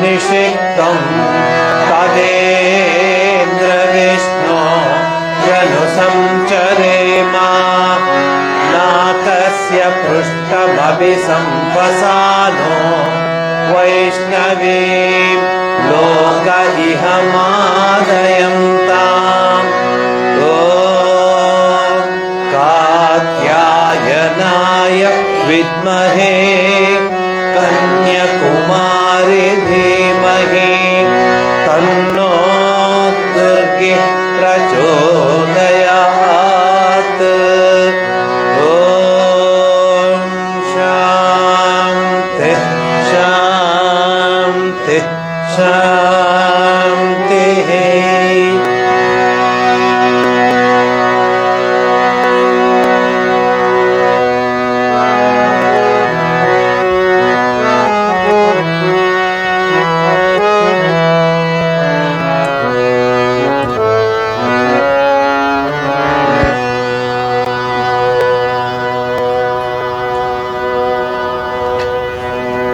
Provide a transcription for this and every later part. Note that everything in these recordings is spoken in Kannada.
निषिक्तं तदेन्द्र विष्णो यनु संचरेमा नाकस्य पृष्ठमभिसंवसानो वैष्णवीं लोक इह मादयन्ताम् ॐ कात्यायनाय विद्महे कन्याकुमारी धीमहि तन्नो दुर्गे प्रचोदयात् ॐ शान्ति शान्ति शान्तिः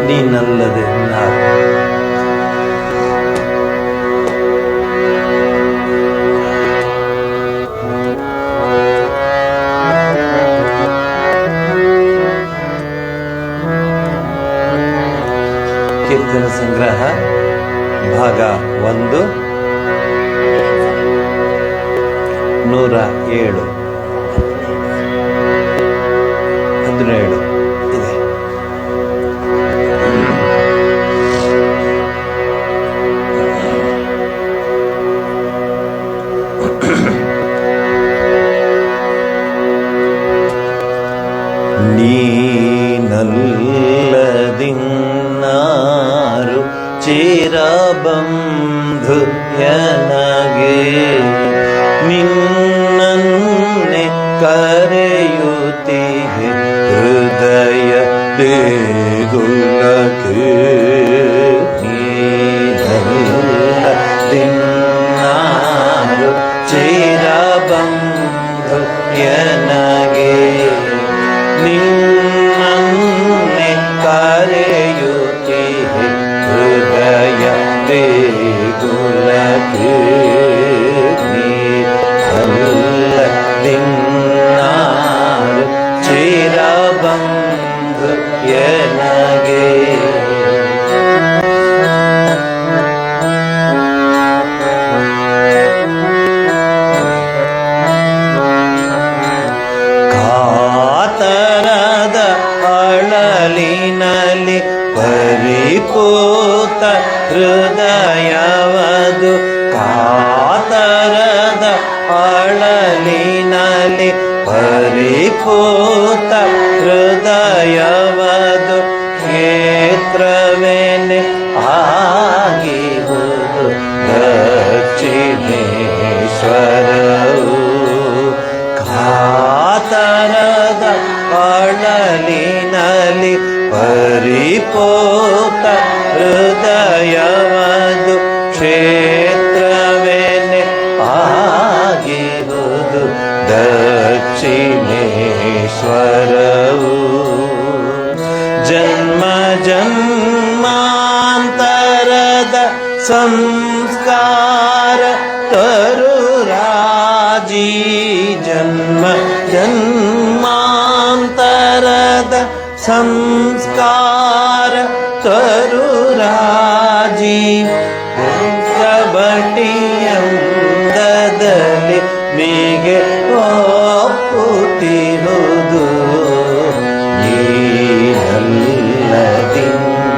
ನೀನಲ್ಲದೆ ನಾನು ಕೀರ್ತನ ಸಂಗ್ರಹ ಭಾಗ 1 107 17 ಇದೆ. ನೀನಲ್ಲದಿನ್ನಾರು ಚಿರಬಂಧು ನನಗೆ ನಿನ್ನನ್ನೇ ಕರೆಯುತ್ತಿದೆ ಹೃದಯ ದೇಗುಲಕ್ಕೆ ನೀನಲ್ಲದಿನ್ನಾರು ಚಿರಬಂಧು ನನಗೆ ನಿನ್ನನ್ನೇ ಕರೆಯುತ್ತಿದೆ ಹೃದಯ ದೇಗುಲಕ್ಕೆ ನೀನಲ್ಲದಿನ್ನಾರು ಚಿರಬಂಧು ನನಗೆ ಕಾತರದ ಅಳಲಿನಲ್ಲಿ ಪರಿಪೂತ ಹೃದಯವದು ಕಾತರದ ಅಳಲಿನಲ್ಲಿ ಪರಿಪೂತ ಹೃದಯವದು ಕ್ಷೇತ್ರವೇನೆ ಆಗಿರುವುದು ದಕ್ಷಿಣೇಶ್ವರವು ಕಾತರದ ಅಳಲಿನಲ್ಲಿ ಪರಿಪೂತ ಹೃದಯವದು ಕ್ಷೇತ್ರವೇನೆ ಆಗಿರುವುದು ದಕ್ಷಿಣೇಶ್ವರವು ಜನ್ಮ ಜನ್ಮಾಂತರದ ಸಂಸ್ಕಾರ ತರುರಾಜಿ ಜನ್ಮ ಜನ್ಮಾಂತರದ ಸಂಸ್ಕಾರ ತರುರಾಜಿ ಕಬಟಿಯಂದದಲ್ಲಿ ನೀಗೆ ಒಪ್ಪುತ್ತಿರುವುದು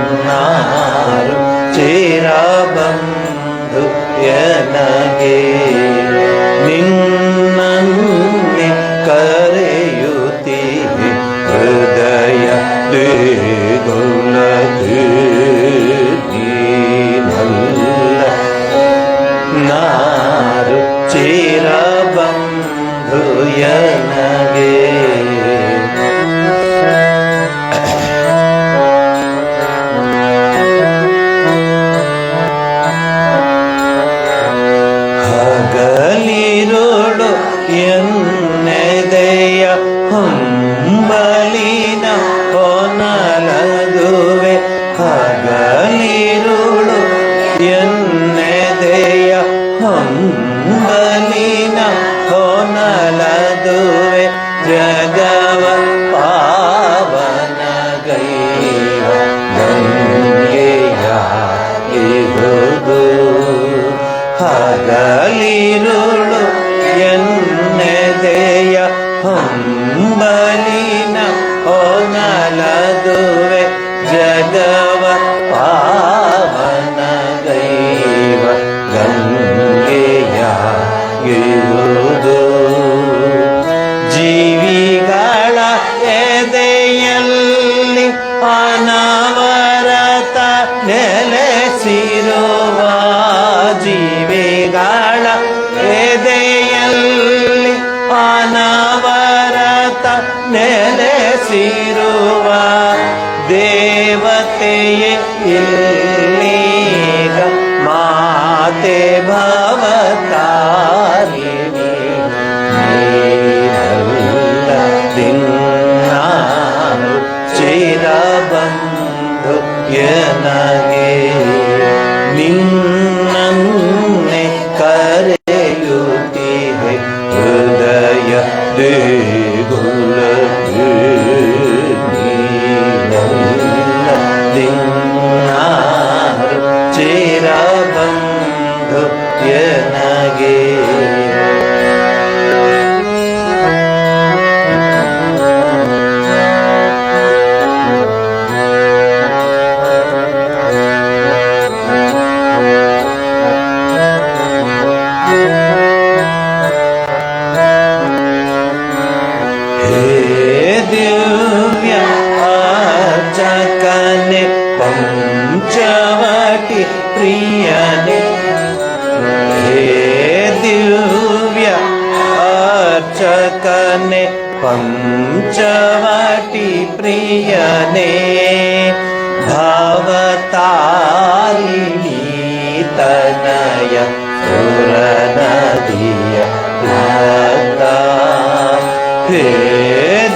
ನೀನಲ್ಲದಿನ್ನಾರು ಚಿರಬಂಧು ನನಗೆ ನಿನ್ನನ್ನೇ ಕರೆಯುತ್ತಿದೆ ಹೃದಯ ದೇಗುಲಕ್ಕೆ ನೀನಲ್ಲದಿನ್ನಾರು ಚಿರಬಂಧು ನನಗೆ ಹಗಲಿರುಳು ಎನ್ನೆದೆಯ ಹಂಬಲಿನ ಹೊನಲದುವೆ ಹಗಲಿರುಳು ಹಗಲಿರುಳು ಎನ್ನೆದೆಯ ಹಂಬಲಿನ ಹೊನಲದುವೆ ಜಗವ ಪಾವನ ಗೈವ ಗಂಗೆಯಾಗಿರುವುದು ಜೀವಿಗಳ ಎದೆಯಲ್ಲಿ ಅನವರತ ನೆಲೆಸಿರುವ ಜೀವಿಗಳ ಎದೆಯಲ್ಲಿ ಅನವರತ ನೆಲೆಸಿರುವ ದೇವತೆಯೇ ಇಲ್ಲೀಗ ಮಾತೆ ಭವತಾರಿಣಿ ದಿನ್ನಾರು ಚಿರಬಂಧು ಎನಗೆ ನಿನ್ನನ್ನೇ ಕರೆಯುತ್ತಿದೆ ಹೃದಯ ದೇಗುಲ ದಿನ್ನಾರು ಚಿರಬಂಧು ಎನಗೆ ದಿವ್ಯ ಅರ್ಚಕನೆ ಪಂಚವಟಿ ಪ್ರಿಯನೆ ಹೇ ದಿವ್ಯ ಅರ್ಚಕನೆ ಪಂಚವಟಿ ಪ್ರಿಯನೆ ಭವತಾರಿಣಿ ತನಯ ಸುರನದಿಯ ಹೇ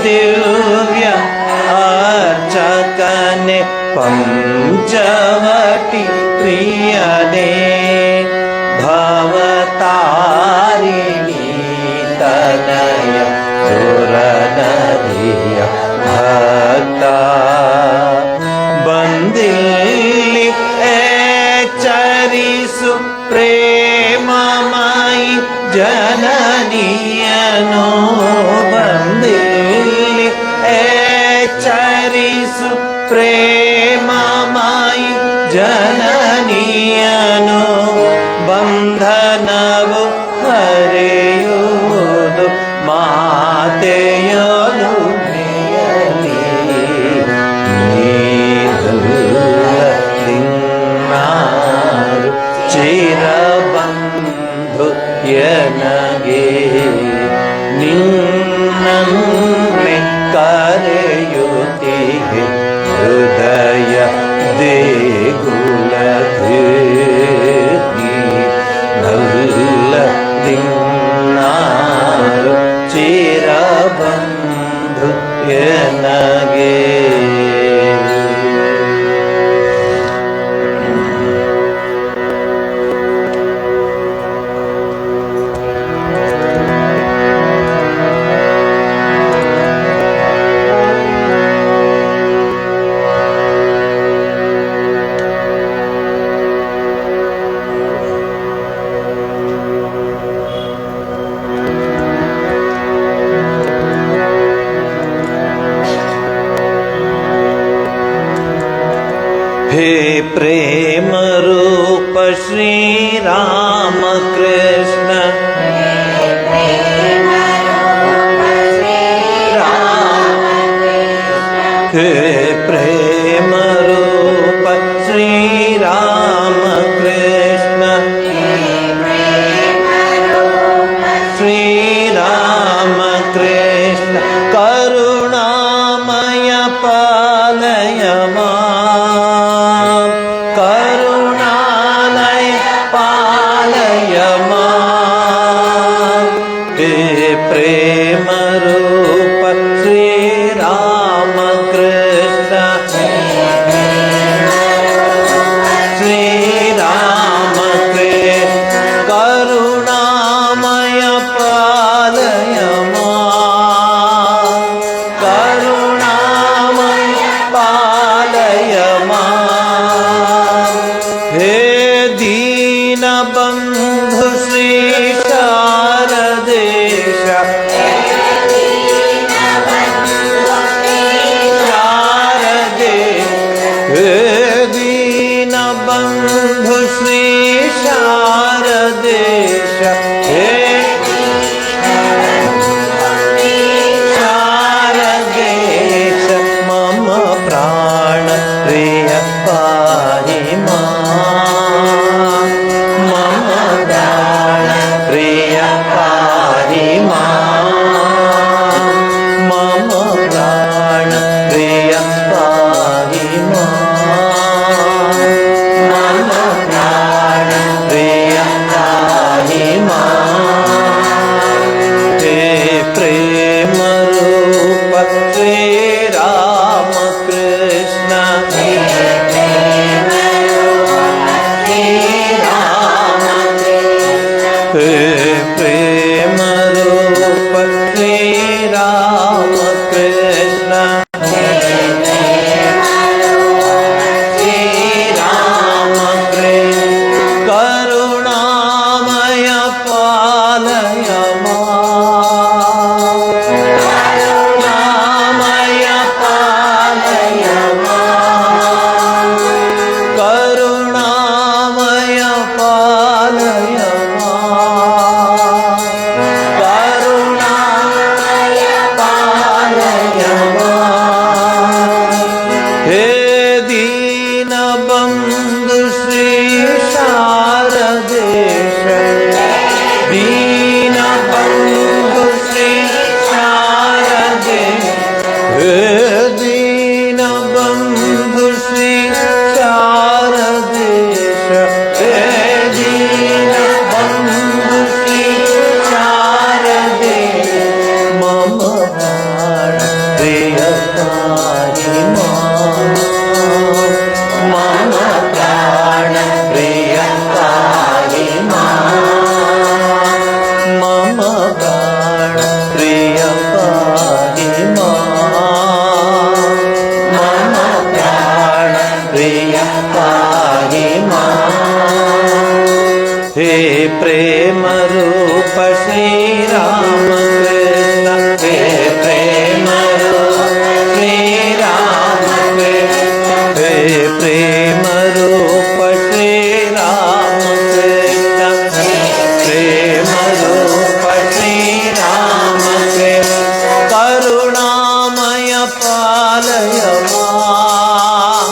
ದಿವ್ಯ ಅರ್ಚಕನೆ ಪಂಚವಟಿ ಪ್ರಿಯನೆ ಭವತಾರಿಣಿ ತನಯ ಸುರನದಿಯ ಭಕ್ತ ಬಂದಿಲ್ಲಿ ಎಚ್ಚರಿಸು ಪ್ರೇಮಮಯಿ ಜನನಿಯನೋ ಬಂದಿಲ್ಲಿ ಎಚ್ಚರಿಸು ಪ್ರೇಮಮಯಿ ಜನನಿಯನೋ ಬಂಧನವು ಹರೆಯುವುದು ಮಾತೆಯಲು ನೀನಾರು ಚಿರಬಂಧು ಎನಗೆ ನಿನ್ನನ್ನೇ ಕರೆಯುತ್ತಿದೆ ಹೃದಯ ದೇಗುಲ ದಿನ್ನಾರು ಚಿರಬಂಧು ಎನಗೆ हे प्रेम रूप श्री राम कृष्ण हे प्रेम रूप श्री राम कृष्ण श्री राम कृष्ण करुणामय पालय करुणालय पालय मां दीनबन्धु श्री शारदेश दीनबन्धु श्री शारदेश शारदेश मम प्राण प्रिय पाहि मां मम प्राण प्रिय पाहि मां मम प्राण प्रिय पाहि मां मम प्राण प्रिय पाहि मां हे प्रेम रूप श्री राम कृष्ण हे प्रेम रूप श्री राम कृष्ण हे प्रेम रूप श्री राम कृष्ण हे प्रेम रूप श्री राम कृष्ण करुणामय पालय मां करुणामय पालय मां करुणामय पालय मां करुणामय पालय मां हे दीनबन्धु श्री शारदेश दीनबन्धु श्री शारदेश हे दीनबन्धु श्री शारदेश हे दीनबन्धु श्री शारदेश मम प्राण प्रिय पाहि मां मम प्राण प्रिय पाहि मां मम प्राण प्रिय पाहि मां मम प्राण प्रिय पाहि मां हे प्रेम रूप श्री राम कृष्ण हे प्रेम रूप श्री राम कृष्ण हे प्रेम रूप श्री राम कृष्ण हे प्रेम रूप श्री राम कृष्ण करुणामय पालय मां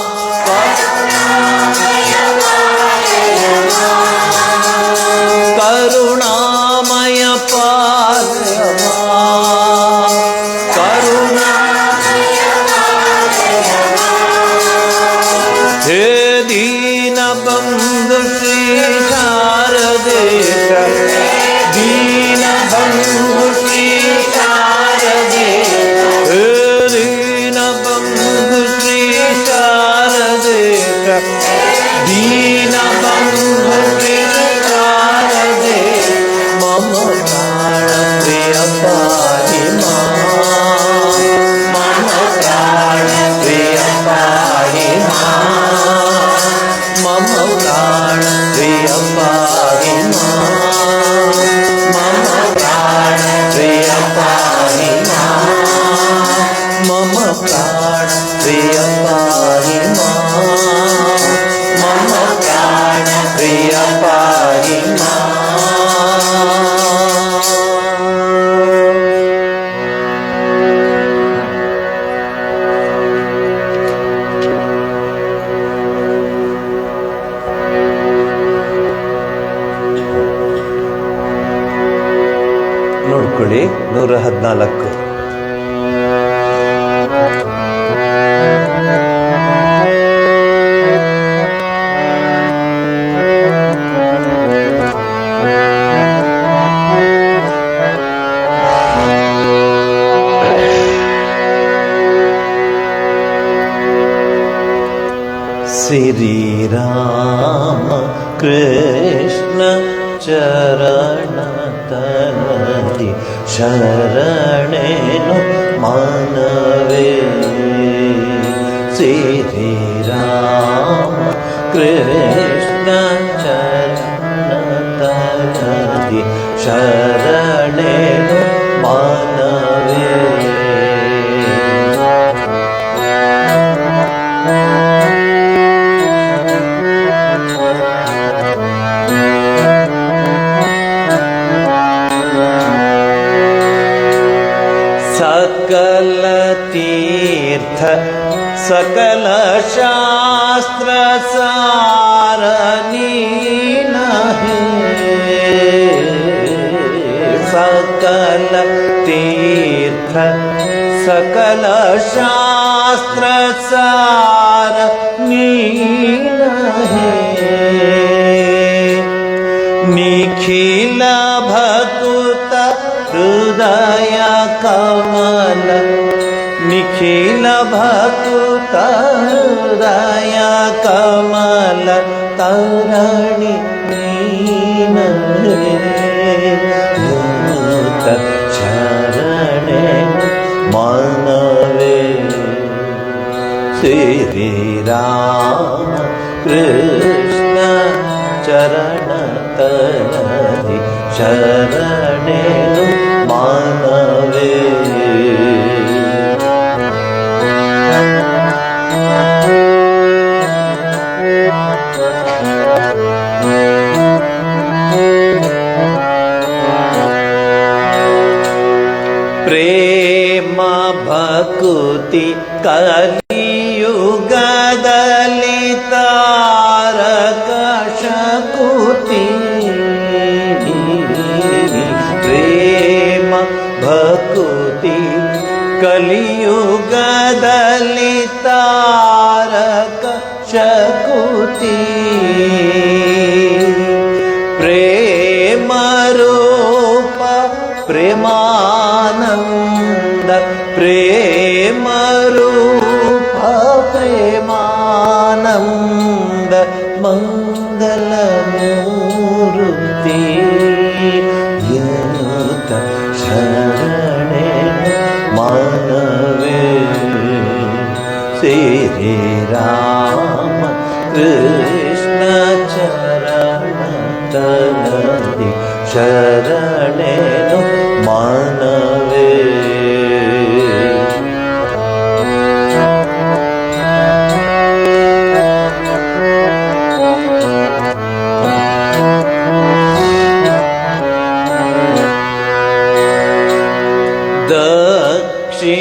करुणामय पालय मां करुणामय पालय मां हे दीनबन्धु श्री शारदेश दीनबन्धु श्री शारदेश हे दीनबन्धु श्री शारदेश दीनबन्धु श्री शारदेश मम प्राण प्रिय पाहि मां मम प्राण प्रिय पाहि मां मम प्राण प्रिय पाहि मां मम प्राण प्रिय पाहि मां मम प्राण प्रिय पाहि मां मम प्राण प्रिय पाहि मां ನೋಡ್ಕೊಳ್ಳಿ 114 श्री राम कृष्ण चरण तनहि ಶರಣೆನು ಮಾನವೇ ಶ್ರೀ ರಾಮ ಕೃಷ್ಣ सकल शास्त्र सार नीन है, सकल तीर्थ सकल शास्त्र सार नीन है, निखिल भकुत हृदय कमल, निखिल भकुत हृदय कमल तरणि नीन चरणे मनवे, श्री राम कृष्ण चरण तलि शरणेनु मानवे। प्रेम भक्ति कलियुगदलि तारक शकुति, प्रेम भक्ति कलियुगदलि तारक शकुति, प्रेम रूप प्रेमानंद, प्रेम रूप प्रेमानंद मंगल मूर्ति, यत शरणे मानवे, श्री राम कृष्ण चरण तलि शरणेनु मानवे।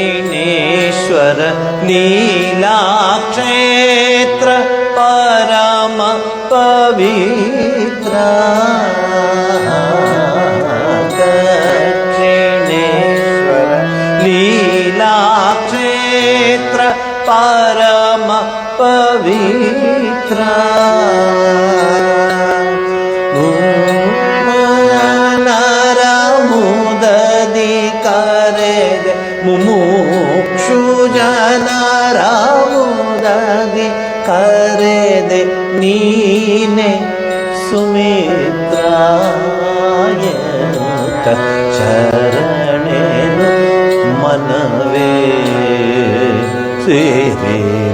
दक्षिणेश्वर लीलाक्षेत्र परम पवित्र, दक्षिणेश्वर लीलाक्षेत्र परम पवित्र, नरमुददि करेदे मुमुक्षु जनरमुददि करेदे नीने सुमित्रायत शरणेनु मनवे, श्री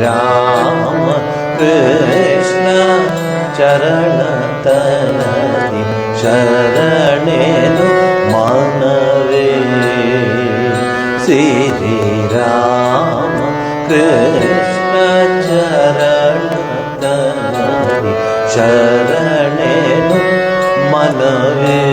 राम कृष्ण चरण तलि शरणेनु मानवे, श्री राम कृष्ण चरण तलि शरणेनु मनवे।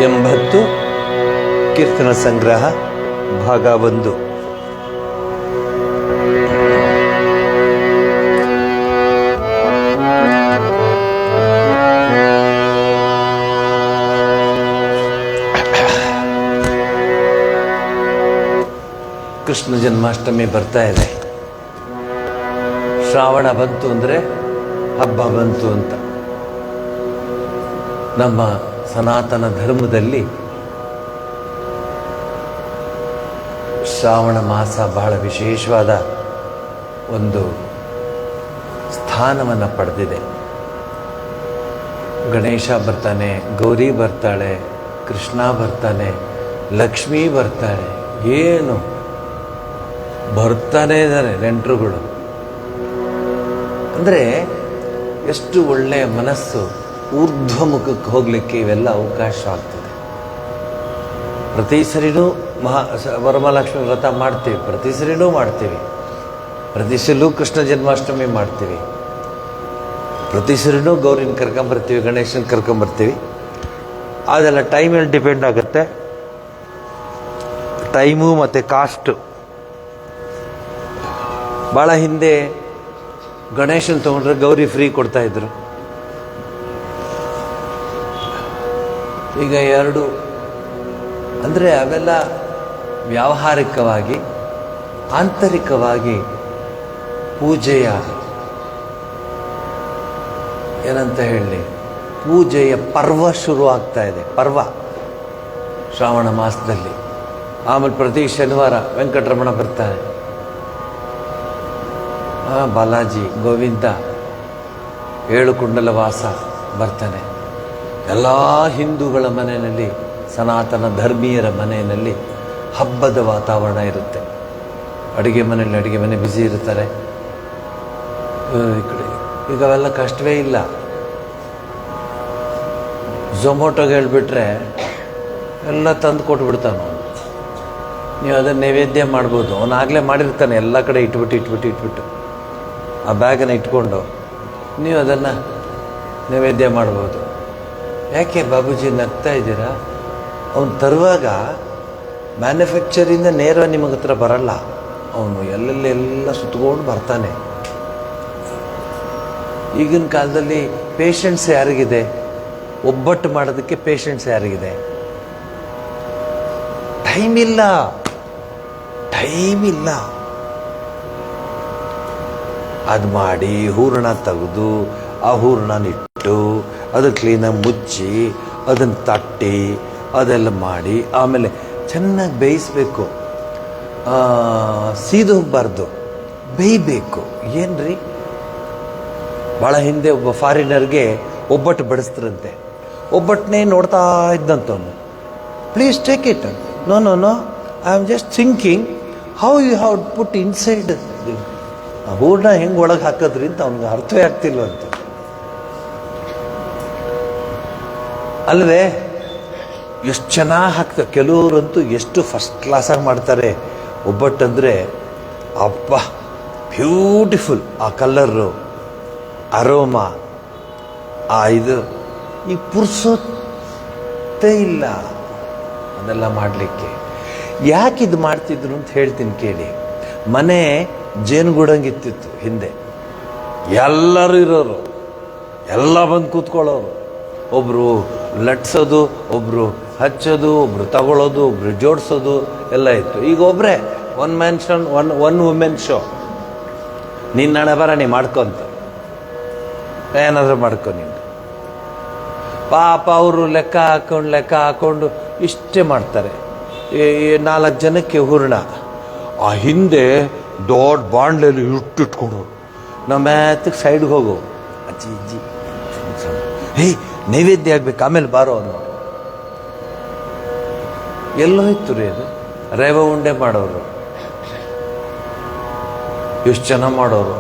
ಎಂಬತ್ತು ಕೀರ್ತನ ಸಂಗ್ರಹ ಭಾಗ 1. ಕೃಷ್ಣ ಜನ್ಮಾಷ್ಟಮಿ ಬರ್ತಾ ಇದೆ. ಶ್ರಾವಣ ಬಂತು ಅಂದರೆ ಹಬ್ಬ ಬಂತು ಅಂತ. ನಮ್ಮ ಸನಾತನ ಧರ್ಮದಲ್ಲಿ ಶ್ರಾವಣ ಮಾಸ ಬಹಳ ವಿಶೇಷವಾದ ಒಂದು ಸ್ಥಾನವನ್ನು ಪಡೆದಿದೆ. ಗಣೇಶ ಬರ್ತಾನೆ, ಗೌರಿ ಬರ್ತಾಳೆ, ಕೃಷ್ಣ ಬರ್ತಾನೆ, ಲಕ್ಷ್ಮೀ ಬರ್ತಾಳೆ, ಏನು ಬರ್ತಾನೆ ಇದ್ದಾರೆ ನೆಂಟರುಗಳು. ಅಂದರೆ ಎಷ್ಟು ಒಳ್ಳೆಯ ಮನಸ್ಸು, ಊರ್ಧ್ವಮುಖಕ್ಕೆ ಹೋಗಲಿಕ್ಕೆ ಇವೆಲ್ಲ ಅವಕಾಶ ಆಗ್ತದೆ. ಪ್ರತಿ ಸರಿನೂ ವರಮಹಾಲಕ್ಷ್ಮಿ ವ್ರತ ಮಾಡ್ತೀವಿ, ಪ್ರತಿ ಸರಿನೂ ಮಾಡ್ತೀವಿ. ಪ್ರತಿ ಸಲೂ ಕೃಷ್ಣ ಜನ್ಮಾಷ್ಟಮಿ ಮಾಡ್ತೀವಿ, ಪ್ರತಿ ಸರಿನೂ ಗೌರಿನ ಕರ್ಕೊಂಬರ್ತೀವಿ, ಗಣೇಶನ ಕರ್ಕೊಂಬರ್ತೀವಿ. ಅದೆಲ್ಲ ಟೈಮಲ್ಲಿ ಡಿಪೆಂಡ್ ಆಗುತ್ತೆ, ಟೈಮು ಮತ್ತು ಕಾಸ್ಟು. ಭಾಳ ಹಿಂದೆ ಗಣೇಶನ ತೊಗೊಂಡ್ರೆ ಗೌರಿ ಫ್ರೀ ಕೊಡ್ತಾಯಿದ್ರು. ಈಗ ಎರಡು ಅಂದರೆ ಅವೆಲ್ಲ ವ್ಯಾವಹಾರಿಕವಾಗಿ, ಆಂತರಿಕವಾಗಿ ಪೂಜೆಯ ಏನಂತ ಹೇಳಿ, ಪೂಜೆಯ ಪರ್ವ ಶುರು ಆಗ್ತಾ ಇದೆ. ಪರ್ವ ಶ್ರಾವಣ ಮಾಸದಲ್ಲಿ. ಆಮೇಲೆ ಪ್ರತಿ ಶನಿವಾರ ವೆಂಕಟರಮಣ ಬರ್ತಾನೆ, ಬಾಲಾಜಿ, ಗೋವಿಂದ, ಏಳು ಕುಂಡಲ ವಾಸ ಬರ್ತಾನೆ. ಎಲ್ಲ ಹಿಂದೂಗಳ ಮನೆಯಲ್ಲಿ, ಸನಾತನ ಧರ್ಮೀಯರ ಮನೆಯಲ್ಲಿ ಹಬ್ಬದ ವಾತಾವರಣ ಇರುತ್ತೆ. ಅಡುಗೆ ಮನೆ ಬ್ಯುಸಿ ಇರ್ತಾರೆ. ಈ ಕಡೆ ಈಗ ಅವೆಲ್ಲ ಕಷ್ಟವೇ ಇಲ್ಲ. ಝೊಮೊಟೊಗೆ ಹೇಳಿಬಿಟ್ರೆ ಎಲ್ಲ ತಂದು ಕೊಟ್ಬಿಡ್ತಾನೆ. ನೀವು ಅದನ್ನು ನೈವೇದ್ಯ ಮಾಡ್ಬೋದು. ಅವನು ಆಗಲೇ ಮಾಡಿರ್ತಾನೆ, ಎಲ್ಲ ಕಡೆ ಇಟ್ಬಿಟ್ಟು ಆ ಬ್ಯಾಗನ್ನು ಇಟ್ಕೊಂಡು ನೀವು ಅದನ್ನು ನೈವೇದ್ಯ ಮಾಡ್ಬೋದು. ಯಾಕೆ ಬಾಬೂಜಿ ನಗ್ತಾ ಇದ್ದೀರಾ? ಅವನು ತರುವಾಗ ಮ್ಯಾನುಫ್ಯಾಕ್ಚರಿಂದ ನೇರ ನಿಮಗೆ ಹತ್ರ ಬರಲ್ಲ, ಅವನು ಎಲ್ಲೆಲ್ಲ ಸುತ್ತಕೊಂಡು ಬರ್ತಾನೆ. ಈಗಿನ ಕಾಲದಲ್ಲಿ ಪೇಷನ್ಸ್ ಯಾರಿಗಿದೆ? ಒಬ್ಬಟ್ಟು ಮಾಡೋದಕ್ಕೆ ಪೇಷನ್ಸ್ ಯಾರಿಗಿದೆ? ಟೈಮ್ ಇಲ್ಲ. ಅದು ಮಾಡಿ ಹೂರಣ ತೆಗೆದು ಆ ಹೂರಣನಿಟ್ಟು ಅದು ಕ್ಲೀನಾಗಿ ಮುಚ್ಚಿ ಅದನ್ನು ತಟ್ಟಿ ಅದೆಲ್ಲ ಮಾಡಿ ಆಮೇಲೆ ಚೆನ್ನಾಗಿ ಬೇಯಿಸ್ಬೇಕು. ಸೀದು ಹೋಗಬಾರ್ದು, ಬೇಯಬೇಕು. ಏನ್ರಿ, ಭಾಳ ಹಿಂದೆ ಒಬ್ಬ ಫಾರಿನರ್ಗೆ ಒಬ್ಬಟ್ಟು ಬಡಿಸ್ತಾರಂತೆ. ಒಬ್ಬಟ್ಟನ್ನೇ ನೋಡ್ತಾ ಇದ್ದಂತವನು. Please take it. No I am just thinking how you have put inside. ಹೂರ್ಣ ಹೆಂಗೆ ಒಳಗೆ ಹಾಕಿದ್ರಿ ಅಂತ ಅವ್ನಿಗೆ ಅರ್ಥವೇ ಆಗ್ತಿಲ್ವಂತ. ಅಲ್ಲವೇ? ಎಷ್ಟು ಚೆನ್ನಾಗಿ ಹಾಕ್ತಾರೆ. ಕೆಲವರಂತೂ ಎಷ್ಟು ಫಸ್ಟ್ ಕ್ಲಾಸಾಗಿ ಮಾಡ್ತಾರೆ ಒಬ್ಬಟ್ಟಂದರೆ. ಅಪ್ಪ, ಬ್ಯೂಟಿಫುಲ್. ಆ ಕಲರು, ಅರೋಮಾ, ಇದು ಈಗ ಪುರ್ಸೋತ್ತೇ ಇಲ್ಲ ಅದೆಲ್ಲ ಮಾಡಲಿಕ್ಕೆ. ಯಾಕೆ ಇದು ಮಾಡ್ತಿದ್ರು ಅಂತ ಹೇಳ್ತೀನಿ ಕೇಳಿ. ಮನೆ ಜೇನುಗೂಡಂಗಿತ್ತಿತ್ತು ಹಿಂದೆ. ಎಲ್ಲರೂ ಇರೋರು, ಎಲ್ಲ ಬಂದು ಕೂತ್ಕೊಳ್ಳೋರು. ಒಬ್ಬರು ಲಟ್ಸೋದು, ಒಬ್ಬರು ಹಚ್ಚೋದು, ಒಬ್ಬರು ತಗೊಳ್ಳೋದು, ಒಬ್ಬರು ಜೋಡಿಸೋದು ಎಲ್ಲ ಇತ್ತು. ಈಗ ಒಬ್ಬರೇ one man show, one women show. ನಿನ್ನ ಹಣೆ ಬರ ನೀ ಮಾಡ್ಕೊಂತ ಏನಾದರೂ ಮಾಡ್ಕೊ ನೀನು. ಪಾಪ ಅವರು ಲೆಕ್ಕ ಹಾಕೊಂಡು ಇಷ್ಟೇ ಮಾಡ್ತಾರೆ. 4 ಜನಕ್ಕೆ ಹೂರ್ಣ. ಆ ಹಿಂದೆ ದೊಡ್ಡ ಬಾಂಡ್ಲೆಲ್ಲಿ ಇಟ್ಟಿಟ್ಕೊಂಡು ನಮ್ಮ ಮ್ಯಾತಿಗೆ ಸೈಡ್ಗೆ ಹೋಗು, ಅಜ್ಜಿ ನೈವೇದ್ಯ ಆಗ್ಬೇಕು, ಆಮೇಲೆ ಬಾರೋ ಅನ್ನೋ. ಎಲ್ಲೋಯ್ತು ರೀ ಅದು? ರವೆ ಉಂಡೆ ಮಾಡೋರು ಎಷ್ಟು ಚೆನ್ನಾಗಿ ಮಾಡೋರು.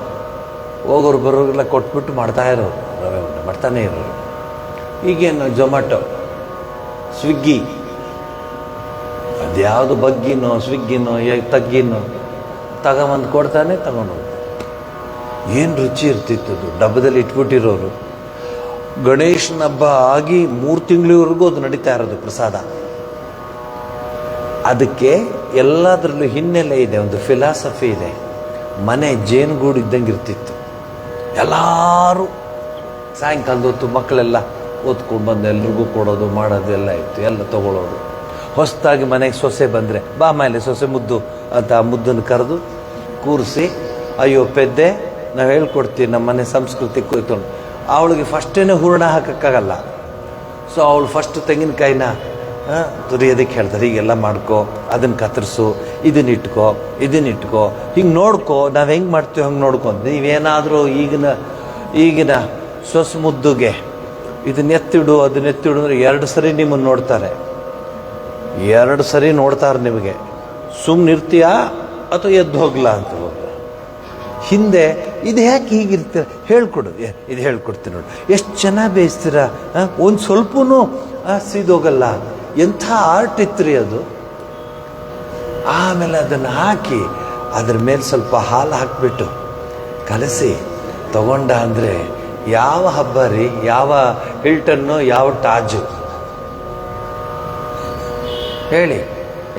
ಹೋಗೋರು ಬರೋರೆಲ್ಲ ಕೊಟ್ಬಿಟ್ಟು ಮಾಡ್ತಾ ಇರೋರು, ರವೆ ಉಂಡೆ ಮಾಡ್ತಾನೆ ಇರೋರು. ಈಗೇನು ಝೊಮ್ಯಾಟೊ, ಸ್ವಿಗ್ಗಿ, ಅದ್ಯಾವುದು ಬಗ್ಗಿನೋ ಸ್ವಿಗ್ಗಿನೋ ತಗ್ಗಿನೋ ತಗೊಂಬಂದು ಕೊಡ್ತಾನೆ, ತಗೊಂಡೋಗ್ತಾನೆ. ಏನು ರುಚಿ ಇರ್ತಿತ್ತು ಡಬ್ಬದಲ್ಲಿ ಇಟ್ಬಿಟ್ಟಿರೋರು. ಗಣೇಶನ ಹಬ್ಬ ಆಗಿ 3 ತಿಂಗಳಿವರೆಗೂ ಅದು ನಡೀತಾ ಇರೋದು ಪ್ರಸಾದ. ಅದಕ್ಕೆ ಎಲ್ಲದರಲ್ಲೂ ಹಿನ್ನೆಲೆ ಇದೆ, ಒಂದು ಫಿಲಾಸಫಿ ಇದೆ. ಮನೆ ಜೇನುಗೂಡು ಇದ್ದಂಗೆ ಇರ್ತಿತ್ತು. ಎಲ್ಲರೂ ಸಾಯಂಕಾಲದ ಹೊತ್ತು ಮಕ್ಕಳೆಲ್ಲ ಓದ್ಕೊಂಡು ಬಂದು ಎಲ್ರಿಗೂ ಕೊಡೋದು ಮಾಡೋದು ಎಲ್ಲ ಇತ್ತು, ಎಲ್ಲ ತಗೊಳ್ಳೋದು. ಹೊಸದಾಗಿ ಮನೆಗೆ ಸೊಸೆ ಬಂದರೆ ಬಾ ಮೇಲೆ ಸೊಸೆ ಮುದ್ದು ಅಂತ ಆ ಮುದ್ದನ್ನು ಕರೆದು ಕೂರಿಸಿ, ಅಯ್ಯೋ ಪೆದ್ದೆ ನಾವು ಹೇಳ್ಕೊಡ್ತೀವಿ ನಮ್ಮ ಮನೆ ಸಂಸ್ಕೃತಿ ಕೂತ್ಕೊಂಡು. ಅವಳಿಗೆ ಫಸ್ಟೇನೆ ಹೂರಣ ಹಾಕೋಕ್ಕಾಗಲ್ಲ. ಸೊ ಅವಳು ಫಸ್ಟ್ ತೆಂಗಿನಕಾಯಿನ ತುರಿಯೋದಕ್ಕೆ ಹೇಳ್ತಾರೆ, ಹೀಗೆಲ್ಲ ಮಾಡ್ಕೊ, ಅದನ್ನು ಕತ್ತರಿಸು, ಇದನ್ನಿಟ್ಕೋ, ಹಿಂಗೆ ನೋಡ್ಕೊ, ನಾವು ಹೆಂಗೆ ಮಾಡ್ತೀವಿ ಹಂಗೆ ನೋಡ್ಕೊಂಡು. ನೀವೇನಾದರೂ ಈಗಿನ ಸೊಸೆ ಮುದ್ದುಗೆ ಇದನ್ನ ಎತ್ತಿಡು ಅಂದರೆ 2 ಸರಿ ನಿಮ್ಮನ್ನು ನೋಡ್ತಾರೆ. 2 ಸರಿ ನೋಡ್ತಾರೆ ನಿಮಗೆ. ಸುಮ್ಮನೆ ಇರ್ತೀಯಾ ಅಥವಾ ಎದ್ದು ಹೋಗ್ಲಾ ಅಂತ. ಹಿಂದೆ ಇದು ಯಾಕೆ ಹೀಗಿರ್ತೀರ ಹೇಳ್ಕೊಡು, ಇದು ಹೇಳ್ಕೊಡ್ತೀನಿ ನೋಡಿ, ಎಷ್ಟು ಚೆನ್ನಾಗಿ ಬೇಯಿಸ್ತೀರ, ಒಂದು ಸ್ವಲ್ಪನೂ ಸೀದೋಗಲ್ಲ. ಎಂಥ ಆರ್ಟ್ ಇತ್ತು ರೀ ಅದು. ಆಮೇಲೆ ಅದನ್ನು ಹಾಕಿ ಅದ್ರ ಮೇಲೆ ಸ್ವಲ್ಪ ಹಾಲು ಹಾಕಿಬಿಟ್ಟು ಕಲಸಿ ತಗೊಂಡ ಅಂದರೆ ಯಾವ ಹಬ್ಬ ರೀ, ಯಾವ ಹಿಲ್ಟನ್ನು, ಯಾವ ಟಾಜು ಹೇಳಿ?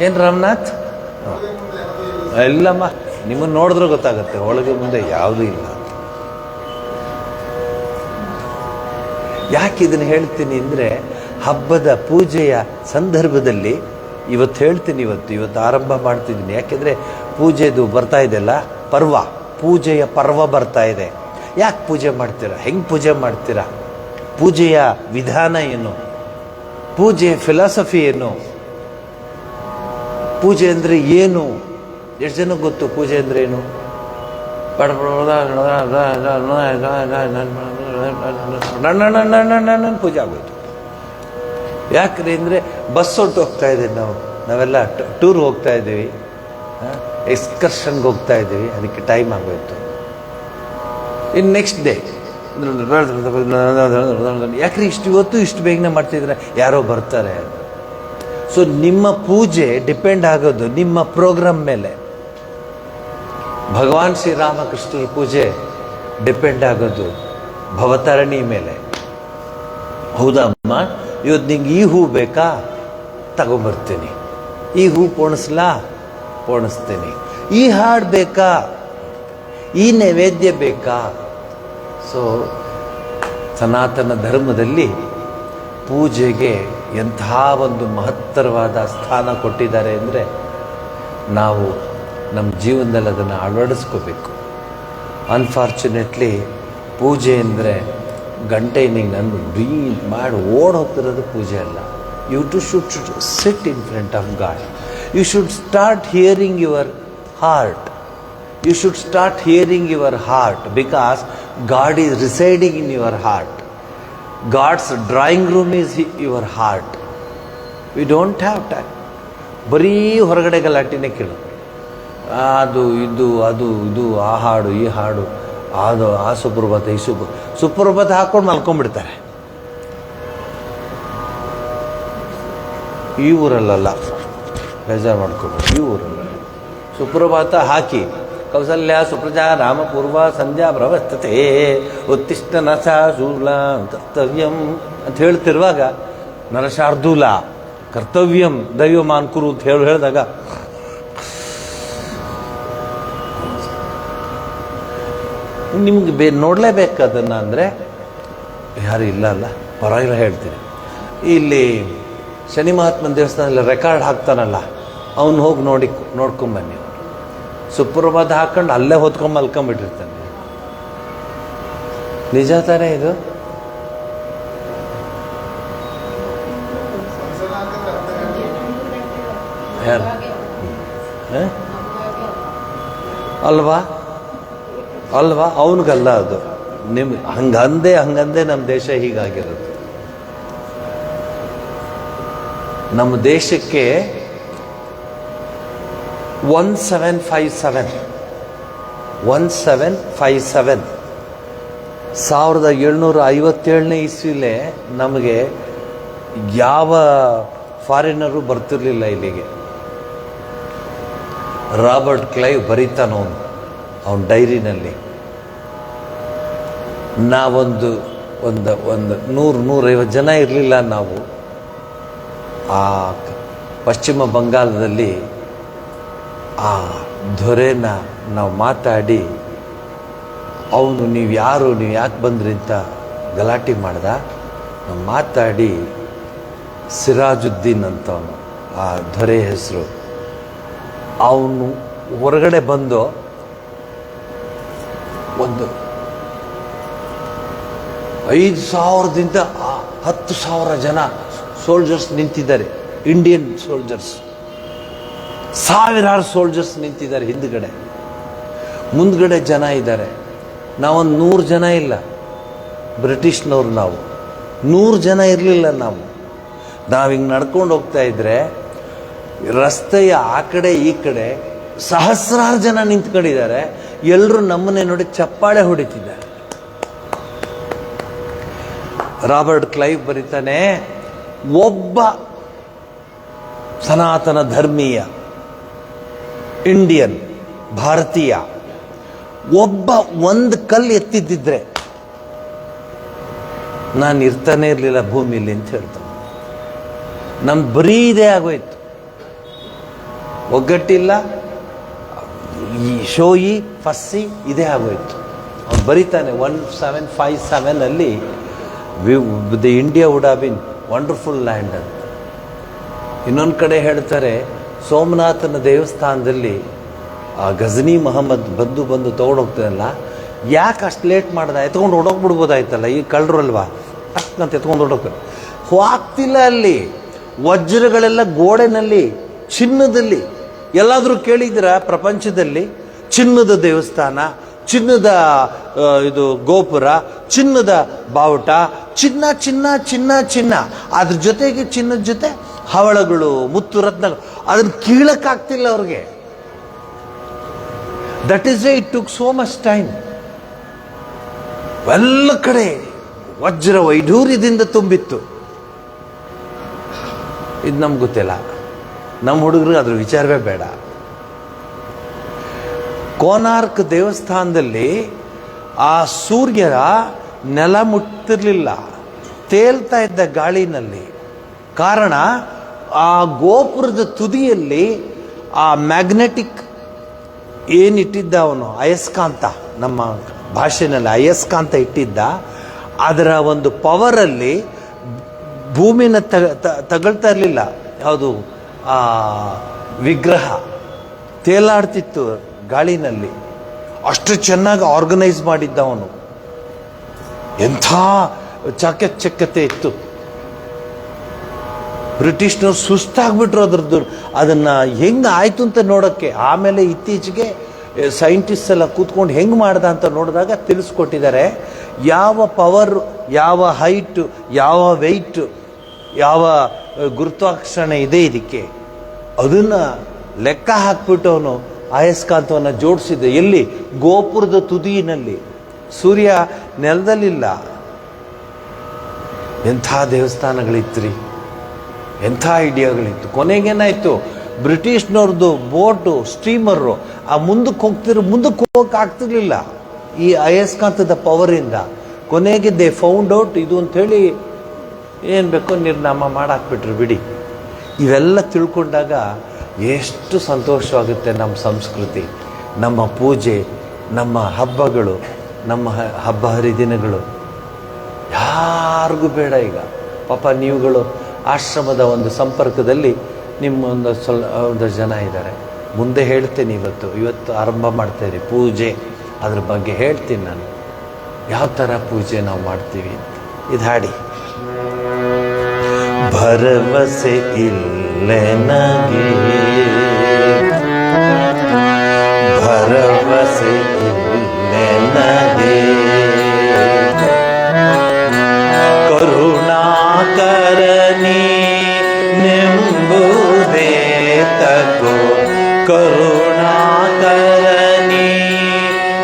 ಏನು ರಾಮನಾಥ್? ಇಲ್ಲಮ್ಮ, ನಿಮ್ಮನ್ನು ನೋಡಿದ್ರೂ ಗೊತ್ತಾಗುತ್ತೆ, ಒಳಗೆ ಮುಂದೆ ಯಾವುದೂ ಇಲ್ಲ. ಯಾಕೆ ಇದನ್ನು ಹೇಳ್ತೀನಿ ಅಂದರೆ, ಹಬ್ಬದ ಪೂಜೆಯ ಸಂದರ್ಭದಲ್ಲಿ ಇವತ್ತು ಹೇಳ್ತೀನಿ, ಇವತ್ತು ಆರಂಭ ಮಾಡ್ತಿದ್ದೀನಿ. ಯಾಕೆಂದರೆ ಪೂಜೆದು ಬರ್ತಾ ಇದೆಯಲ್ಲ, ಪರ್ವ, ಪೂಜೆಯ ಪರ್ವ ಬರ್ತಾ ಇದೆ. ಯಾಕೆ ಪೂಜೆ ಮಾಡ್ತೀರಾ? ಹೆಂಗೆ ಪೂಜೆ ಮಾಡ್ತೀರಾ? ಪೂಜೆಯ ವಿಧಾನ ಏನು? ಪೂಜೆಯ ಫಿಲಾಸಫಿ ಏನು? ಪೂಜೆ ಅಂದರೆ ಏನು? ಎಷ್ಟು ಜನಕ್ಕೆ ಗೊತ್ತು ಪೂಜೆ ಅಂದರೆ ಏನು? ಪೂಜೆ ಆಗೋಯ್ತು. ಯಾಕ್ರಿ ಅಂದರೆ ಬಸ್ ಹೊಟ್ಟು ಹೋಗ್ತಾ ಇದ್ದೀವಿ, ನಾವೆಲ್ಲ ಟೂರ್ ಹೋಗ್ತಾ ಇದ್ದೀವಿ, ಎಕ್ಸ್ಕರ್ಷನ್ಗೆ ಹೋಗ್ತಾ ಇದ್ದೀವಿ, ಅದಕ್ಕೆ ಟೈಮ್ ಆಗೋಯ್ತು. ಇನ್ನು ನೆಕ್ಸ್ಟ್ ಡೇ ಯಾಕ್ರಿ ಇವತ್ತು ಇಷ್ಟು ಬೇಗನೆ ಮಾಡ್ತಿದ್ರೆ, ಯಾರೋ ಬರ್ತಾರೆ. ಸೊ ನಿಮ್ಮ ಪೂಜೆ ಡಿಪೆಂಡ್ ಆಗೋದು ನಿಮ್ಮ ಪ್ರೋಗ್ರಾಮ್ ಮೇಲೆ. ಭಗವಾನ್ ಶ್ರೀರಾಮಕೃಷ್ಣರ ಪೂಜೆ ಡಿಪೆಂಡ್ ಆಗೋದು ಭವತರಣಿ ಮೇಲೆ. ಹೌದಮ್ಮ, ಇವತ್ತು ನಿಂಗೆ ಈ ಹೂ ಬೇಕಾ? ತಗೊಂಬರ್ತೀನಿ. ಈ ಹೂ ಪೋಣಿಸ್ತೀನಿ. ಈ ಹಾಡು ಬೇಕಾ? ಈ ನೈವೇದ್ಯ ಬೇಕಾ? ಸೊ ಸನಾತನ ಧರ್ಮದಲ್ಲಿ ಪೂಜೆಗೆ ಎಂಥ ಒಂದು ಮಹತ್ತರವಾದ ಸ್ಥಾನ ಕೊಟ್ಟಿದ್ದಾರೆ ಅಂದರೆ, ನಾವು ನಮ್ಮ ಜೀವನದಲ್ಲಿ ಅದನ್ನು ಅಳವಡಿಸ್ಕೋಬೇಕು. ಅನ್ಫಾರ್ಚುನೇಟ್ಲಿ ಪೂಜೆ ಅಂದರೆ ಗಂಟೆ ನಿಂಗೆ ನನ್ನ ಬ್ರೀತ್ ಮಾಡಿ ಓಡ್ ಹೋಗ್ತಿರೋದು ಪೂಜೆ ಅಲ್ಲ. You should sit in front of God. You should start hearing your heart. You should start hearing your heart, because God is residing in your heart. God's drawing room is your heart. We don't have time. ಬರೀ ಹೊರಗಡೆ ಗಲಾಟಿನೇ ಕೇಳು. ಅದು ಇದು ಆ ಹಾಡು ಈ ಹಾಡು, ಅದು ಆ ಸುಪ್ರಭಾತ ಈ ಸುಪ್ರಭಾತ ಹಾಕೊಂಡು ಮಲ್ಕೊಂಡ್ಬಿಡ್ತಾರೆ. ಈ ಊರಲ್ಲ, ಬೇಜಾರು ಮಾಡ್ಕೊಬೇಡಿ, ಈ ಊರಲ್ಲ ಸುಪ್ರಭಾತ ಹಾಕಿ ಕೌಸಲ್ಯ ಸುಪ್ರಜಾ ರಾಮಪೂರ್ವ ಸಂಧ್ಯಾ ಪ್ರವರ್ತತೆ ಉತ್ತಿಷ್ಟ ನರಶೂಲ ಕರ್ತವ್ಯಂ ಅಂತ ಹೇಳ್ತಿರುವಾಗ, ನರಶಾರ್ದೂಲ ಕರ್ತವ್ಯಂ ದೈವಮಾನ್ ಕುರು ಅಂತ ಹೇಳಿದಾಗ ನಿಮ್ಗೆ ನೋಡಲೇಬೇಕು ಅದನ್ನು. ಅಂದರೆ ಯಾರು ಇಲ್ಲ ಅಲ್ಲ, ಪರವಾಗಿಲ್ಲ ಹೇಳ್ತೀನಿ. ಇಲ್ಲಿ ಶನಿ ಮಹಾತ್ಮನ ದೇವಸ್ಥಾನದಲ್ಲಿ ರೆಕಾರ್ಡ್ ಹಾಕ್ತಾನಲ್ಲ, ಅವನು ಹೋಗಿ ನೋಡ್ಕೊಂಬನ್ನಿ. ಸುಪ್ರಭಾತ ಹಾಕೊಂಡು ಅಲ್ಲೇ ಹೊತ್ಕೊಂಡು ಮಲ್ಕೊಂಬಿಟ್ಟಿರ್ತಾನೆ. ನಿಜ ತಾನೇ ಇದು? ಯಾರು ಅಲ್ವಾ ಅವನಿಗಲ್ಲ ಅದು. ಹಂಗಂದೆ ನಮ್ಮ ದೇಶ ಹೀಗಾಗಿರೋದು. ನಮ್ಮ ದೇಶಕ್ಕೆ 1757 1757 ಇಸ್ವಿಲೇ ನಮಗೆ ಯಾವ ಫಾರಿನರು ಬರ್ತಿರ್ಲಿಲ್ಲ ಇಲ್ಲಿಗೆ. ರಾಬರ್ಟ್ ಕ್ಲೈವ್ ಬರೀತಾನವನು ಅವನ ಡೈರಿನಲ್ಲಿ, ನಾವೊಂದು 100-150 ಜನ ಇರಲಿಲ್ಲ ನಾವು ಆ ಪಶ್ಚಿಮ ಬಂಗಾಳದಲ್ಲಿ. ಆ ದೊರೆನ ನಾವು ಮಾತಾಡಿ, ಅವನು ನೀವು ಯಾಕೆ ಬಂದ್ರಿ ಅಂತ ಗಲಾಟೆ ಮಾಡ್ದ. ನಾವು ಮಾತಾಡಿ ಸಿರಾಜುದ್ದೀನ್ ಅಂತ ಅವನು, ಆ ದೊರೆ ಹೆಸರು, ಅವನು ಹೊರಗಡೆ ಬಂದು ಒಂದು 5,000ದಿಂದ 10,000 ಜನ ಸೋಲ್ಜರ್ಸ್ ನಿಂತಿದ್ದಾರೆ, ಇಂಡಿಯನ್ ಸೋಲ್ಜರ್ಸ್. ಸಾವಿರಾರು ಸೋಲ್ಜರ್ಸ್ ನಿಂತಿದ್ದಾರೆ ಹಿಂದ್ಗಡೆ, ಮುಂದ್ಗಡೆ ಜನ ಇದ್ದಾರೆ. ನಾವೊಂದು 100 ಜನ ಇಲ್ಲ, ಬ್ರಿಟಿಷ್ನವ್ರು ನಾವು 100 ಜನ ಇರಲಿಲ್ಲ. ನಾವು ಹಿಂಗೆ ನಡ್ಕೊಂಡು ಹೋಗ್ತಾ ಇದ್ರೆ ರಸ್ತೆಯ ಆ ಕಡೆ ಈ ಕಡೆ ಸಹಸ್ರಾರು ಜನ ನಿಂತ್ಕೊಂಡಿದ್ದಾರೆ. ಎಲ್ಲರೂ ನಮ್ಮನ್ನೇ ನೋಡಿ ಚಪ್ಪಾಳೆ ಹೊಡಿತಿದ್ದಾರೆ. ರಾಬರ್ಟ್ ಕ್ಲೈವ್ ಬರೀತಾನೆ, ಒಬ್ಬ ಸನಾತನ ಧರ್ಮೀಯ ಇಂಡಿಯನ್ ಭಾರತೀಯ ಒಬ್ಬ ಒಂದು ಕಲ್ಲು ಎತ್ತಿದ್ದಿದ್ರೆ ನಾನು ಇರ್ತಾನೆ ಇರಲಿಲ್ಲ ಭೂಮಿಲಿ ಅಂತ ಹೇಳ್ತಾನೆ. ನಮ್ದು ಬರೀ ಇದೇ ಆಗೋಯ್ತು, ಒಗ್ಗಟ್ಟಿಲ್ಲ, ಈ ಶೋಯಿ ಫಸ್ಸಿ ಇದೇ ಆಗೋಯ್ತು. ಅವ್ನು ಬರೀತಾನೆ 1757 the India would have been wonderful land ಅಂತ. ಇನ್ನೊಂದು ಕಡೆ ಹೇಳ್ತಾರೆ, ಸೋಮನಾಥನ ದೇವಸ್ಥಾನದಲ್ಲಿ ಆ ಗಜನಿ ಮಹಮ್ಮದ್ ಬಂದು ತೊಗೊಂಡೋಗ್ತಾನಲ್ಲ, ಯಾಕೆ ಅಷ್ಟು ಲೇಟ್ ಮಾಡ್ದೆ, ಎತ್ಕೊಂಡು ಹೊಡೋಗ್ಬಿಡ್ಬೋದಾಯ್ತಲ್ಲ, ಈ ಕಳ್ಳರಲ್ವಾ ಟಕ್ಕಂತ ಎತ್ಕೊಂಡು ಹೊಡೋಗ್ತಾರೆ. ಆಗ್ತಿಲ್ಲ, ಅಲ್ಲಿ ವಜ್ರಗಳೆಲ್ಲ ಗೋಡೆನಲ್ಲಿ, ಚಿನ್ನದಲ್ಲಿ. ಎಲ್ಲಾದರೂ ಕೇಳಿದ್ರ ಪ್ರಪಂಚದಲ್ಲಿ ಚಿನ್ನದ ದೇವಸ್ಥಾನ, ಚಿನ್ನದ ಇದು ಗೋಪುರ, ಚಿನ್ನದ ಬಾವುಟ, ಚಿನ್ನ ಚಿನ್ನ ಚಿನ್ನ ಚಿನ್ನ, ಅದ್ರ ಜೊತೆಗೆ ಚಿನ್ನದ ಜೊತೆ ಹವಳಗಳು, ಮುತ್ತು ರತ್ನಗಳು, ಅದನ್ನು ಕೀಳಕ್ಕಾಗ್ತಿಲ್ಲ ಅವ್ರಿಗೆ. That is why it took so much time. ಎಲ್ಲ ಕಡೆ ವಜ್ರ ವೈಢೂರ್ಯದಿಂದ ತುಂಬಿತ್ತು. ಇದು ನಮ್ಗೆ ಗೊತ್ತಿಲ್ಲ, ನಮ್ಮ ಹುಡುಗರು ಅದ್ರ ವಿಚಾರವೇ ಬೇಡ. ಕೋನಾರ್ಕ್ ದೇವಸ್ಥಾನದಲ್ಲಿ ಆ ಸೂರ್ಯ ನೆಲ ಮುಟ್ತಿರ್ಲಿಲ್ಲ, ತೇಲ್ತಾ ಇದ್ದ ಗಾಳಿನಲ್ಲಿ. ಕಾರಣ, ಆ ಗೋಪುರದ ತುದಿಯಲ್ಲಿ ಆ ಮ್ಯಾಗ್ನೆಟಿಕ್ ಏನಿಟ್ಟಿದ್ದ ಅವನು, ಅಯಸ್ಕಾಂತ, ನಮ್ಮ ಭಾಷೆನಲ್ಲಿ ಅಯಸ್ಕಾಂತ ಇಟ್ಟಿದ್ದ, ಅದರ ಒಂದು ಪವರಲ್ಲಿ ಭೂಮಿನ ತಗಳ್ತಾ ಇರಲಿಲ್ಲ. ಯಾವುದು ಆ ವಿಗ್ರಹ ತೇಲಾಡ್ತಿತ್ತು ಗಾಳಿನಲ್ಲಿ. ಅಷ್ಟು ಚೆನ್ನಾಗಿ ಆರ್ಗನೈಸ್ ಮಾಡಿದ್ದ ಅವನು. ಎಂಥ ಚಾಕಚಕ್ಯತೆ ಇತ್ತು. ಬ್ರಿಟಿಷ್ನವ್ರು ಸುಸ್ತಾಗ್ಬಿಟ್ರು ಅದ್ರದ್ದು, ಅದನ್ನು ಹೆಂಗೆ ಆಯಿತು ಅಂತ ನೋಡೋಕ್ಕೆ. ಆಮೇಲೆ ಇತ್ತೀಚೆಗೆ ಸೈಂಟಿಸ್ಟ್ ಎಲ್ಲ ಕೂತ್ಕೊಂಡು ಹೆಂಗೆ ಮಾಡ್ದ ಅಂತ ನೋಡಿದಾಗ ತಿಳಿಸ್ಕೊಟ್ಟಿದ್ದಾರೆ, ಯಾವ ಪವರ್, ಯಾವ ಹೈಟು, ಯಾವ ವೆಯ್ಟು, ಯಾವ ಗುರುತ್ವಾಕರ್ಷಣೆ ಇದೆ ಇದಕ್ಕೆ, ಅದನ್ನು ಲೆಕ್ಕ ಹಾಕ್ಬಿಟ್ಟು ಅವನು ಅಯಸ್ಕಾಂತವನ್ನು ಜೋಡಿಸಿದ್ದ. ಎಲ್ಲಿ? ಗೋಪುರದ ತುದಿಯಿನಲ್ಲಿ. ಸೂರ್ಯ ನೆಲದಲ್ಲಿಲ್ಲ. ಎಂಥ ದೇವಸ್ಥಾನಗಳಿತ್ತು ರೀ, ಎಂಥ ಐಡಿಯಾಗಳಿತ್ತು. ಕೊನೆಗೇನಾಯಿತು, ಬ್ರಿಟಿಷ್ನವ್ರದ್ದು ಬೋಟು, ಸ್ಟೀಮರು ಆ ಮುಂದಕ್ಕೆ ಹೋಗಕ್ಕೆ ಆಗ್ತಿರ್ಲಿಲ್ಲ ಈ ಅಯಸ್ಕಾಂತದ ಪವರಿಂದ. ಕೊನೆಗೆ ದೇ ಫೌಂಡ್ ಔಟ್ ಇದು ಅಂಥೇಳಿ ಏನು ಬೇಕೋ ನಿರ್ನಾಮ ಮಾಡಾಕ್ಬಿಟ್ರು ಬಿಡಿ. ಇವೆಲ್ಲ ತಿಳ್ಕೊಂಡಾಗ ಎಷ್ಟು ಸಂತೋಷವಾಗುತ್ತೆ. ನಮ್ಮ ಸಂಸ್ಕೃತಿ, ನಮ್ಮ ಪೂಜೆ, ನಮ್ಮ ಹಬ್ಬಗಳು, ನಮ್ಮ ಹಬ್ಬ ಹರಿದಿನಗಳು ಯಾರಿಗೂ ಬೇಡ ಈಗ. ಪಾಪ ನೀವುಗಳು ಆಶ್ರಮದ ಒಂದು ಸಂಪರ್ಕದಲ್ಲಿ ಒಂದಷ್ಟು ಜನ ಇದ್ದಾರೆ. ಮುಂದೆ ಹೇಳ್ತೇನೆ, ಇವತ್ತು ಆರಂಭ ಮಾಡ್ತೇನೆ ಪೂಜೆ, ಅದ್ರ ಬಗ್ಗೆ ಹೇಳ್ತೀನಿ ನಾನು, ಯಾವ ಥರ ಪೂಜೆ ನಾವು ಮಾಡ್ತೀವಿ ಅಂತ. ಇದು ಹಾಡಿ. ಭರವಸೆ ಇಲ್ಲೆ ನಗೆ, ಭರವಸೆ ಇಲ್ಲೆ ನಗೆ, ಕರುಣಾಕರನಿ ನೆಂಬುದೇ ತಗೋ, ಕರುಣಾಕರನಿ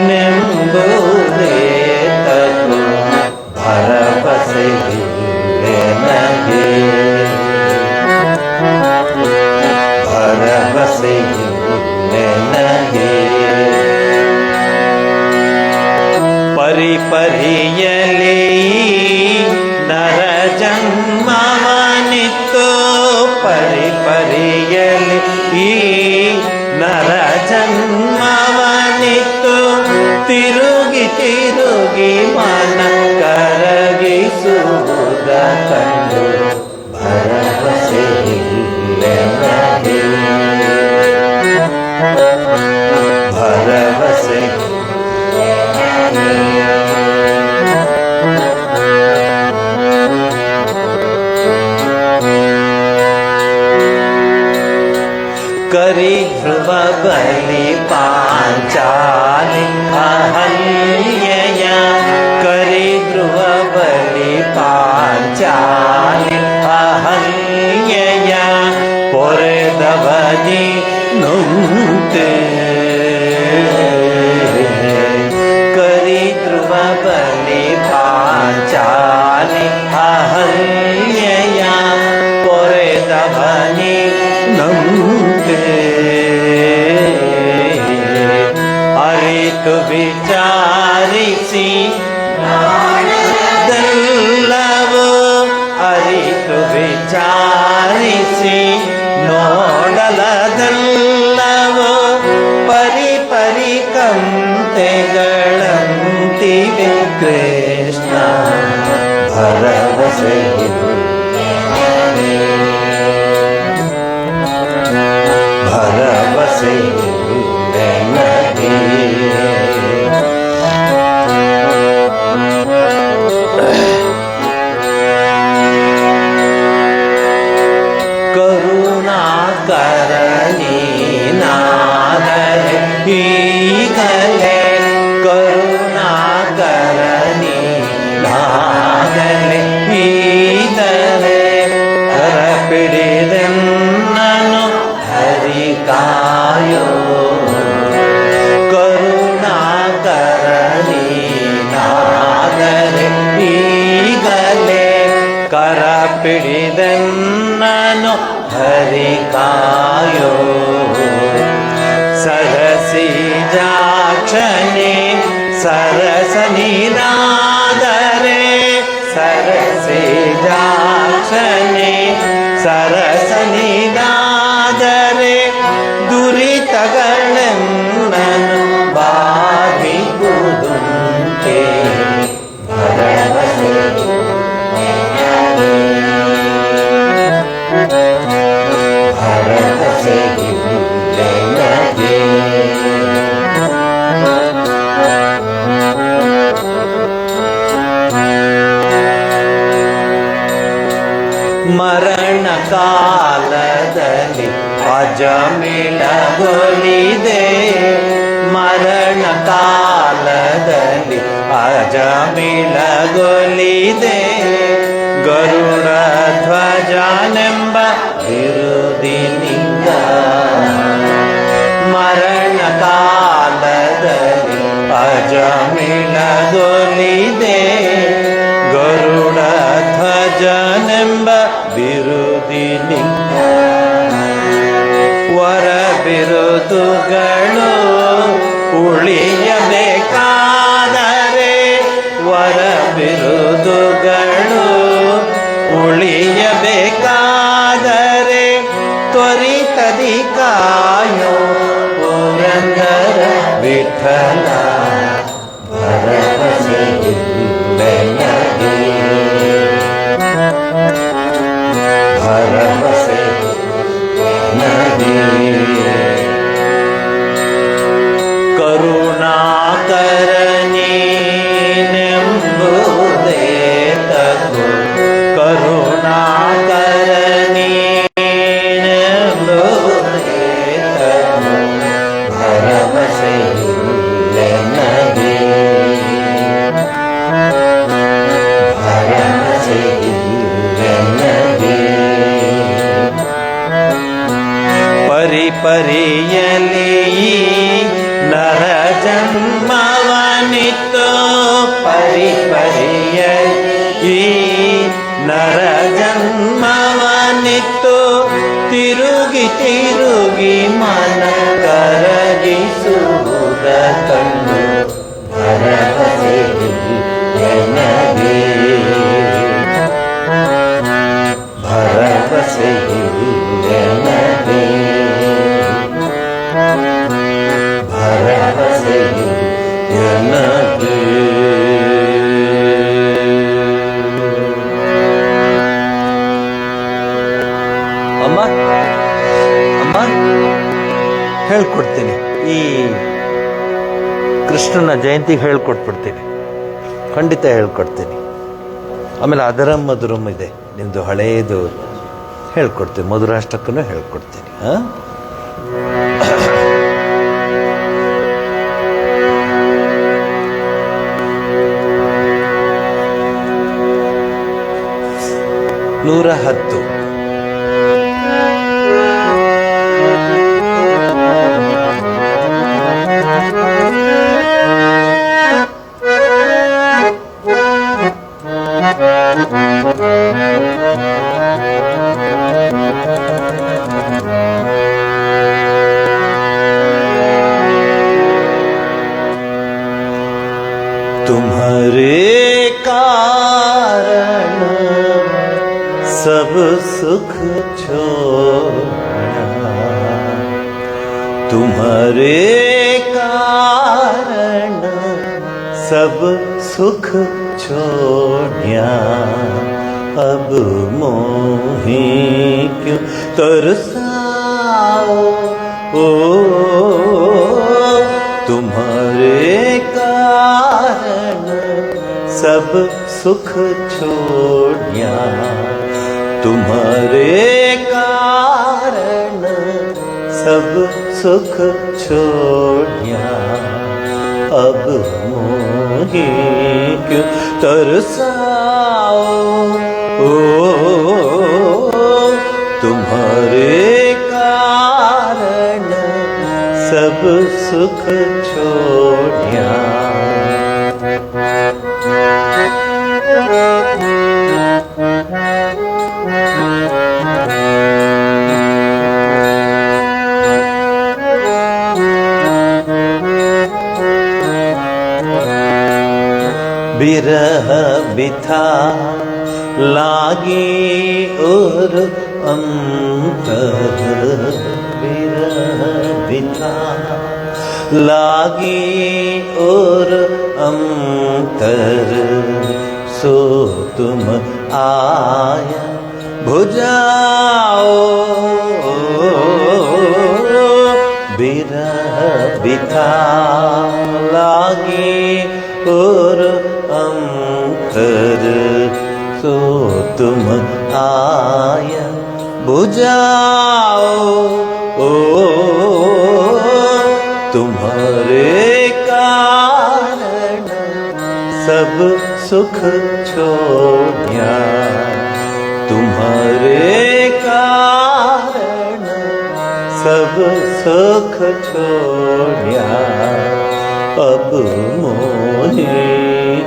ನೆಂಬುದೇ ತಗೋ, ಭರವಸೆ ಇಲ್ಲೆ ನಗೆ, ಭರವಸೆ ಇಲ್ಲೆ ನಗೆ. ಪರಿಪರಿಯಲಿ ನರ ಜನ್ಮವನಿತ್ತು, ಪರಿಪರಿಯಲಿ ಈ ನರ ಜನ್ಮವನಿತ್ತು, ತಿರುಗಿ ತಿರುಗಿ ಮನ ಕರಗಿಸುವುದ ಕಂಡು, ಭರವಸೆ ಇಲ್ಲೆ ನಗೆ, ಭರವಸೆ ಕರಿ ಧ್ರುವ ಬಲಿ ಪಾಂಚಾಲಿ ಅಹಲ್ಯೆಯ, ಕರಿ ಧ್ರುವ ಬಲಿ ಪಾಂಚಾಲಿ ಅಹಲ್ಯೆಯ, ಪೊರೆದವನಿ ನುಂತೆ, ಕರಿ ಧ್ರುವ ಬಲಿ ಪಾಂಚಾಲಿ ಅಹಲ್ಯೆಯ, ಪೊರೆದವನಿ ನಂತೆ. ಅರಿತು ವಿಚಾರಿಸಿ ನೋಡಲದೆಲ್ಲವೂ ಅರಿತು ವಿಚಾರಿಸಿ ನೋಡಲದೆಲ್ಲವೂ ಪರಿ ಪರಿ ಕಂತೆಗಳಂತಿವೆ ಕೃಷ್ಣ ಭರವಸೆ ಭರವಸೆ ಕರುಣಾಕರಣೀನಾದರೆ ಈಗಲೇ ಕರುಣಾಕರಣೀನಾದರೆ ಈಗಲೇ ಕರಪಿಡಿದೆನ್ನನು ಹರಿಕಾಯೋ ಕರುಣಾಕರಣೀನಾದರೆ ಈಗಲೇ ಕರಪಿಡಿದೆನ್ನನು ಹರಿಕಾಯೋ ಸರಸಿಜಾಕ್ಷನೇ ಸರಸನಿನಾದರೆ ಸರಸಿಜಾಕ್ಷನೇ ಸರಸನಿನಾದರೆ ದುರಿತಗಳೆನ್ನನು ಬಾಧಿಗುದುಂಟೆ ಭರವಸೆ ಭರವಸೆ ಮರಣ ಕಾಲದಲ್ಲಿ ಅಜಮಿಳಗೊಲಿದೆ ಮರಣ ಕಾಲದಲ್ಲಿ ಅಜಮಿಳಗೊಲಿದೆ ಗರುಡ ಧ್ವಜನೆಂಬ ಬಿರುದಿನಿಂದ ಮರಣ ಕಾಲದಲ್ಲಿ ಅಜಮಿಳಗೊಲಿದೆ ಗರುಡ ಧ್ವಜನೆಂಬ ಬಿರುದಿನಿಂದ ವರ ಬಿರುದುಗಳು ಉಳಿಯಬೇಕಾದರೆ ವರ ಬಿರುದುಗಳು ಉಳಿಯಬೇಕಾದರೆ ತ್ವರಿತದಿ ಕಾಯೋ ಪುರಂದರ ವಿಠಲ ಭರವಸೆ ಭರವಸೆ ಕರುಣಾಕರಣೀನೆಂಬುದೇ ತಗೋ ಕರುಣಾಕರಣೀನೆಂಬುದೇ ತಗೋ ಭರವಸೆ ಭರವಸೆ ಪರಿಪರಿಯಲಿ ನರ ಜನ್ಮವನಿತ್ತು ಪರಿಪರಿಯಲಿ ನರ ಜನ್ಮವನಿತ್ತು ತಿರುಗಿ ತಿರುಗಿ ಮನ ಕರಗಿಸುವುದ ಕಂಡು ಭರವಸೆ ಭರವಸೆ ಭರವಸೆ ಅಮ್ಮ ಅಮ್ಮ ಹೇಳ್ಕೊಡ್ತೀನಿ ಈ ಕೃಷ್ಣನ ಜಯಂತಿಗೆ ಹೇಳ್ಕೊಟ್ಬಿಡ್ತೀನಿ ಖಂಡಿತ ಹೇಳ್ಕೊಡ್ತೀನಿ ಆಮೇಲೆ ಅದರಂ ಮಧುರಂ ಇದೆ ನಿಮ್ಮದು ಹಳೆಯದು ಹೇಳ್ಕೊಡ್ತೀನಿ ಮಧುರಾಷ್ಟಕ್ಕೂ ಹೇಳ್ಕೊಡ್ತೀನಿ ಹಾಂ ನೂರ 10 तुम्हारे कारण सब सुख छोड़ा, तुम्हारे कारण सब सुख छोड़िया, अब मोही क्यों तरसाओ, ओ तुम्हारे कारण सब सुख छोड़िया, तुम्हारे कारण सब सुख छोड़िया, अब मोही क्यों तरसाओ, ओ तुम्हारे कारण सब सुख छोड़िया। बिरह बिथा लागी और अंतर, बिरह बिथा लागी और अंतर, सो तुम आया भुजाओ, बिरह बिथा लागी और अंतर, सो तुम आया बुझाओ, ओ तुम्हारे कारण सब सुख छोड़िया, तुम्हारे कारण सब सुख छोड़िया, अब मोहे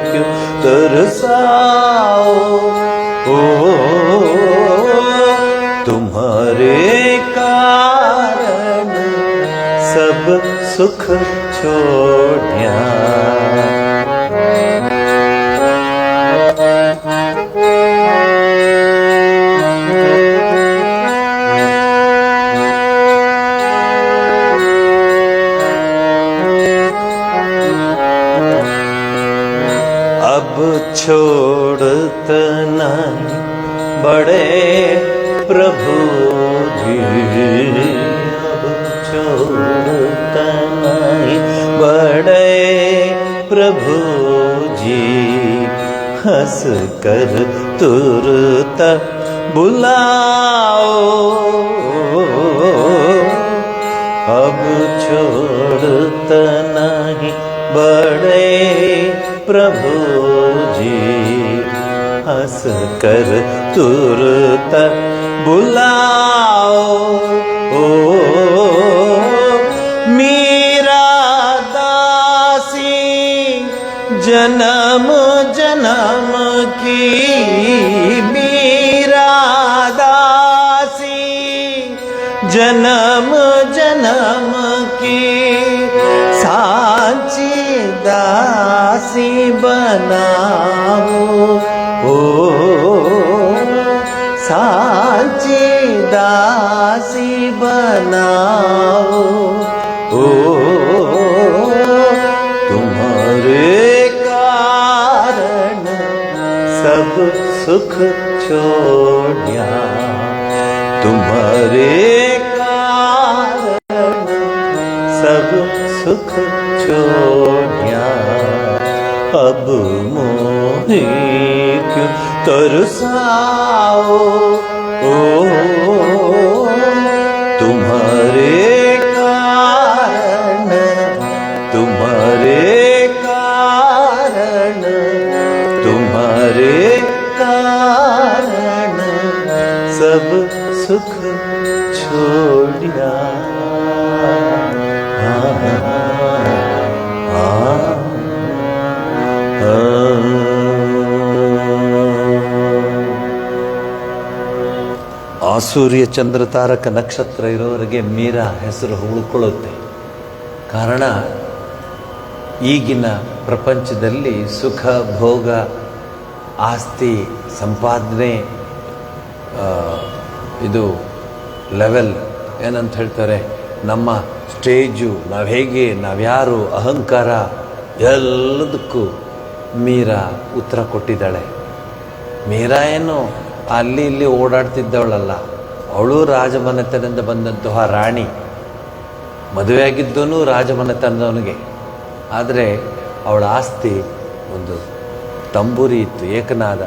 क्यों तरसाओ, ओ तुम्हारे कारण सब सुख छोड़िया। अब छोड़त नहीं बड़े प्रभु जी, अब छोड़त नहीं बड़े प्रभु जी, हंस कर तुरत बुलाओ, अब छोड़त नहीं बड़े प्रभु जी, हंस कर तुरत बुलाओ, ओ मीरा दासी जन्म जन्म की, मीरा दासी जन्म जन्म की, सांची दासी बनाओ, ओ सांची दासी बनाओ, ओ तुम्हारे कारण सब सुख छोड़िया, तुम्हारे कारण सब सुख छोड़िया, अब मोहे क्यों तरसाओ, ओ तुम्हारे कारण, तुम्हारे कारण, तुम्हारे कारण सब सुख छोड़िया। ಸೂರ್ಯ ಚಂದ್ರ ತಾರಕ ನಕ್ಷತ್ರ ಇರೋವರೆಗೆ ಮೀರಾ ಹೆಸರು ಉಳ್ಕೊಳ್ಳುತ್ತೆ. ಕಾರಣ ಈಗಿನ ಪ್ರಪಂಚದಲ್ಲಿ ಸುಖ ಭೋಗ ಆಸ್ತಿ ಸಂಪಾದನೆ ಇದು ಲೆವೆಲ್ ಏನಂತ ಹೇಳ್ತಾರೆ, ನಮ್ಮ ಸ್ಟೇಜು, ನಾವು ಹೇಗೆ, ನಾವ್ಯಾರು, ಅಹಂಕಾರ, ಎಲ್ಲದಕ್ಕೂ ಮೀರಾ ಉತ್ತರ ಕೊಟ್ಟಿದ್ದಾಳೆ. ಮೀರಾ ಏನು ಅಲ್ಲಿ ಇಲ್ಲಿ ಓಡಾಡ್ತಿದ್ದವಳಲ್ಲ, ಅವಳು ರಾಜಮನೆತನದಿಂದ ಬಂದಂತಹ ರಾಣಿ. ಮದುವೆಯಾಗಿದ್ದವನು ರಾಜಮನೆತನದವನಿಗೆ. ಆದರೆ ಅವಳ ಆಸ್ತಿ ಒಂದು ತಂಬೂರಿ ಇತ್ತು, ಏಕನಾದ.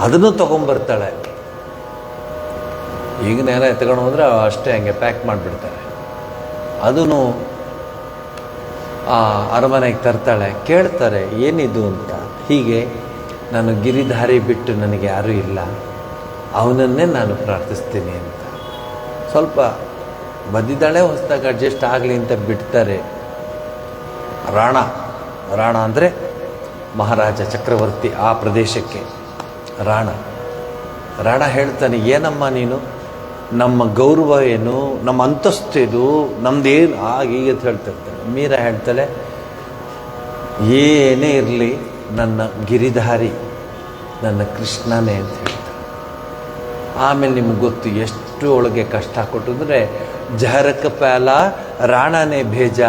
ಅದನ್ನು ತಗೊಂಬರ್ತಾಳೆ. ಈಗ ನೇರ ಎತ್ಕೊಂಡು ಹೋದರೆ ಅಷ್ಟೇ ಹಂಗೆ ಪ್ಯಾಕ್ ಮಾಡಿಬಿಡ್ತಾರೆ. ಅದನ್ನು ಆ ಅರಮನೆಗೆ ತರ್ತಾಳೆ. ಕೇಳ್ತಾರೆ ಏನಿದು ಅಂತ. ಹೀಗೆ ನಾನು ಗಿರಿಧಾರಿ ಬಿಟ್ಟು ನನಗೆ ಯಾರೂ ಇಲ್ಲ, ಅವನನ್ನೇ ನಾನು ಪ್ರಾರ್ಥಿಸ್ತೀನಿ ಅಂತ. ಸ್ವಲ್ಪ ಬದ್ದಿದ್ದಾಳೆ, ಹೊಸದಾಗಿ ಅಡ್ಜಸ್ಟ್ ಆಗಲಿ ಅಂತ ಬಿಡ್ತಾರೆ. ರಾಣ ಅಂದರೆ ಮಹಾರಾಜ ಚಕ್ರವರ್ತಿ ಆ ಪ್ರದೇಶಕ್ಕೆ ರಾಣ ಹೇಳ್ತಾನೆ, ಏನಮ್ಮ ನೀನು, ನಮ್ಮ ಗೌರವ ಏನು, ನಮ್ಮ ಅಂತಸ್ತೇನು, ನಮ್ದೇನು ಹೀಗೆ ಅಂತ ಹೇಳ್ತಿರ್ತಾಳೆ. ಮೀರಾ ಹೇಳ್ತಾಳೆ, ಏನೇ ಇರಲಿ ನನ್ನ ಗಿರಿಧಾರಿ ನನ್ನ ಕೃಷ್ಣನೇ ಅಂತ ಹೇಳ್ತಾಳೆ. ಆಮೇಲೆ ನಿಮ್ಗೆ ಗೊತ್ತು ಎಷ್ಟು ಒಳಗೆ ಕಷ್ಟ ಕೊಟ್ಟು ಅಂದರೆ, ಜಹರಕ ಪ್ಯಾಲ ರಾಣನೇ ಭೇಜ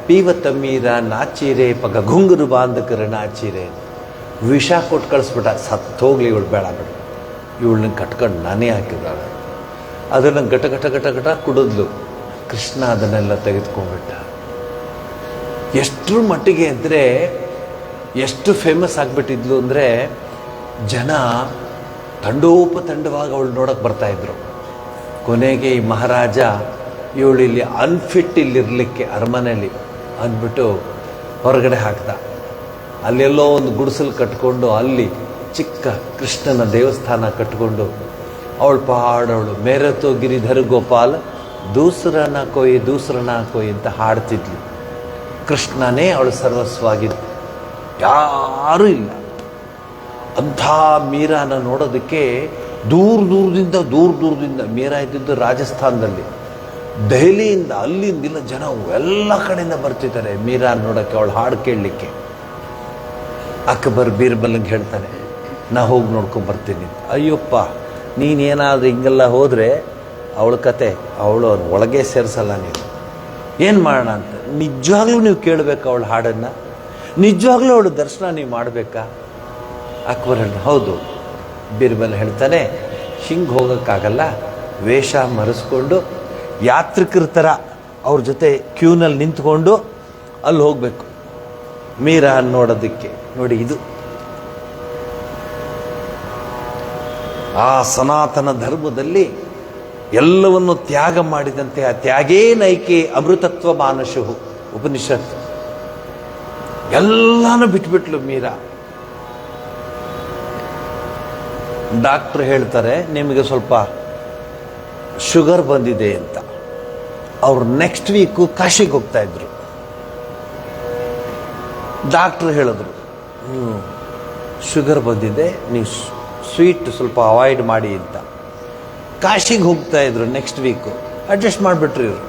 ಪೀವತ ಮೀರಾ ನಾಚಿರೆ ಪಗ ಗುಂಗುರು ಬಾಂಧಕರ ನಾಚಿರೆ. ವಿಷ ಕೊಟ್ಟು ಕಳಿಸ್ಬಿಟ್ಟ, ಸತ್ತೋಗ್ಲಿ ಇವಳು, ಬೇಡ ಇವಳನ್ನ ಕಟ್ಕೊಂಡು ನಾನೇ ಹಾಕಿದ್ದಾಳೆ. ಅದನ್ನು ಘಟ ಘಟ ಘಟ ಘಟ ಕುಡಿದ್ಲು. ಕೃಷ್ಣ ಅದನ್ನೆಲ್ಲ ತೆಗೆದುಕೊಂಡ್ಬಿಟ್ಟ. ಎಷ್ಟರ ಮಟ್ಟಿಗೆ ಅಂದರೆ ಎಷ್ಟು ಫೇಮಸ್ ಆಗಿಬಿಟ್ಟಿದ್ಲು ಅಂದರೆ, ಜನ ತಂಡೋಪತಂಡವಾಗಿ ಅವಳು ನೋಡೋಕೆ ಬರ್ತಾಯಿದ್ರು. ಕೊನೆಗೆ ಈ ಮಹಾರಾಜ ಇವಳು ಇಲ್ಲಿ ಅನ್ಫಿಟ್ ಇಲ್ಲಿರಲಿಕ್ಕೆ ಅರಮನೆಯಲ್ಲಿ ಅಂದ್ಬಿಟ್ಟು ಹೊರಗಡೆ ಹಾಕ್ದ. ಅಲ್ಲೆಲ್ಲೋ ಒಂದು ಗುಡಿಸಲು ಕಟ್ಕೊಂಡು ಅಲ್ಲಿ ಚಿಕ್ಕ ಕೃಷ್ಣನ ದೇವಸ್ಥಾನ ಕಟ್ಕೊಂಡು ಅವಳು ಪಾಡವಳು ಮೇರತೋ ಗಿರಿಧರ ಗೋಪಾಲ್ ದೂಸರನ ಕೊಯ್ ಅಂತ ಹಾಡ್ತಿದ್ಲು. ಕೃಷ್ಣನೇ ಅವಳು ಸರ್ವಸ್ವಾಗಿದ್ದು, ಯಾರೂ ಇಲ್ಲ. ಅಂಥ ಮೀರಾನ ನೋಡೋದಕ್ಕೆ ದೂರದಿಂದ ಮೀರಾ ಇದ್ದಿದ್ದು ರಾಜಸ್ಥಾನದಲ್ಲಿ, ದೆಹಲಿಯಿಂದ ಅಲ್ಲಿಂದಿಲ್ಲ ಜನ ಎಲ್ಲ ಕಡೆಯಿಂದ ಬರ್ತಿದ್ದಾರೆ ಮೀರಾ ನೋಡೋಕ್ಕೆ, ಅವಳು ಹಾಡು ಕೇಳಲಿಕ್ಕೆ. ಅಕ್ಬರ್ ಬೀರ್ಬಲ್ಗೆ ಹೇಳ್ತಾನೆ, ನಾ ಹೋಗಿ ನೋಡ್ಕೊಂಬರ್ತೀನಿ. ಅಯ್ಯಪ್ಪ, ನೀನೇನಾದರೂ ಹಿಂಗೆಲ್ಲ ಹೋದರೆ ಅವಳ ಕತೆ, ಅವಳು ಒಳಗೆ ಸೇರಿಸಲ್ಲ, ನೀನು ಏನು ಮಾಡೋಣ ಅಂತ. ನಿಜವಾಗ್ಲೂ ನೀವು ಕೇಳಬೇಕಾ ಅವಳ ಹಾಡನ್ನು, ನಿಜವಾಗ್ಲೂ ಅವಳು ದರ್ಶನ ನೀವು ಮಾಡಬೇಕಾ? ಅಕ್ಬರ್ ಹೌದು. ಬೀರ್ಬಲ್ ಹೇಳ್ತಾನೆ, ಹಿಂಗೆ ಹೋಗೋಕ್ಕಾಗಲ್ಲ, ವೇಷ ಮರೆಸ್ಕೊಂಡು ಯಾತ್ರಿಕರ ಥರ ಅವ್ರ ಜೊತೆ ಕ್ಯೂನಲ್ಲಿ ನಿಂತ್ಕೊಂಡು ಅಲ್ಲಿ ಹೋಗಬೇಕು ಮೀರಾ ನೋಡೋದಕ್ಕೆ. ನೋಡಿ, ಇದು ಆ ಸನಾತನ ಧರ್ಮದಲ್ಲಿ ಎಲ್ಲವನ್ನು ತ್ಯಾಗ ಮಾಡಿದಂತೆ, ಆ ತ್ಯಾಗೇ ನೈಕೆ ಅಮೃತತ್ವ ಮಾನಶು ಉಪನಿಷತ್ತು. ಎಲ್ಲಾನು ಬಿಟ್ಬಿಟ್ಲು ಮೀರಾ. ಡಾಕ್ಟ್ರು ಹೇಳ್ತಾರೆ, ನಿಮಗೆ ಸ್ವಲ್ಪ ಶುಗರ್ ಬಂದಿದೆ ಅಂತ. ಅವ್ರು ನೆಕ್ಸ್ಟ್ ವೀಕು ಕಾಶಿಗೆ ಹೋಗ್ತಾ ಇದ್ರು. ಡಾಕ್ಟ್ರು ಹೇಳಿದ್ರು, ಶುಗರ್ ಬಂದಿದೆ, ನೀವು ಸ್ವೀಟ್ ಸ್ವಲ್ಪ ಅವಾಯ್ಡ್ ಮಾಡಿ ಅಂತ. ಕಾಶಿಗೆ ಹೋಗ್ತಾ ಇದ್ರು ನೆಕ್ಸ್ಟ್ ವೀಕು. ಅಡ್ಜಸ್ಟ್ ಮಾಡಿಬಿಟ್ರು ಇವರು.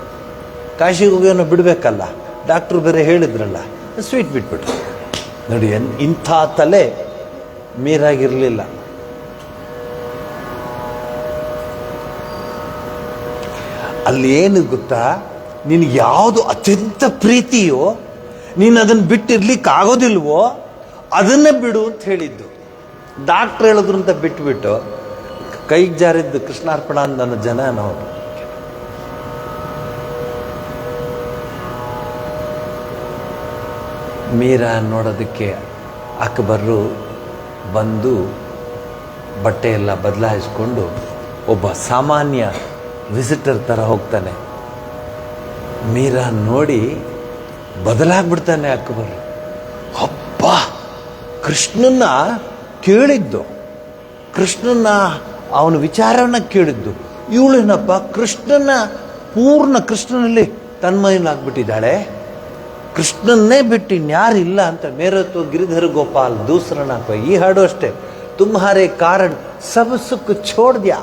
ಕಾಶಿಗೆ ಹೋಗೋನು ಬಿಡಬೇಕಲ್ಲ, ಡಾಕ್ಟ್ರು ಬೇರೆ ಹೇಳಿದ್ರಲ್ಲ, ಸ್ವೀಟ್ ಬಿಟ್ಬಿಟ್ರು. ನೋಡಿ, ಇಂಥ ತಲೆ ಮೀರಾಗಿರಲಿಲ್ಲ. ಅಲ್ಲಿ ಏನು ಗೊತ್ತಾ, ನಿನಗೆ ಯಾವುದು ಅತ್ಯಂತ ಪ್ರೀತಿಯೋ ನೀನು ಅದನ್ನು ಬಿಟ್ಟಿರ್ಲಿಕ್ಕೆ ಆಗೋದಿಲ್ವೋ ಅದನ್ನೇ ಬಿಡು ಅಂತ ಹೇಳಿದ್ದು. ಡಾಕ್ಟ್ರ್ ಹೇಳಿದ್ರು ಅಂತ ಬಿಟ್ಬಿಟ್ಟು ಕೈಗೆ ಜಾರಿದ್ದು ಕೃಷ್ಣಾರ್ಪಣ ನನ್ನ ಜನ ನಾವು. ಮೀರಾ ನೋಡೋದಕ್ಕೆ ಅಕ್ಬರು ಬಂದು ಬಟ್ಟೆ ಎಲ್ಲ ಬದಲಾಯಿಸ್ಕೊಂಡು ಒಬ್ಬ ಸಾಮಾನ್ಯ ವಿಸಿಟರ್ ಥರ ಹೋಗ್ತಾನೆ. ಮೀರಾ ನೋಡಿ ಬದಲಾಗ್ಬಿಡ್ತಾನೆ ಅಕ್ಬರ್. ಅಪ್ಪ, ಕೃಷ್ಣನ್ನ ಕೇಳಿದ್ದು, ಕೃಷ್ಣನ ಅವನ ವಿಚಾರವನ್ನ ಕೇಳಿದ್ದು, ಇವಳೇನಪ್ಪ ಕೃಷ್ಣನ ಪೂರ್ಣ ಕೃಷ್ಣನಲ್ಲಿ ತನ್ಮಯನಾಗ್ಬಿಟ್ಟಿದ್ದಾಳೆ, ಕೃಷ್ಣನ್ನೇ ಬಿಟ್ಟು ಇನ್ಯಾರಿಲ್ಲ ಅಂತ. ಮೇರತ್ತು ಗಿರಿಧರ ಗೋಪಾಲ್ ದೂಸರನ ಕೊಯ್. ಈ ಹಾಡು ಅಷ್ಟೇ, ತುಮ್ಹಾರೆ ಕಾರಣ ಸಬ್ ಸುಖ ಛೋಡ್ ದಿಯಾ.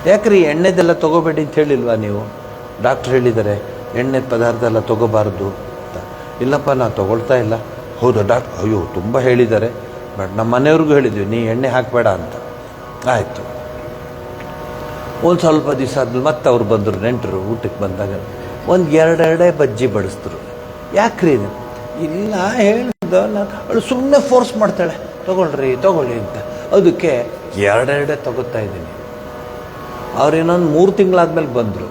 ಯಾಕ್ರಿ ಎಣ್ಣೆದೆಲ್ಲ ತೊಗೋಬೇಡಿ ಅಂತ ಹೇಳಿಲ್ವಾ ನೀವು? ಡಾಕ್ಟ್ರ್ ಹೇಳಿದ್ದಾರೆ ಎಣ್ಣೆ ಪದಾರ್ಥ ಎಲ್ಲ ತೊಗೋಬಾರ್ದು ಅಂತ. ಇಲ್ಲಪ್ಪ ನಾನು ತೊಗೊಳ್ತಾ ಇಲ್ಲ. ಹೌದು ಡಾಕ್ಟ್ರ್, ಅಯ್ಯೋ ತುಂಬ ಹೇಳಿದ್ದಾರೆ, ಬಟ್ ನಮ್ಮ ಮನೆಯವ್ರಿಗೂ ಹೇಳಿದ್ವಿ ನೀ ಎಣ್ಣೆ ಹಾಕಬೇಡ ಅಂತ. ಆಯಿತು. ಒಂದು ಸ್ವಲ್ಪ ದಿವಸ ಆದ್ಮೇಲೆ ಮತ್ತೆ ಅವ್ರು ಬಂದರು, ನೆಂಟರು ಊಟಕ್ಕೆ ಬಂದಾಗ ಒಂದು ಎರಡೆರಡೇ ಬಜ್ಜಿ ಬಡಿಸಿದ್ರು. ಯಾಕ್ರಿ ಇದು? ಇಲ್ಲ ಹೇಳಿದ ನಾನು, ಅವಳು ಸುಮ್ಮನೆ ಫೋರ್ಸ್ ಮಾಡ್ತಾಳೆ ತಗೊಳ್ಳಿ ಅಂತ. ಅದಕ್ಕೆ ಎರಡೆರಡೇ ತಗೋತಾ ಇದ್ದೀನಿ. ಅವ್ರು ಇನ್ನೊಂದು 3 ತಿಂಗಳಾದ್ಮೇಲೆ ಬಂದರು.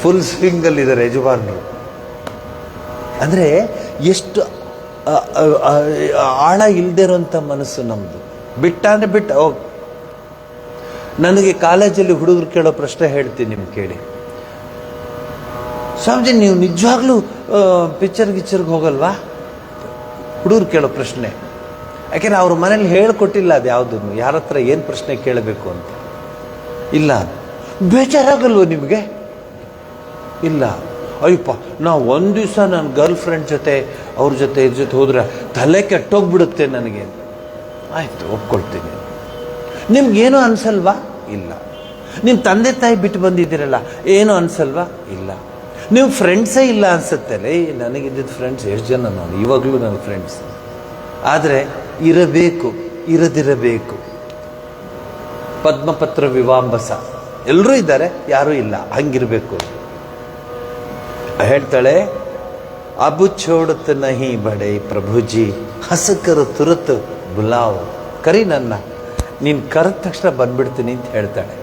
ಫುಲ್ ಸ್ವಿಂಗಲ್ಲಿದ್ದಾರೆ ಯಜಮಾನರು. ಅಂದರೆ ಎಷ್ಟು ಆಳ ಇಲ್ಲದೆ ಇರೋಂಥ ಮನಸ್ಸು ನಮ್ಮದು. ಬಿಟ್ಟ ಅಂದರೆ ಬಿಟ್ಟ ಹೋಗಿ. ನನಗೆ ಕಾಲೇಜಲ್ಲಿ ಹುಡುಗರು ಕೇಳೋ ಪ್ರಶ್ನೆ ಹೇಳ್ತೀನಿ, ನಿಮ್ಗೆ ಕೇಳಿ. ಸ್ವಾಮೀಜಿ ನೀವು ನಿಜವಾಗ್ಲೂ ಪಿಕ್ಚರ್ಗೆ ಹೋಗಲ್ವಾ? ಹುಡುಗರು ಕೇಳೋ ಪ್ರಶ್ನೆ. ಯಾಕೆಂದ್ರೆ ಅವ್ರ ಮನೇಲಿ ಹೇಳ್ಕೊಟ್ಟಿಲ್ಲ ಅದು ಯಾವುದನ್ನು, ಯಾರ ಹತ್ರ ಏನು ಪ್ರಶ್ನೆ ಕೇಳಬೇಕು ಅಂತ. ಇಲ್ಲ. ಬೇಜಾರಾಗಲ್ವ ನಿಮಗೆ? ಇಲ್ಲ. ಅಯ್ಯಪ್ಪ ನಾವು ಒಂದು ದಿವಸ ನನ್ನ ಗರ್ಲ್ ಫ್ರೆಂಡ್ ಜೊತೆ ಅವ್ರ ಜೊತೆ ಇದ್ರ ಜೊತೆ ಹೋದ್ರೆ ತಲೆ ಕೆಟ್ಟೋಗ್ಬಿಡುತ್ತೆ ನನಗೆ. ಆಯಿತು, ಒಪ್ಕೊಳ್ತೀನಿ. ನಿಮ್ಗೇನು ಅನ್ಸಲ್ವಾ? ಇಲ್ಲ. ನಿಮ್ಮ ತಂದೆ ತಾಯಿ ಬಿಟ್ಟು ಬಂದಿದ್ದೀರಲ್ಲ, ಏನು ಅನ್ಸಲ್ವಾ? ಇಲ್ಲ. ನೀವು ಫ್ರೆಂಡ್ಸೇ ಇಲ್ಲ ಅನ್ಸುತ್ತಲ್ಲ. ನನಗಿದ್ದಿದ್ದು ಫ್ರೆಂಡ್ಸ್ ಎಷ್ಟು ಜನ, ನಾನು ಇವಾಗಲೂ ನನ್ನ ಫ್ರೆಂಡ್ಸ್. ಆದರೆ ಇರಬೇಕು, ಇರದಿರಬೇಕು. ಪದ್ಮಪತ್ರ ವಿವಾಂಬಸ, ಎಲ್ಲರೂ ಇದ್ದಾರೆ, ಯಾರೂ ಇಲ್ಲ, ಹಂಗಿರಬೇಕು. ಹೇಳ್ತಾಳೆ, ಅಬು ಛೋಡತ್ ನಹಿ ಬಡೆ ಪ್ರಭುಜಿ ಹಸಕರು ತುರತ್ ಬುಲಾವ್. ಕರಿ ನನ್ನ, ನೀನು ಕರೆದ ತಕ್ಷಣ ಬಂದ್ಬಿಡ್ತೀನಿ ಅಂತ ಹೇಳ್ತಾಳೆ.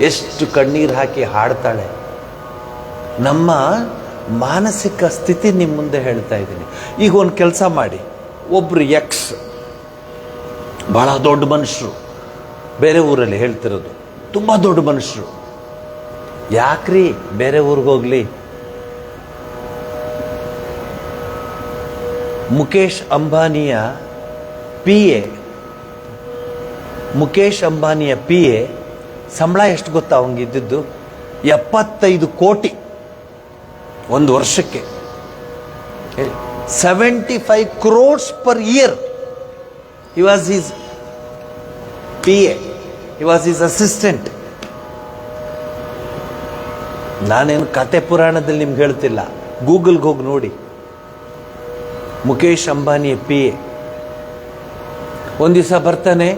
ಎಷ್ಟು ಕಣ್ಣೀರು ಹಾಕಿ ಹಾಡ್ತಾಳೆ. ನಮ್ಮ ಮಾನಸಿಕ ಸ್ಥಿತಿ ನಿಮ್ಮ ಮುಂದೆ ಹೇಳ್ತಾ ಇದ್ದೀನಿ. ಈಗ ಒಂದು ಕೆಲಸ ಮಾಡಿ, ಒಬ್ರು ಎಕ್ಸ್ ಬಹಳ ದೊಡ್ಡ ಮನುಷ್ಯರು, ಬೇರೆ ಊರಲ್ಲಿ ಹೇಳ್ತಿರೋದು, ತುಂಬ ದೊಡ್ಡ ಮನುಷ್ಯರು. ಯಾಕ್ರಿ ಬೇರೆ ಊರಿಗೆ ಹೋಗ್ಲಿ? ಮುಖೇಶ್ ಅಂಬಾನಿಯ ಪಿ ಎ ಸಂಬಳ ಎಷ್ಟು ಗೊತ್ತಾ ಅವಂಗಿದ್ದು? 75 ಕೋಟಿ ಒಂದು ವರ್ಷಕ್ಕೆ. 75 crores per year. He was his PA. He was his assistant. ನಾನೇನು ಕತೆ ಪುರಾಣದಲ್ಲಿ ನಿಮ್ಗೆ ಹೇಳ್ತಿಲ್ಲ, ಗೂಗಲ್ಗೆ ಹೋಗಿ ನೋಡಿ. ಮುಖೇಶ್ ಅಂಬಾನಿಯ PA. ಒಂದು ದಿವಸ ಬರ್ತಾನೆ,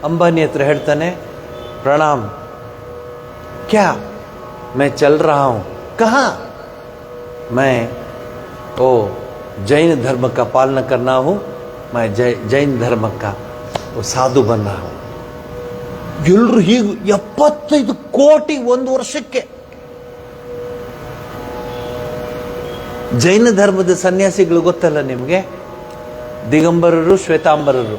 ಅಂಬಾನಿ ಹತ್ರ ಹೇಳ್ತಾನೆ, ಪ್ರಣಾಮ್. ಕ್ಯಾ? मैं चल रहा हूं. कहाँ? मैं जैन धर्म का पालन करना हूं. मैं जैन धर्म का साधु बन रहा हूं. ಎಲ್ಲರೂ ಹೀಗೆ 75 ಕೋಟಿ ಒಂದು ವರ್ಷಕ್ಕೆ. ಜೈನ ಧರ್ಮದ ಸನ್ಯಾಸಿಗಳು ಗೊತ್ತಲ್ಲ ನಿಮಗೆ, ದಿಗಂಬರರು, ಶ್ವೇತಾಂಬರರು.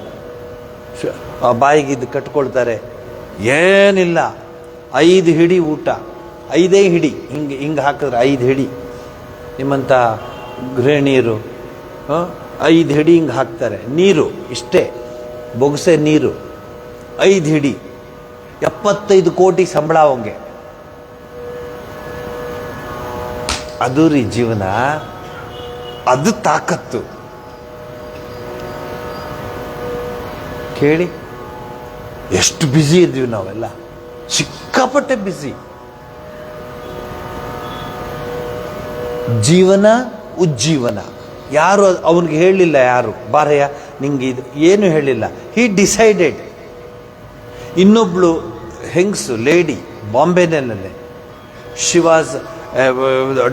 ಬಾಯಿಗಿದ್ದು ಕಟ್ಕೊಳ್ತಾರೆ, ಏನಿಲ್ಲ, 5 ಹಿಡಿ ಊಟ, 5 ಹಿಡಿ ಹಿಂಗೆ ಹಾಕಿದ್ರೆ 5 ಹಿಡಿ. ನಿಮ್ಮಂಥ ಗೃಹಿಣಿಯರು 5 ಹಿಡಿ ಹಿಂಗೆ ಹಾಕ್ತಾರೆ. ನೀರು ಇಷ್ಟೇ, ಬೊಗಸೆ ನೀರು, 5 ಹಿಡಿ. 75 ಕೋಟಿ ಸಂಬಳ ಅವಂಗೆ. ಅದು ರೀ ಜೀವನ, ಅದು ತಾಕತ್ತು. ಕೇಳಿ, ಎಷ್ಟು ಬ್ಯುಸಿ ಇದ್ವಿ ನಾವೆಲ್ಲ, ಸಿಕ್ಕಾಪಟ್ಟೆ ಬ್ಯುಸಿ. ಜೀವನ ಉಜ್ಜೀವನ. ಯಾರು ಅವನಿಗೆ ಹೇಳಿಲ್ಲ, ಯಾರು ಬಾರಯ್ಯ ನಿಂಗೆ ಇದು ಏನು ಹೇಳಿಲ್ಲ. ಹಿ ಡಿಸೈಡೆಡ್. ಇನ್ನೊಬ್ಳು ಹೆಂಗಸು, ಲೇಡಿ, ಬಾಂಬೆನಲ್ಲೇ, she was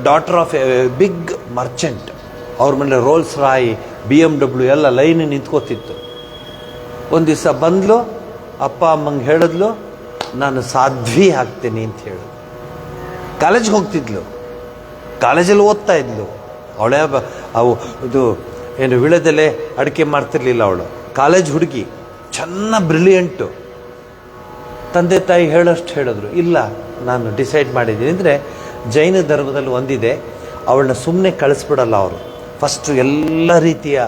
daughter of a big merchant. ಅವ್ರ ಮನೆ ರೋಲ್ಸ್ ರಾಯ್, BMW ಎಲ್ಲ ಲೈನ್ ನಿಂತ್ಕೋತಿತ್ತು. ಒಂದು ದಿವಸ ಬಂದ್ಲು, ಅಪ್ಪ ಅಮ್ಮಂಗೆ ಹೇಳಿದ್ಲು, ನಾನು ಸಾಧ್ವಿ ಆಗ್ತೀನಿ ಅಂತ ಹೇಳು. ಕಾಲೇಜ್ಗೆ ಹೋಗ್ತಿದ್ಲು, ಕಾಲೇಜಲ್ಲಿ ಓದ್ತಾ ಇದ್ಲು. ಅವಳೇ ಅವು ಇದು ಏನು ವಿಳೆದೆಲೆ ಅಡಿಕೆ ಮಾಡ್ತಿರ್ಲಿಲ್ಲ ಅವಳು. ಕಾಲೇಜ್ ಹುಡುಗಿ, ಚೆನ್ನಾಗಿ ಬ್ರಿಲಿಯಂಟು. ತಂದೆ ತಾಯಿ ಹೇಳೋಷ್ಟು ಹೇಳಿದ್ರು. ಇಲ್ಲ, ನಾನು ಡಿಸೈಡ್ ಮಾಡಿದ್ದೀನಿ. ಅಂದರೆ ಜೈನ ಧರ್ಮದಲ್ಲಿ ಒಂದಿದೆ, ಅವಳನ್ನ ಸುಮ್ಮನೆ ಕಳಿಸ್ಬಿಡಲ್ಲ ಅವರು. ಫಸ್ಟು ಎಲ್ಲ ರೀತಿಯ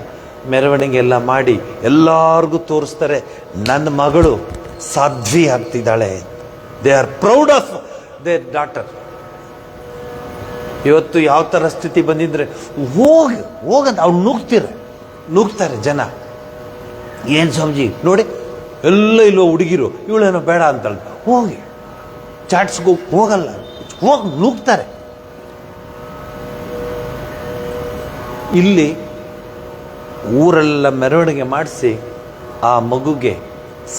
ಮೆರವಣಿಗೆ ಎಲ್ಲ ಮಾಡಿ ಎಲ್ಲರಿಗೂ ತೋರಿಸ್ತಾರೆ, ನನ್ನ ಮಗಳು ಸಾಧ್ವಿ ಆಗ್ತಿದ್ದಾಳೆ. They are proud of their daughter. ಇವತ್ತು ಯಾವ ಥರ ಸ್ಥಿತಿ ಬಂದಿದ್ರೆ ಹೋಗಂತ ಅವ್ರು ನೂಗ್ತಾರೆ ಜನ. ಏನು ಸ್ವಾಮೀಜಿ ನೋಡಿ ಎಲ್ಲ ಇಲ್ಲೋ ಹುಡುಗಿರು ಇವಳೇನೋ ಬೇಡ ಅಂತಳ, ಹೋಗಿ ಚಾಟ್ಸ್ಗೂ ಹೋಗಲ್ಲ, ಹೋಗಿ ನುಗ್ತಾರೆ. ಇಲ್ಲಿ ಊರೆಲ್ಲ ಮೆರವಣಿಗೆ ಮಾಡಿಸಿ ಆ ಮಗುಗೆ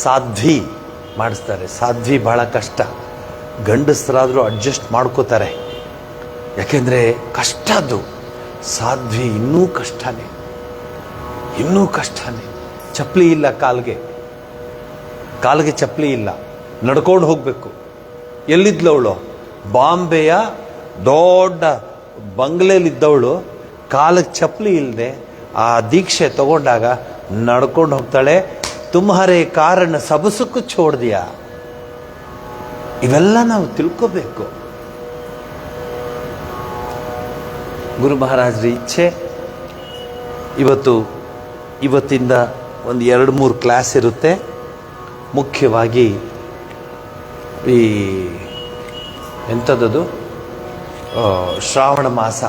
ಸಾಧ್ವಿ ಮಾಡಿಸ್ತಾರೆ. ಸಾಧ್ವಿ ಬಹಳ ಕಷ್ಟ, ಗಂಡಸರಾದರೂ ಅಡ್ಜಸ್ಟ್ ಮಾಡ್ಕೋತಾರೆ, ಯಾಕೆಂದರೆ ಕಷ್ಟ ಅದು. ಸಾಧ್ವಿ ಇನ್ನೂ ಕಷ್ಟನೇ, ಚಪ್ಪಲಿ ಇಲ್ಲ ಕಾಲಿಗೆ ಚಪ್ಪಲಿ ಇಲ್ಲ, ನಡ್ಕೊಂಡು ಹೋಗಬೇಕು. ಎಲ್ಲಿದ್ಲವಳು? ಬಾಂಬೆಯ ದೊಡ್ಡ ಬಂಗ್ಲೆಯಲ್ಲಿದ್ದವಳು, ಕಾಲಿಗೆ ಚಪ್ಪಲಿ ಇಲ್ಲದೆ ಆ ದೀಕ್ಷೆ ತಗೊಂಡಾಗ ನಡ್ಕೊಂಡು ಹೋಗ್ತಾಳೆ. ತುಮ್ಹಾರೆ ಕಾರಣ ಸಬಸುಕ್ಕು ಛೋಡ್ದಿಯಾ. ಇವೆಲ್ಲ ನಾವು ತಿಳ್ಕೋಬೇಕು. ಗುರು ಮಹಾರಾಜರ ಇಚ್ಛೆ ಇವತ್ತಿಂದ ಒಂದು 2-3 ಕ್ಲಾಸ್ ಇರುತ್ತೆ. ಮುಖ್ಯವಾಗಿ ಈ ಎಂಥದ್ದು ಶ್ರಾವಣ ಮಾಸ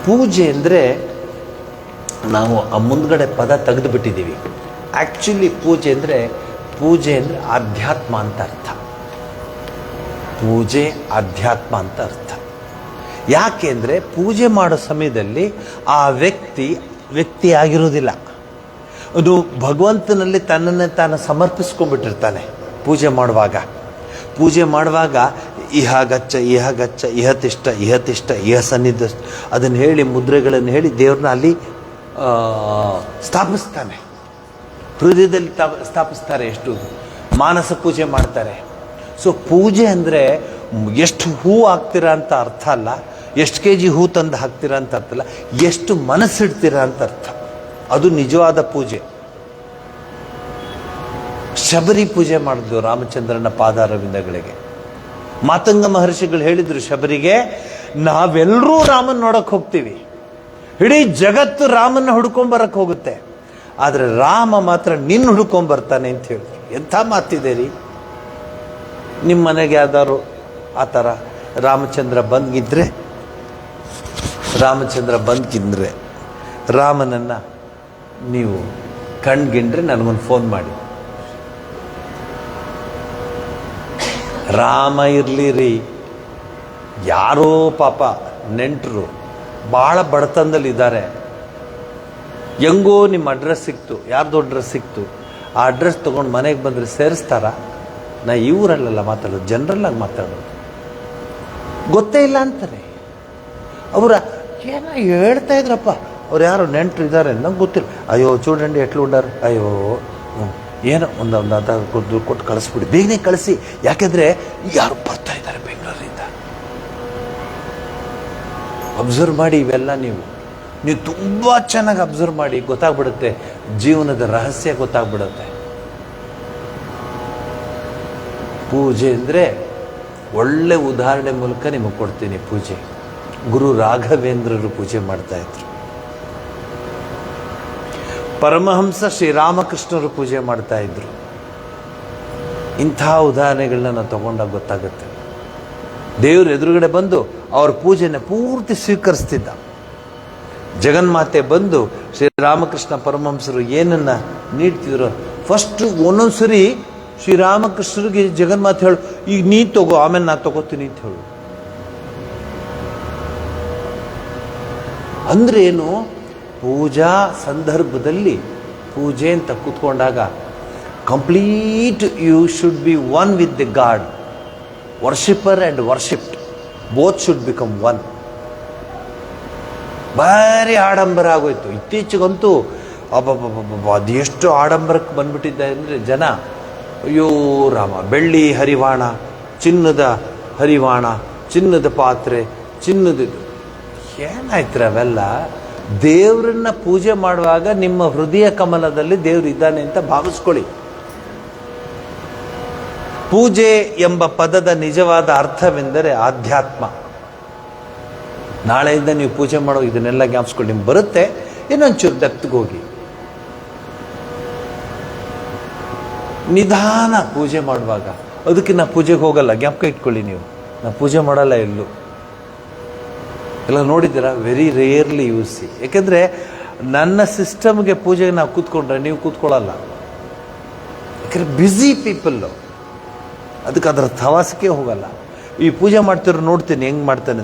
ಪೂಜೆ ಅಂದರೆ ನಾವು ಆ ಮುಂದ್ಗಡೆ ಪದ ತೆಗೆದು ಬಿಟ್ಟಿದ್ದೀವಿ. ಆ್ಯಕ್ಚುಲಿ ಪೂಜೆ ಅಂದರೆ ಆಧ್ಯಾತ್ಮ ಅಂತ ಅರ್ಥ. ಪೂಜೆ ಆಧ್ಯಾತ್ಮ ಅಂತ ಅರ್ಥ. ಯಾಕೆ ಅಂದರೆ ಪೂಜೆ ಮಾಡೋ ಸಮಯದಲ್ಲಿ ಆ ವ್ಯಕ್ತಿ ಆಗಿರೋದಿಲ್ಲ, ಅದು ಭಗವಂತನಲ್ಲಿ ತನ್ನನ್ನೇ ತಾನು ಸಮರ್ಪಿಸ್ಕೊಂಡ್ಬಿಟ್ಟಿರ್ತಾನೆ. ಪೂಜೆ ಮಾಡುವಾಗ ಇಹ ಗಚ್ಚ ಇಹತಿಷ್ಟ ಇಹ ಸನ್ನಿಧ ಅದನ್ನು ಹೇಳಿ, ಮುದ್ರೆಗಳನ್ನು ಹೇಳಿ ದೇವ್ರನ್ನ ಅಲ್ಲಿ ಸ್ಥಾಪಿಸ್ತಾನೆ, ಹೃದಯದಲ್ಲಿ ಸ್ಥಾಪಿಸ್ತಾರೆ. ಎಷ್ಟು ಮಾನಸ ಪೂಜೆ ಮಾಡ್ತಾರೆ. ಸೊ ಪೂಜೆ ಅಂದರೆ ಎಷ್ಟು ಹೂ ಹಾಕ್ತೀರಾ ಅಂತ ಅರ್ಥ ಅಲ್ಲ, ಎಷ್ಟು kg ಹೂ ತಂದು ಹಾಕ್ತೀರಾ ಅಂತ ಅರ್ಥ ಅಲ್ಲ, ಎಷ್ಟು ಮನಸ್ಸಿಡ್ತೀರಾ ಅಂತ ಅರ್ಥ. ಅದು ನಿಜವಾದ ಪೂಜೆ. ಶಬರಿ ಪೂಜೆ ಮಾಡಿದ್ರು ರಾಮಚಂದ್ರನ ಪಾದಾರವಿಂದಗಳಿಗೆ. ಮಾತಂಗ ಮಹರ್ಷಿಗಳು ಹೇಳಿದ್ರು ಶಬರಿಗೆ, ನಾವೆಲ್ಲರೂ ರಾಮನ್ ನೋಡಕ್ ಹೋಗ್ತೀವಿ, ಇಡೀ ಜಗತ್ತು ರಾಮನ್ನ ಹುಡ್ಕೊಂಬರಕ್ಕೆ ಹೋಗುತ್ತೆ, ಆದರೆ ರಾಮ ಮಾತ್ರ ನಿನ್ನ ಹುಡ್ಕೊಂಬರ್ತಾನೆ ಅಂತ ಹೇಳಿದ್ರು. ಎಂಥ ಮಾತಿದೆ ರೀ. ನಿಮ್ಮ ಮನೆಗೆ ಯಾವ್ದಾದ್ರು ಆ ಥರ ರಾಮಚಂದ್ರ ಬಂದ್ಗಿದ್ರೆ ರಾಮನನ್ನ ನೀವು ಕಣ್ಗಿಂಡ್ರೆ ನನಗೊಂದು ಫೋನ್ ಮಾಡಿ. ರಾಮ ಇರಲಿ ರೀ, ಯಾರೋ ಪಾಪ ನೆಂಟರು ಭಾಳ ಬಡತನದಲ್ಲಿ ಇದ್ದಾರೆ, ಹೆಂಗೋ ನಿಮ್ಮ ಅಡ್ರೆಸ್ ಸಿಕ್ತು, ಯಾರ್ದು ಅಡ್ರೆಸ್ ಸಿಕ್ತು, ಆ ಅಡ್ರೆಸ್ ತೊಗೊಂಡು ಮನೆಗೆ ಬಂದರೆ ಸೇರಿಸ್ತಾರ? ನಾ ಈ ಊರಲ್ಲೆಲ್ಲ ಮಾತಾಡೋದು, ಜನರಲ್ಲಾಗಿ ಮಾತಾಡೋದು. ಗೊತ್ತೇ ಇಲ್ಲ ಅಂತಾರೆ. ಅವರ ಏನೋ ಹೇಳ್ತಾ ಇದ್ರಪ್ಪ, ಅವ್ರು ಯಾರು ನೆಂಟರು ಇದ್ದಾರೆ ನಂಗೆ ಗೊತ್ತಿಲ್ಲ. ಅಯ್ಯೋ ಚೂಡಂಡಿ ಎಟ್ಲು ಉಂಡಾರ, ಅಯ್ಯೋ ಏನೋ ಒಂದು ದುಡ್ಡು ಕೊಟ್ಟು ಕಳಿಸ್ಬಿಡಿ, ಬೇಗನೆ ಕಳಿಸಿ, ಯಾಕೆಂದರೆ ಯಾರು ಬರ್ತಾ ಇದ್ದಾರೆ ಬೆಂಗಳೂರಿಂದ. ಅಬ್ಸರ್ವ್ ಮಾಡಿ ಇವೆಲ್ಲ ನೀವು ತುಂಬ ಚೆನ್ನಾಗಿ ಅಬ್ಸರ್ವ್ ಮಾಡಿ, ಗೊತ್ತಾಗ್ಬಿಡುತ್ತೆ, ಜೀವನದ ರಹಸ್ಯ ಗೊತ್ತಾಗ್ಬಿಡುತ್ತೆ. ಪೂಜೆ ಅಂದರೆ ಒಳ್ಳೆ ಉದಾಹರಣೆ ಮೂಲಕ ನಿಮಗೆ ಕೊಡ್ತೀನಿ. ಪೂಜೆ ಗುರು ರಾಘವೇಂದ್ರರು ಪೂಜೆ ಮಾಡ್ತಾ ಇದ್ರು, ಪರಮಹಂಸ ಶ್ರೀರಾಮಕೃಷ್ಣರು ಪೂಜೆ ಮಾಡ್ತಾ ಇದ್ರು. ಇಂಥ ಉದಾಹರಣೆಗಳನ್ನ ನಾವು ತಗೊಂಡಾಗ ಗೊತ್ತಾಗುತ್ತೆ. ದೇವ್ರ ಎದುರುಗಡೆ ಬಂದು ಅವ್ರ ಪೂಜೆನ ಪೂರ್ತಿ ಸ್ವೀಕರಿಸ್ತಿದ್ದ. ಜಗನ್ಮಾತೆ ಬಂದು ಶ್ರೀರಾಮಕೃಷ್ಣ ಪರಮಹಂಸರು ಏನನ್ನ ನೀಡ್ತಿದ್ರು, ಫಸ್ಟ್ ಒಂದೊಂದ್ಸರಿ ಶ್ರೀರಾಮಕೃಷ್ಣರಿಗೆ ಜಗನ್ಮಾತೆ ಹೇಳು, ಈಗ ನೀ ತಗೋ, ಆಮೇಲೆ ನಾ ತಗೋತೀನಿ ಅಂತ ಹೇಳು. ಅಂದ್ರೆ ಏನು? ಪೂಜಾ ಸಂದರ್ಭದಲ್ಲಿ ಪೂಜೆ ಅಂತ ಕೂತ್ಕೊಂಡಾಗ complete you should be one with the god. Worshipper and worshipped both should become one. ಭಾರಿ ಆಡಂಬರ ಆಗೋಯ್ತು ಇತ್ತೀಚೆಗಂತೂ. ಅದೆಷ್ಟು ಆಡಂಬರಕ್ಕೆ ಬಂದ್ಬಿಟ್ಟಿದ್ದೆ ಅಂದರೆ ಜನ, ಅಯ್ಯೋ ರಾಮ, ಬೆಳ್ಳಿ ಹರಿವಾಣ, ಚಿನ್ನದ ಹರಿವಾಣ, ಚಿನ್ನದ ಪಾತ್ರೆ, ಚಿನ್ನದಿದು. ಏನಾಯ್ತು ಅವೆಲ್ಲ? ದೇವರನ್ನ ಪೂಜೆ ಮಾಡುವಾಗ ನಿಮ್ಮ ಹೃದಯ ಕಮಲದಲ್ಲಿ ದೇವರು ಇದ್ದಾನೆ ಅಂತ ಭಾವಿಸ್ಕೊಳ್ಳಿ. ಪೂಜೆ ಎಂಬ ಪದದ ನಿಜವಾದ ಅರ್ಥವೆಂದರೆ ಆಧ್ಯಾತ್ಮ. ನಾಳೆಯಿಂದ ನೀವು ಪೂಜೆ ಮಾಡೋ ಇದನ್ನೆಲ್ಲ ಜ್ಞಾಪಿಸ್ಕೊಳ್ಳಿ, ನಿಮ್ಗೆ ಬರುತ್ತೆ. ಇನ್ನೊಂಚೂರು ಡೆಪ್ತ್ಗೆ ಹೋಗಿ ನಿಧಾನ ಪೂಜೆ ಮಾಡುವಾಗ. ಅದಕ್ಕೆ ನಾ ಪೂಜೆಗೆ ಹೋಗಲ್ಲ, ಜ್ಞಾಪಕ ಇಟ್ಕೊಳ್ಳಿ ನೀವು. ನಾ ಪೂಜೆ ಮಾಡಲ್ಲ ಎಲ್ಲೂ. ಎಲ್ಲ ನೋಡಿದ್ದೀರಾ? Very rarely use C. ಯಾಕೆಂದರೆ ನನ್ನ ಸಿಸ್ಟಮ್ಗೆ ಪೂಜೆಗೆ ನಾವು ಕೂತ್ಕೊಂಡ್ರೆ ನೀವು ಕೂತ್ಕೊಳ್ಳಲ್ಲ. ಯಾಕಂದರೆ ಬ್ಯುಸಿ ಪೀಪಲ್ಲು, ಅದಕ್ಕೆ ಅದರ ಹವಾಸಕ್ಕೆ ಹೋಗಲ್ಲ. ಈ ಪೂಜೆ ಮಾಡ್ತಿರೋ ನೋಡ್ತೀನಿ ಹೆಂಗೆ ಮಾಡ್ತಾನೆ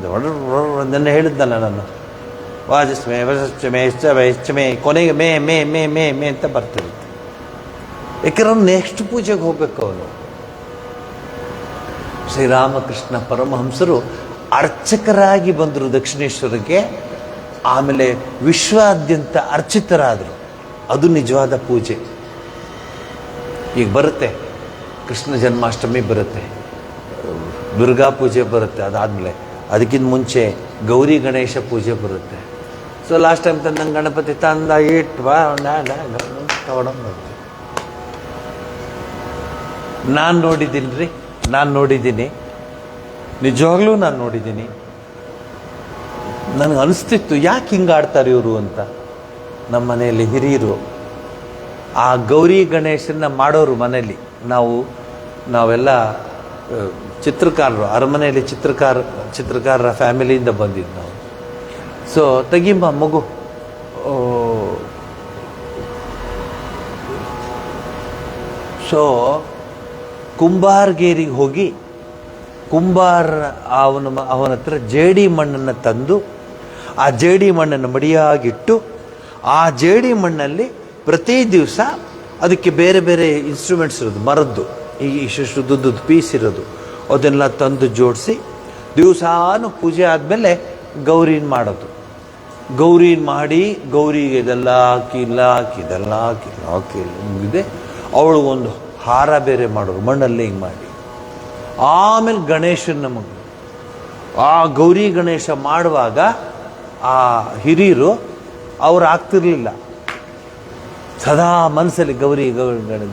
ನನ್ನ ಹೇಳಿದ್ನಲ್ಲ ನಾನು, ವಾಜಸ್ಮೆ ವಜಸ್ಮೆ ಇಷ್ಟಮೆ ಕೊನೆಗೆ ಮೇ ಮೇ ಮೇ ಮೇ ಮೇ ಅಂತ ಬರ್ತಿರುತ್ತೆ. ಯಾಕಂದ್ರೆ ಅವ್ನು ನೆಕ್ಸ್ಟ್ ಪೂಜೆಗೆ ಹೋಗ್ಬೇಕು. ಅವನು ಶ್ರೀರಾಮಕೃಷ್ಣ ಪರಮಹಂಸರು ಅರ್ಚಕರಾಗಿ ಬಂದರು ದಕ್ಷಿಣೇಶ್ವರಕ್ಕೆ, ಆಮೇಲೆ ವಿಶ್ವಾದ್ಯಂತ ಅರ್ಚಿತರಾದರು. ಅದು ನಿಜವಾದ ಪೂಜೆ. ಈಗ ಬರುತ್ತೆ ಕೃಷ್ಣ ಜನ್ಮಾಷ್ಟಮಿ ಬರುತ್ತೆ, ದುರ್ಗಾ ಪೂಜೆ ಬರುತ್ತೆ, ಅದಾದಮೇಲೆ ಅದಕ್ಕಿಂತ ಮುಂಚೆ ಗೌರಿ ಗಣೇಶ ಪೂಜೆ ಬರುತ್ತೆ. ಸೊ ಲಾಸ್ಟ್ ಟೈಮ್ ತಂದಂಗೆ ಗಣಪತಿ ತಂದ ಇಟ್ವಾ ತಗೊಂಡು ನಾನು ನೋಡಿದ್ದೀನಿ ರೀ, ನಾನು ನೋಡಿದ್ದೀನಿ, ನಿಜವಾಗ್ಲೂ ನಾನು ನೋಡಿದ್ದೀನಿ. ನನಗೆ ಅನಿಸ್ತಿತ್ತು ಯಾಕೆ ಹಿಂಗೆ ಆಡ್ತಾರೆ ಇವರು ಅಂತ. ನಮ್ಮ ಮನೆಯಲ್ಲಿ ಹಿರಿಯರು ಆ ಗೌರಿ ಗಣೇಶನ ಮಾಡೋರು ಮನೆಯಲ್ಲಿ, ನಾವೆಲ್ಲ ಚಿತ್ರಕಾರರು, ಅರಮನೆಯಲ್ಲಿ ಚಿತ್ರಕಾರರ ಫ್ಯಾಮಿಲಿಯಿಂದ ಬಂದಿದ್ದು ನಾವು. ಸೊ ತೆಗಿಂಬ ಮಗು, ಸೊ ಕುಂಬಾರ್ಗೇರಿಗೆ ಹೋಗಿ ಅವನ ಹತ್ರ ಜೇಡಿ ಮಣ್ಣನ್ನು ತಂದು, ಆ ಜೇಡಿ ಮಣ್ಣನ್ನು ಮಡಿಯಾಗಿಟ್ಟು, ಆ ಜೇಡಿ ಮಣ್ಣಲ್ಲಿ ಪ್ರತಿ ದಿವಸ ಅದಕ್ಕೆ ಬೇರೆ ಬೇರೆ ಇನ್ಸ್ಟ್ರೂಮೆಂಟ್ಸ್ ಇರೋದು, ಮರದ್ದು ಇಷ್ಟು ದುಡ್ಡು ಪೀಸ್ ಇರೋದು, ಅದನ್ನೆಲ್ಲ ತಂದು ಜೋಡಿಸಿ ದಿವಸಾನು ಪೂಜೆ ಆದಮೇಲೆ ಗೌರಿನ ಮಾಡೋದು. ಗೌರಿನ ಮಾಡಿ ಗೌರಿಗೆ ಇದೆಲ್ಲ ಹಾಕಿ ಮುಗಿದೆ. ಅವಳಿಗೊಂದು ಹಾರ ಬೇರೆ ಮಾಡೋರು ಮಣ್ಣಲ್ಲಿ ಹಿಂಗೆ ಮಾಡಿ. ಆಮೇಲೆ ಗಣೇಶನ ಮಗು, ಆ ಗೌರಿ ಗಣೇಶ ಮಾಡುವಾಗ ಆ ಹಿರಿಯರು ಅವ್ರು ಆಗ್ತಿರ್ಲಿಲ್ಲ, ಸದಾ ಮನಸ್ಸಲ್ಲಿ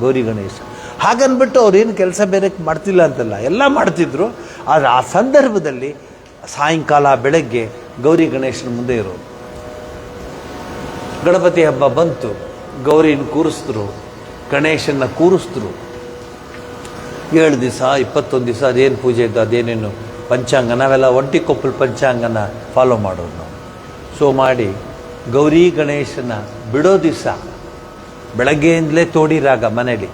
ಗೌರಿ ಗಣೇಶ ಹಾಗನ್ಬಿಟ್ಟು ಅವ್ರೇನು ಕೆಲಸ ಬೇರೆ ಮಾಡ್ತಿಲ್ಲ ಅಂತಲ್ಲ, ಎಲ್ಲ ಮಾಡ್ತಿದ್ರು. ಆದರೆ ಆ ಸಂದರ್ಭದಲ್ಲಿ ಸಾಯಂಕಾಲ ಬೆಳಗ್ಗೆ ಗೌರಿ ಗಣೇಶನ ಮುಂದೆ ಇರೋದು. ಗಣಪತಿ ಹಬ್ಬ ಬಂತು, ಗೌರಿನ ಕೂರಿಸಿದ್ರು, ಗಣೇಶನ್ನ ಕೂರಿಸಿದ್ರು. 7 ದಿವಸ 21 ದಿವಸ ಅದೇನು ಪೂಜೆ ಇದ್ದು ಅದೇನೇನು ಪಂಚಾಂಗ, ನಾವೆಲ್ಲ ಒಂಟಿಕೊಪ್ಪಲು ಪಂಚಾಂಗನ ಫಾಲೋ ಮಾಡೋದು ನಾವು. ಸೊ ಮಾಡಿ ಗೌರಿ ಗಣೇಶನ ಬಿಡೋ ದಿವಸ ಬೆಳಗ್ಗೆಯಿಂದಲೇ ತೋಡಿರಾಗ ಮನೇಲಿ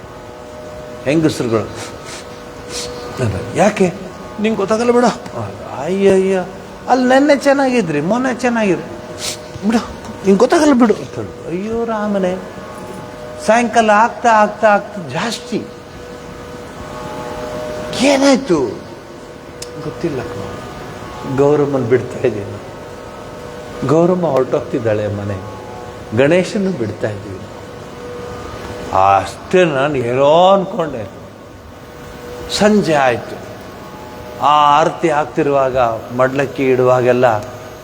ಹೆಂಗಸರುಗಳು, ಯಾಕೆ ನಿಂಗೆ ಗೊತ್ತಾಗಲ್ಲ ಬಿಡು, ಅಯ್ಯಯ್ಯ ಅಲ್ಲಿ ನೆನ್ನೆ ಚೆನ್ನಾಗಿದ್ರಿ, ಮೊನ್ನೆ ಚೆನ್ನಾಗಿದ್ರಿ ಬಿಡು, ನಿಂಗೆ ಗೊತ್ತಾಗಲ್ಲ ಬಿಡು ಅಂತ ಹೇಳಿ. ಅಯ್ಯೋ ರಾಮನೆ, ಸಾಯಂಕಾಲ ಆಗ್ತಾ ಆಗ್ತಾ ಆಗ್ತಾ ಜಾಸ್ತಿ ಏನಾಯ್ತು ಗೊತ್ತಿಲ್ಲ. ಗೌರಮ್ಮನ ಬಿಡ್ತಾ ಇದ್ದೀನಿ, ಗೌರಮ್ಮ ಹೊರಟೋಗ್ತಿದ್ದಾಳೆ ಮನೆ, ಗಣೇಶನ್ನು ಬಿಡ್ತಾ ಇದ್ದೀವಿ. ಅಷ್ಟೇ ನಾನು ಏನೋ ಅಂದ್ಕೊಂಡೆ. ಸಂಜೆ ಆಯಿತು, ಆ ಆರತಿ ಆಗ್ತಿರುವಾಗ ಮಡ್ಲಕ್ಕಿ ಇಡುವಾಗೆಲ್ಲ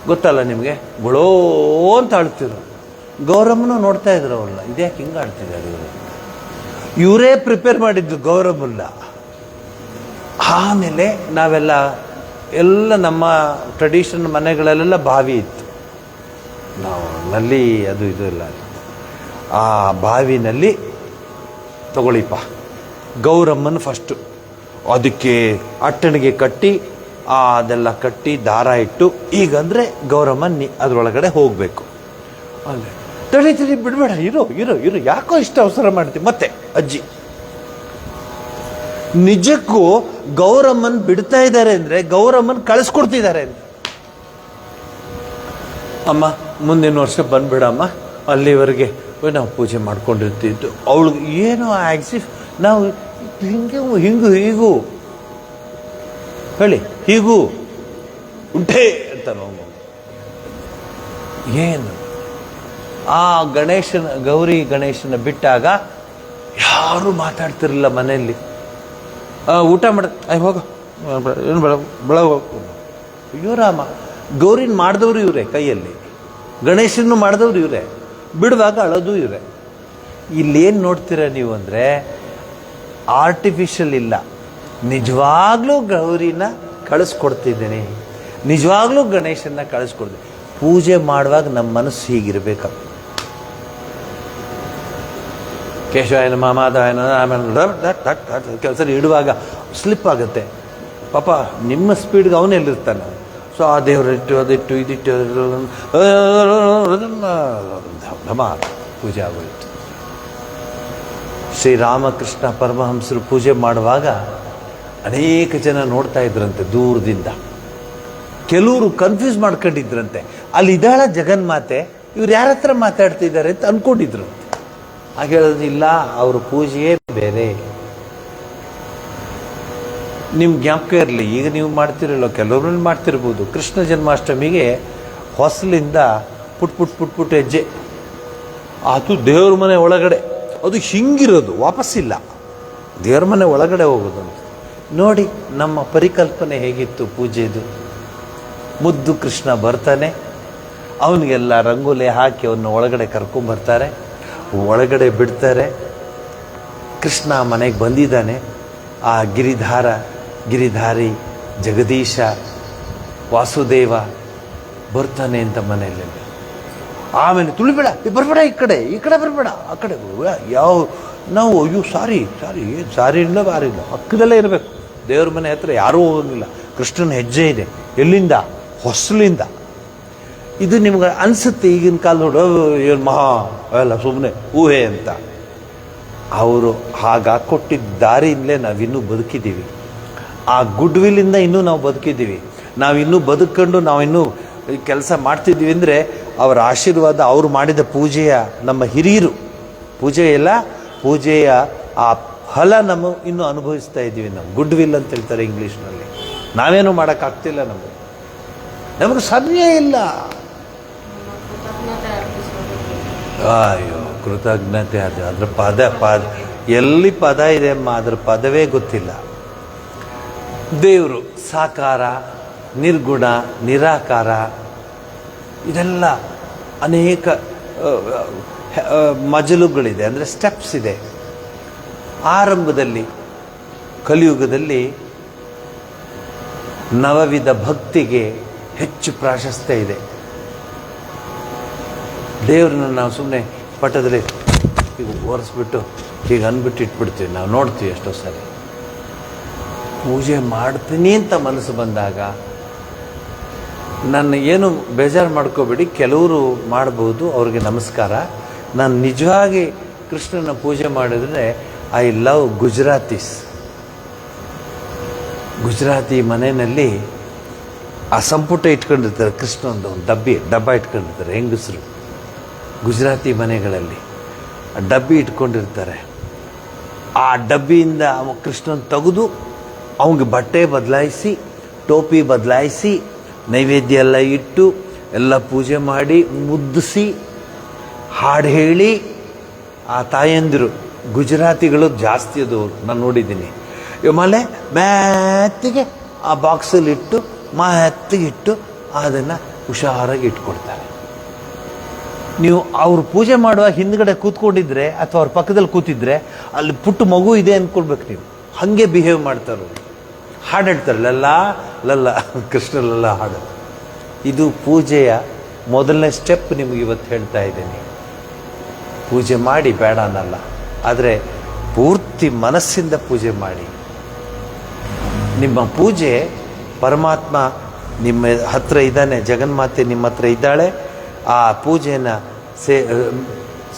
ಗೊತ್ತಲ್ಲ ನಿಮಗೆ, ಗುಳೋ ಅಂತ ಆಡ್ತಿರು. ಗೌರಮ್ಮನು ನೋಡ್ತಾ ಇದ್ರು ಅವ್ರನ್ನ, ಇದ್ಯಾಕೆ ಹಿಂಗೆ ಆಡ್ತಿದ್ದಾರೆ ಇವರು. ಇವರೇ ಪ್ರಿಪೇರ್ ಮಾಡಿದ್ದು ಗೌರಮ್ಮಲ್ಲ. ಆಮೇಲೆ ನಾವೆಲ್ಲ ನಮ್ಮ ಟ್ರೆಡಿಷನ್ ಮನೆಗಳಲ್ಲೆಲ್ಲ ಬಾವಿ ಇತ್ತು, ನಾವು ನಲ್ಲಿ ಅದು ಇದು ಇಲ್ಲ. ಆ ಬಾವಿನಲ್ಲಿ ತಗೊಳ್ಳಿಪ್ಪ ಗೌರಮ್ಮನ ಫಸ್ಟು ಅದಕ್ಕೆ ಅಟ್ಟಣಿಗೆ ಕಟ್ಟಿ ಅದೆಲ್ಲ ಕಟ್ಟಿ ದಾರ ಇಟ್ಟು, ಈಗಂದರೆ ಗೌರಮ್ಮ ಅದರೊಳಗಡೆ ಹೋಗಬೇಕು. ಅಲ್ಲೇ ತಡಿ ಬಿಡಬೇಡ, ಇರು ಯಾಕೋ ಇಷ್ಟು ಅವಸರ ಮಾಡ್ತೀವಿ. ಮತ್ತೆ ಅಜ್ಜಿ ನಿಜಕ್ಕೂ ಗೌರಮ್ಮನ್ ಬಿಡ್ತಾ ಇದ್ದಾರೆ ಅಂದರೆ ಗೌರಮ್ಮನ್ ಕಳಿಸ್ಕೊಡ್ತಿದ್ದಾರೆ ಅಂತ. ಅಮ್ಮ ಮುಂದಿನ ವರ್ಷ ಬಂದ್ಬಿಡಮ್ಮ, ಅಲ್ಲಿವರೆಗೆ ನಾವು ಪೂಜೆ ಮಾಡ್ಕೊಂಡಿರ್ತಿದ್ದು. ಅವಳಿಗೆ ಏನೋ ಆಕ್ಸಿಫ್ ನಾವು ಹೀಗೂ ಹೇಳಿ, ಹೀಗೂ ಉಂಟೆ ಅಂತ ನಾವು ಏನು ಆ ಗೌರಿ ಗಣೇಶನ ಬಿಟ್ಟಾಗ ಯಾರು ಮಾತಾಡ್ತಿರಲಿಲ್ಲ ಮನೆಯಲ್ಲಿ. ಊಟ ಮಾಡ ಹೋಗ ಏನು ಬೆಳಗ್ಗೆ ಹೋಗ. ಅಯ್ಯೋ ರಾಮ, ಗೌರಿನ ಮಾಡಿದವರು ಇವರೇ, ಕೈಯಲ್ಲಿ ಗಣೇಶನ್ನು ಮಾಡಿದವರು ಇವರೇ, ಬಿಡುವಾಗ ಅಳೋದು ಇವರೇ. ಇಲ್ಲೇನು ನೋಡ್ತೀರ ನೀವು ಅಂದರೆ ಆರ್ಟಿಫಿಷಿಯಲ್ ಇಲ್ಲ, ನಿಜವಾಗ್ಲೂ ಗೌರಿನ ಕಳಿಸ್ಕೊಡ್ತಿದ್ದೀನಿ, ನಿಜವಾಗ್ಲೂ ಗಣೇಶನ್ನ ಕಳಿಸ್ಕೊಡ್ತೀನಿ. ಪೂಜೆ ಮಾಡುವಾಗ ನಮ್ಮ ಮನಸ್ಸು ಹೀಗಿರ್ಬೇಕು. ಕೇಶವಾಯನ ಮಾಮಾದಾಯನ ಆಮೇಲೆ ಕೆಲಸ ಇಡುವಾಗ ಸ್ಲಿಪ್ ಆಗುತ್ತೆ. ಪಾಪ ನಿಮ್ಮ ಸ್ಪೀಡ್ಗೆ ಅವನೆಲ್ಲಿರ್ತಾನೆ, ಸೊ ಆ ದೇವರಿಟ್ಟು ಅದಿಟ್ಟು ಇದಿಟ್ಟು ಧಮಾರ ಪೂಜೆ ಆಗೋಯಿತು. ಶ್ರೀರಾಮಕೃಷ್ಣ ಪರಮಹಂಸರು ಪೂಜೆ ಮಾಡುವಾಗ ಅನೇಕ ಜನ ನೋಡ್ತಾ ಇದ್ರಂತೆ ದೂರದಿಂದ. ಕೆಲವರು ಕನ್ಫ್ಯೂಸ್ ಮಾಡ್ಕೊಂಡಿದ್ರಂತೆ, ಅಲ್ಲಿ ಇದ್ದಾಳ ಜಗನ್ಮಾತೆ, ಇವ್ರು ಯಾರ ಹತ್ರ ಮಾತಾಡ್ತಿದ್ದಾರೆ ಅಂತ ಅನ್ಕೊಂಡಿದ್ರು. ಆಗ ಹೇಳೋದಿಲ್ಲ, ಅವ್ರ ಪೂಜೆಯೇ ಬೇರೆ. ನಿಮ್ಗೆ ಜ್ಞಾಪಕ ಇರಲಿ, ಈಗ ನೀವು ಮಾಡ್ತಿರಲ್ಲ, ಕೆಲವ್ರಲ್ಲಿ ಮಾಡ್ತಿರ್ಬೋದು. ಕೃಷ್ಣ ಜನ್ಮಾಷ್ಟಮಿಗೆ ಹೊಸಲಿಂದ ಪುಟ್ ಹೆಜ್ಜೆ, ಅದು ದೇವ್ರ ಮನೆ ಒಳಗಡೆ, ಅದು ಹಿಂಗಿರೋದು, ವಾಪಸ್ಸಿಲ್ಲ, ದೇವ್ರ ಮನೆ ಒಳಗಡೆ ಹೋಗೋದಂತ. ನೋಡಿ ನಮ್ಮ ಪರಿಕಲ್ಪನೆ ಹೇಗಿತ್ತು ಪೂಜೆದು. ಮುದ್ದು ಕೃಷ್ಣ ಬರ್ತಾನೆ, ಅವನಿಗೆಲ್ಲ ರಂಗೋಲಿ ಹಾಕಿ ಅವನ್ನ ಒಳಗಡೆ ಕರ್ಕೊಂಬರ್ತಾರೆ, ಒಳಗಡೆ ಬಿಡ್ತಾರೆ. ಕೃಷ್ಣ ಮನೆಗೆ ಬಂದಿದ್ದಾನೆ, ಆ ಗಿರಿಧಾರಿ ಜಗದೀಶ ವಾಸುದೇವ ಬರ್ತಾನೆ ಅಂತ ಮನೆಯಲ್ಲಿ. ಆಮೇಲೆ ತುಳಿಬೇಡ, ಬರಬೇಡ, ಈ ಕಡೆ ಬರಬೇಡ, ಆ ಕಡೆ ಯಾವ ನಾವು ಅಯ್ಯೋ ಸಾರಿ ಇಲ್ಲ ಬಾರಿಲ್ಲ, ಪಕ್ಕದಲ್ಲೇ ಇರಬೇಕು. ದೇವ್ರ ಮನೆ ಹತ್ರ ಯಾರೂ ಹೋಗಂಗಿಲ್ಲ, ಕೃಷ್ಣನ ಹೆಜ್ಜೆ ಇದೆ. ಎಲ್ಲಿಂದ? ಹೊಸಲಿಂದ. ಇದು ನಿಮ್ಗೆ ಅನಿಸುತ್ತೆ ಈಗಿನ ಕಾಲ ನೋಡು, ಏನು ಮಹಾ ಅಲ್ಲ ಸುಮ್ಮನೆ ಊಹೆ ಅಂತ. ಅವರು ಹಾಗಾಕೊಟ್ಟಿದ್ದ ದಾರಿಯಿಂದಲೇ ನಾವಿನ್ನೂ ಬದುಕಿದ್ದೀವಿ. ಆ ಗುಡ್ ವಿಲ್ಲಿಂದ ಇನ್ನೂ ನಾವು ಬದುಕಿದ್ದೀವಿ. ನಾವಿನ್ನೂ ಬದುಕೊಂಡು ನಾವಿನ್ನೂ ಕೆಲಸ ಮಾಡ್ತಿದ್ದೀವಿ ಅಂದರೆ ಅವರ ಆಶೀರ್ವಾದ, ಅವರು ಮಾಡಿದ ಪೂಜೆಯ, ನಮ್ಮ ಹಿರಿಯರು ಪೂಜೆಯ ಆ ಫಲ ನಮ್ಮ ಇನ್ನೂ ಅನುಭವಿಸ್ತಾ ಇದ್ದೀವಿ. ನಾವು ಗುಡ್ ವಿಲ್ ಅಂತ ಹೇಳ್ತಾರೆ ಇಂಗ್ಲೀಷ್ನಲ್ಲಿ. ನಾವೇನು ಮಾಡೋಕ್ಕಾಗ್ತಿಲ್ಲ, ನಮಗೆ ಸಮಯ ಇಲ್ಲ. ಅಯ್ಯೋ ಕೃತಜ್ಞತೆ, ಅದ್ರ ಪದ ಎಲ್ಲಿ ಪದ ಇದೆ ಅಮ್ಮ, ಅದ್ರ ಪದವೇ ಗೊತ್ತಿಲ್ಲ. ದೇವರು ಸಾಕಾರ, ನಿರ್ಗುಣ, ನಿರಾಕಾರ, ಇದೆಲ್ಲ ಅನೇಕ ಮಜಲುಗಳಿದೆ, ಅಂದರೆ ಸ್ಟೆಪ್ಸ್ ಇದೆ. ಆರಂಭದಲ್ಲಿ ಕಲಿಯುಗದಲ್ಲಿ ನವವಿಧ ಭಕ್ತಿಗೆ ಹೆಚ್ಚು ಪ್ರಾಶಸ್ತ್ಯ ಇದೆ. ದೇವ್ರನ್ನ ನಾವು ಸುಮ್ಮನೆ ಪಟ್ಟದಲ್ಲಿ ಈಗ ಒರೆಸ್ಬಿಟ್ಟು ಹೀಗೆ ಅಂದ್ಬಿಟ್ಟು ಇಟ್ಬಿಡ್ತೀವಿ. ನಾವು ನೋಡ್ತೀವಿ ಎಷ್ಟೋ ಸರಿ. ಪೂಜೆ ಮಾಡ್ತೀನಿ ಅಂತ ಮನಸ್ಸು ಬಂದಾಗ, ನನ್ನ ಏನು ಬೇಜಾರು ಮಾಡ್ಕೋಬೇಡಿ, ಕೆಲವರು ಮಾಡ್ಬೋದು, ಅವ್ರಿಗೆ ನಮಸ್ಕಾರ. ನಾನು ನಿಜವಾಗಿ ಕೃಷ್ಣನ ಪೂಜೆ ಮಾಡಿದ್ರೆ ಐ ಲವ್ ಗುಜರಾತಿ ಮನೆಯಲ್ಲಿ ಆ ಸಂಪುಟ ಇಟ್ಕೊಂಡಿರ್ತಾರೆ, ಕೃಷ್ಣಂದು ಒಂದು ಡಬ್ಬ ಇಟ್ಕೊಂಡಿರ್ತಾರೆ ಹೆಂಗಸರು. ಗುಜರಾತಿ ಮನೆಗಳಲ್ಲಿ ಡಬ್ಬಿ ಇಟ್ಕೊಂಡಿರ್ತಾರೆ. ಆ ಡಬ್ಬಿಯಿಂದ ಕೃಷ್ಣನ್ ತೆಗೆದು ಅವನಿಗೆ ಬಟ್ಟೆ ಬದಲಾಯಿಸಿ, ಟೋಪಿ ಬದಲಾಯಿಸಿ, ನೈವೇದ್ಯ ಎಲ್ಲ ಇಟ್ಟು ಎಲ್ಲ ಪೂಜೆ ಮಾಡಿ, ಮುದ್ದಿಸಿ, ಹಾಡು ಹೇಳಿ, ಆ ತಾಯಂದಿರು ಗುಜರಾತಿಗಳು ಜಾಸ್ತಿ ಅದವರು, ನಾನು ನೋಡಿದ್ದೀನಿ. ಮಲೆ ಮೆತ್ತಿಗೆ ಆ ಬಾಕ್ಸಲ್ಲಿ ಇಟ್ಟು ಮೆತ್ತಿಗಿಟ್ಟು ಅದನ್ನು ಹುಷಾರಾಗಿ ಇಟ್ಕೊಡ್ತಾರೆ. ನೀವು ಅವ್ರು ಪೂಜೆ ಮಾಡುವಾಗ ಹಿಂದ್ಗಡೆ ಕೂತ್ಕೊಂಡಿದ್ರೆ ಅಥವಾ ಅವ್ರ ಪಕ್ಕದಲ್ಲಿ ಕೂತಿದ್ರೆ ಅಲ್ಲಿ ಪುಟ್ಟ ಮಗು ಇದೆ ಅಂದ್ಕೊಳ್ಬೇಕು ನೀವು. ಹಾಗೆ ಬಿಹೇವ್ ಮಾಡ್ತಾರೆ. ಹಾಡು ಹೇಳ್ತಾರೆ, ಲಲ್ಲ ಕೃಷ್ಣಲೆಲ್ಲ ಹಾಡು. ಇದು ಪೂಜೆಯ ಮೊದಲನೇ ಸ್ಟೆಪ್. ನಿಮಗೆ ಇವತ್ತು ಹೇಳ್ತಾ ಇದ್ದೀನಿ, ಪೂಜೆ ಮಾಡಿ ಬೇಡ ಅನ್ನಲ್ಲ, ಆದರೆ ಪೂರ್ತಿ ಮನಸ್ಸಿಂದ ಪೂಜೆ ಮಾಡಿ. ನಿಮ್ಮ ಪೂಜೆ ಪರಮಾತ್ಮ ನಿಮ್ಮ ಹತ್ರ ಇದ್ದಾನೆ, ಜಗನ್ಮಾತೆ ನಿಮ್ಮ ಹತ್ರ ಇದ್ದಾಳೆ, ಆ ಪೂಜೆಯನ್ನು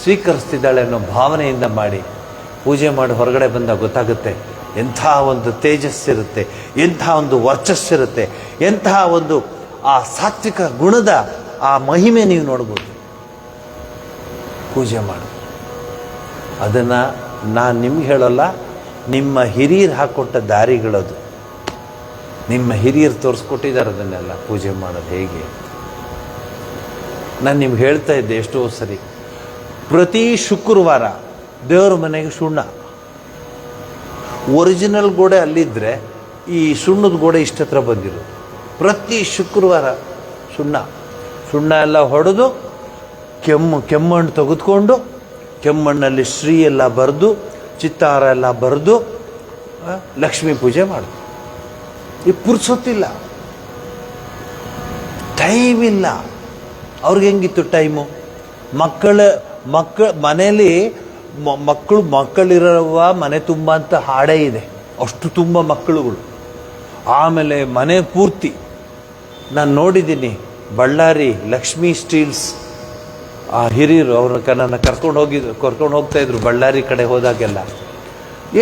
ಸ್ವೀಕರಿಸ್ತಿದ್ದಾಳೆ ಅನ್ನೋ ಭಾವನೆಯಿಂದ ಮಾಡಿ. ಪೂಜೆ ಮಾಡಿ ಹೊರಗಡೆ ಬಂದಾಗ ಗೊತ್ತಾಗುತ್ತೆ ಎಂಥ ಒಂದು ತೇಜಸ್ಸಿರುತ್ತೆ, ಎಂಥ ಒಂದು ವರ್ಚಸ್ಸಿರುತ್ತೆ, ಎಂತಹ ಒಂದು ಆ ಸಾತ್ವಿಕ ಗುಣದ ಆ ಮಹಿಮೆ ನೀವು ನೋಡ್ಬೋದು ಪೂಜೆ ಮಾಡಿ. ಅದನ್ನು ನಾನು ನಿಮ್ಗೆ ಹೇಳೋಲ್ಲ, ನಿಮ್ಮ ಹಿರಿಯರು ಹಾಕ್ಕೊಟ್ಟ ದಾರಿಗಳದು. ನಿಮ್ಮ ಹಿರಿಯರು ತೋರಿಸ್ಕೊಟ್ಟಿದ್ದಾರೆ ಅದನ್ನೆಲ್ಲ, ಪೂಜೆ ಮಾಡೋದು ಹೇಗೆ. ನಾನು ನಿಮ್ಗೆ ಹೇಳ್ತಾ ಇದ್ದೆ ಎಷ್ಟೋ ಸರಿ, ಪ್ರತಿ ಶುಕ್ರವಾರ ದೇವರ ಮನೆಗೆ ಸುಣ್ಣ. ಒರಿಜಿನಲ್ ಗೋಡೆ ಅಲ್ಲಿದ್ದರೆ ಈ ಸುಣ್ಣದ ಗೋಡೆ ಇಷ್ಟತ್ರ ಬಂದಿರೋದು. ಪ್ರತಿ ಶುಕ್ರವಾರ ಸುಣ್ಣ ಎಲ್ಲ ಹೊಡೆದು, ಕೆಮ್ಮಣ್ಣು ತೆಗೆದುಕೊಂಡು, ಕೆಮ್ಮಣ್ಣಲ್ಲಿ ಶ್ರೀ ಎಲ್ಲ ಬರೆದು, ಚಿತ್ತಾರ ಎಲ್ಲ ಬರೆದು ಲಕ್ಷ್ಮೀ ಪೂಜೆ ಮಾಡೋದು. ಈ ಪುರ್ಸೊತ್ತಿಲ್ಲ, ಟೈಮ್ ಇಲ್ಲ. ಅವ್ರಿಗೆ ಹೆಂಗಿತ್ತು ಟೈಮು? ಮನೆಯಲ್ಲಿ ಮಕ್ಕಳಿರುವ ಮನೆ ತುಂಬ ಅಂತ ಹಾಡೇ ಇದೆ, ಅಷ್ಟು ತುಂಬ ಮಕ್ಕಳುಗಳು. ಆಮೇಲೆ ಮನೆ ಪೂರ್ತಿ ನಾನು ನೋಡಿದ್ದೀನಿ ಬಳ್ಳಾರಿ ಲಕ್ಷ್ಮೀ ಸ್ಟೀಲ್ಸ್ ಆ ಹಿರಿಯರು ನನ್ನ ಕರ್ಕೊಂಡು ಹೋಗ್ತಾ ಇದ್ರು ಬಳ್ಳಾರಿ ಕಡೆ ಹೋದಾಗೆಲ್ಲ.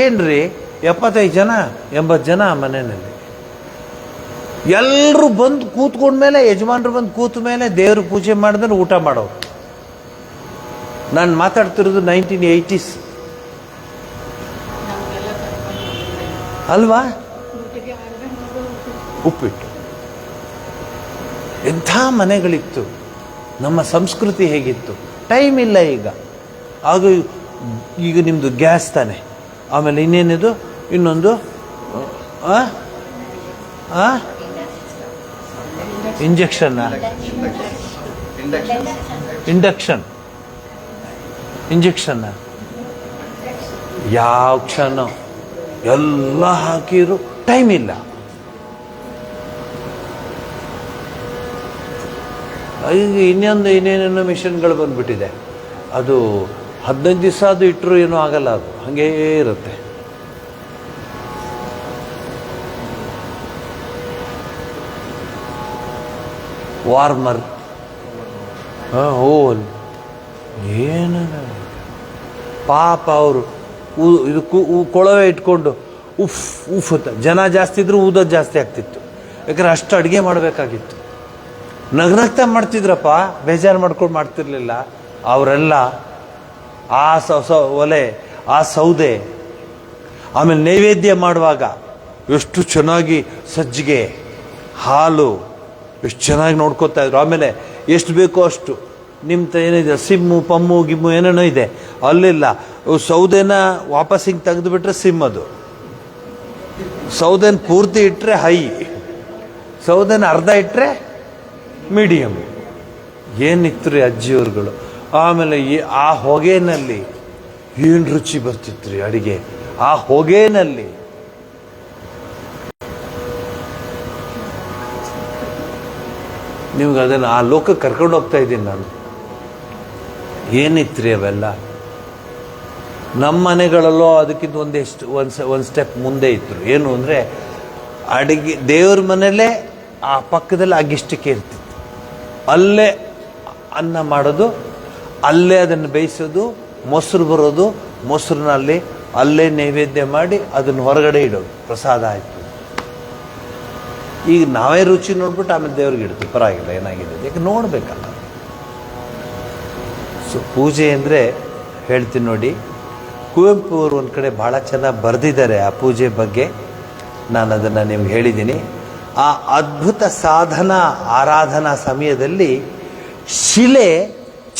ಏನ್ರಿ 75 ಜನ 80 ಜನ ಮನೆಯಲ್ಲಿ ಎಲ್ಲರೂ ಬಂದು ಕೂತ್ಕೊಂಡ್ಮೇಲೆ, ಯಜಮಾನ್ರು ಬಂದು ಕೂತ ಮೇಲೆ ದೇವ್ರ ಪೂಜೆ ಮಾಡಿದ್ರೆ ಊಟ ಮಾಡೋರು. ನಾನು ಮಾತಾಡ್ತಿರೋದು 1980s ಅಲ್ವಾ? ಉಪ್ಪಿಟ್ಟು ಎಂಥ ಮನೆಗಳಿತ್ತು, ನಮ್ಮ ಸಂಸ್ಕೃತಿ ಹೇಗಿತ್ತು. ಟೈಮ್ ಇಲ್ಲ ಆಗ ಈಗ ನಿಮ್ಮದು ಗ್ಯಾಸ್ ತಾನೆ, ಆಮೇಲೆ ಇನ್ನೇನಿದು ಇನ್ನೊಂದು ಇಂಜೆಕ್ಷನ್ನ ಯಾವ ಕ್ಷಣ ಎಲ್ಲ ಹಾಕಿರು, ಟೈಮ್ ಇಲ್ಲ. ಈಗ ಇನ್ನೇನೇನೋ ಮಿಷನ್ಗಳು ಬಂದ್ಬಿಟ್ಟಿದೆ. ಅದು 15 ದಿವಸ ಅದು ಇಟ್ಟರು ಏನೂ ಆಗಲ್ಲ, ಅದು ಹಾಗೇ ಇರುತ್ತೆ. ವಾರ್ಮರ್ ಓಲ್ ಏನು ಪಾಪ ಅವರು ಇದು ಕೊಳವೆ ಇಟ್ಕೊಂಡು ಉಫ್ ಉಫ್ ಅಂತ ಜನ ಜಾಸ್ತಿ ಇದ್ರು ಊದೋದು ಜಾಸ್ತಿ ಆಗ್ತಿತ್ತು. ಯಾಕಂದ್ರೆ ಅಷ್ಟು ಅಡುಗೆ ಮಾಡಬೇಕಾಗಿತ್ತು. ನಗ್ನಗ್ತಾ ಮಾಡ್ತಿದ್ರಪ್ಪ, ಬೇಜಾರು ಮಾಡ್ಕೊಂಡು ಮಾಡ್ತಿರ್ಲಿಲ್ಲ ಅವರೆಲ್ಲ. ಆ ಒಲೆ, ಆ ಸೌದೆ, ಆಮೇಲೆ ನೈವೇದ್ಯ ಮಾಡುವಾಗ ಎಷ್ಟು ಚೆನ್ನಾಗಿ ಸಜ್ಜಿಗೆ ಹಾಲು ಎಷ್ಟು ಚೆನ್ನಾಗಿ ನೋಡ್ಕೋತಾ ಇದ್ರು. ಆಮೇಲೆ ಎಷ್ಟು ಬೇಕೋ ಅಷ್ಟು ನಿಮ್ಮ ಏನಿದೆ ಸಿಮ್ಮು ಪಮ್ಮು ಗಿಮ್ಮು ಏನೇನೋ ಇದೆ ಅಲ್ಲಿಲ್ಲ. ಸೌದೆನ ವಾಪಸ್ ಹಿಂಗೆ ತೆಗೆದು ಬಿಟ್ರೆ ಸಿಮ್, ಅದು ಸೌದೆನ ಪೂರ್ತಿ ಇಟ್ಟರೆ ಹೈ, ಸೌದೆನ ಅರ್ಧ ಇಟ್ಟರೆ ಮೀಡಿಯಮ್. ಏನಿತ್ತು ರೀ ಅಜ್ಜಿಯವ್ರುಗಳು. ಆಮೇಲೆ ಆ ಹೊಗೆನಲ್ಲಿ ಏನು ರುಚಿ ಬರ್ತಿತ್ತು ರೀ ಅಡಿಗೆ. ಆ ಹೊಗೆನಲ್ಲಿ ನಿಮ್ಗೆ ಅದನ್ನು ಆ ಲೋಕಕ್ಕೆ ಕರ್ಕೊಂಡು ಹೋಗ್ತಾ ಇದ್ದೀನಿ ನಾನು. ಏನಿತ್ತು ರೀ ಅವೆಲ್ಲ. ನಮ್ಮ ಮನೆಗಳಲ್ಲೋ ಅದಕ್ಕಿಂತ ಒಂದು ಸ್ಟೆಪ್ ಮುಂದೆ ಇತ್ತು. ಏನು ಅಂದರೆ ಅಡಿಗೆ ದೇವ್ರ ಮನೇಲೇ ಆ ಪಕ್ಕದಲ್ಲಿ ಅಗಿಷ್ಟಕ್ಕೆ ಇರ್ತಿತ್ತು. ಅಲ್ಲೇ ಅನ್ನ ಮಾಡೋದು, ಅಲ್ಲೇ ಅದನ್ನು ಬೇಯಿಸೋದು, ಮೊಸರು ಬರೋದು, ಮೊಸರಿನಲ್ಲಿ ಅಲ್ಲೇ ನೈವೇದ್ಯ ಮಾಡಿ ಅದನ್ನು ಹೊರಗಡೆ ಇಡೋದು, ಪ್ರಸಾದ ಆಯಿತು. ಈಗ ನಾವೇ ರುಚಿ ನೋಡ್ಬಿಟ್ಟು ಆಮೇಲೆ ದೇವ್ರಿಗೆ ಇಡ್ತೀವಿ, ಪರವಾಗಿಲ್ಲ ಏನಾಗಿದೆ, ಯಾಕೆ ನೋಡ್ಬೇಕಲ್ಲ. ಸೊ ಪೂಜೆ ಅಂದರೆ ಹೇಳ್ತೀನಿ ನೋಡಿ, ಕುವೆಂಪು ಅವರು ಒಂದು ಕಡೆ ಭಾಳ ಚೆನ್ನಾಗಿ ಬರೆದಿದ್ದಾರೆ ಆ ಪೂಜೆ ಬಗ್ಗೆ. ನಾನು ಅದನ್ನು ನಿಮ್ಗೆ ಹೇಳಿದ್ದೀನಿ. ಆ ಅದ್ಭುತ ಸಾಧನಾ ಆರಾಧನಾ ಸಮಯದಲ್ಲಿ ಶಿಲೆ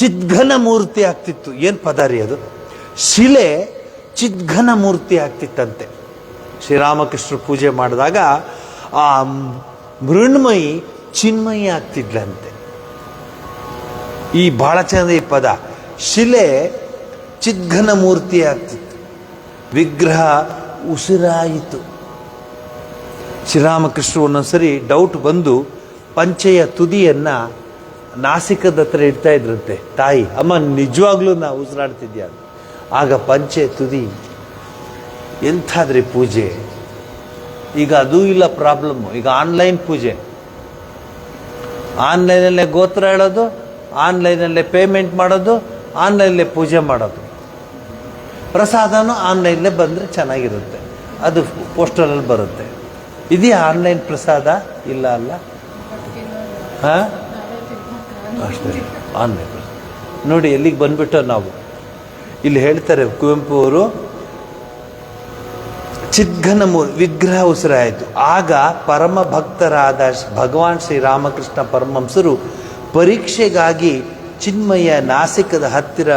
ಚಿದ್ಘನ ಮೂರ್ತಿ ಆಗ್ತಿತ್ತು. ಏನು ಪದ ರೀ ಅದು? ಶಿಲೆ ಚಿದ್ಘನ ಮೂರ್ತಿ ಆಗ್ತಿತ್ತಂತೆ. ಶ್ರೀರಾಮಕೃಷ್ಣರು ಪೂಜೆ ಮಾಡಿದಾಗ ಆ ಮೃಣ್ಮಯಿ ಚಿನ್ಮಯಿ ಆಗ್ತಿದ್ಲಂತೆ. ಈ ಬಹಳ ಚೆಂದ ಈ ಪದ. ಶಿಲೆ ಚಿದ್ಘನ ಮೂರ್ತಿ ಆಗ್ತಿತ್ತು, ವಿಗ್ರಹ ಉಸಿರಾಯಿತು. ಶ್ರೀರಾಮಕೃಷ್ಣರು ಒಂದೊಂದ್ಸರಿ ಡೌಟ್ ಬಂದು ಪಂಚೆಯ ತುದಿಯನ್ನ ನಾಸಿಕದ ಹತ್ರ ಇಡ್ತಾ ಇದ್ರಂತೆ. ತಾಯಿ, ಅಮ್ಮ ನಿಜವಾಗ್ಲೂ ನಾ ಉಸಿರಾಡ್ತಿದ್ಯಾ? ಆಗ ಪಂಚೆ ತುದಿ. ಎಂಥಾದ್ರಿ ಪೂಜೆ. ಈಗ ಅದೂ ಇಲ್ಲ ಪ್ರಾಬ್ಲಮ್ಮು. ಈಗ ಆನ್ಲೈನ್ ಪೂಜೆ, ಆನ್ಲೈನಲ್ಲೇ ಗೋತ್ರ ಹೇಳೋದು, ಆನ್ಲೈನಲ್ಲೇ ಪೇಮೆಂಟ್ ಮಾಡೋದು, ಆನ್ಲೈನಲ್ಲೇ ಪೂಜೆ ಮಾಡೋದು. ಪ್ರಸಾದನೂ ಆನ್ಲೈನಲ್ಲೇ ಬಂದರೆ ಚೆನ್ನಾಗಿರುತ್ತೆ, ಅದು ಪೋಸ್ಟರಲ್ಲಿ ಬರುತ್ತೆ. ಇದೆಯಾ ಆನ್ಲೈನ್ ಪ್ರಸಾದ? ಇಲ್ಲ ಅಲ್ಲ. ಹಾಂ, ಅಷ್ಟೇ ಆನ್ಲೈನ್ ಪ್ರಸಾದ. ನೋಡಿ ಎಲ್ಲಿಗೆ ಬಂದ್ಬಿಟ್ಟೋ ನಾವು. ಇಲ್ಲಿ ಹೇಳ್ತಾರೆ ಕುವೆಂಪು ಅವರು, ಚಿದ್ಘನ ವಿಗ್ರಹ ಉಸಿರಾಯಿತು. ಆಗ ಪರಮ ಭಕ್ತರಾದ ಭಗವಾನ್ ಶ್ರೀರಾಮಕೃಷ್ಣ ಪರಮಹಂಸರು ಪರೀಕ್ಷೆಗಾಗಿ ಚಿನ್ಮಯ ನಾಸಿಕದ ಹತ್ತಿರ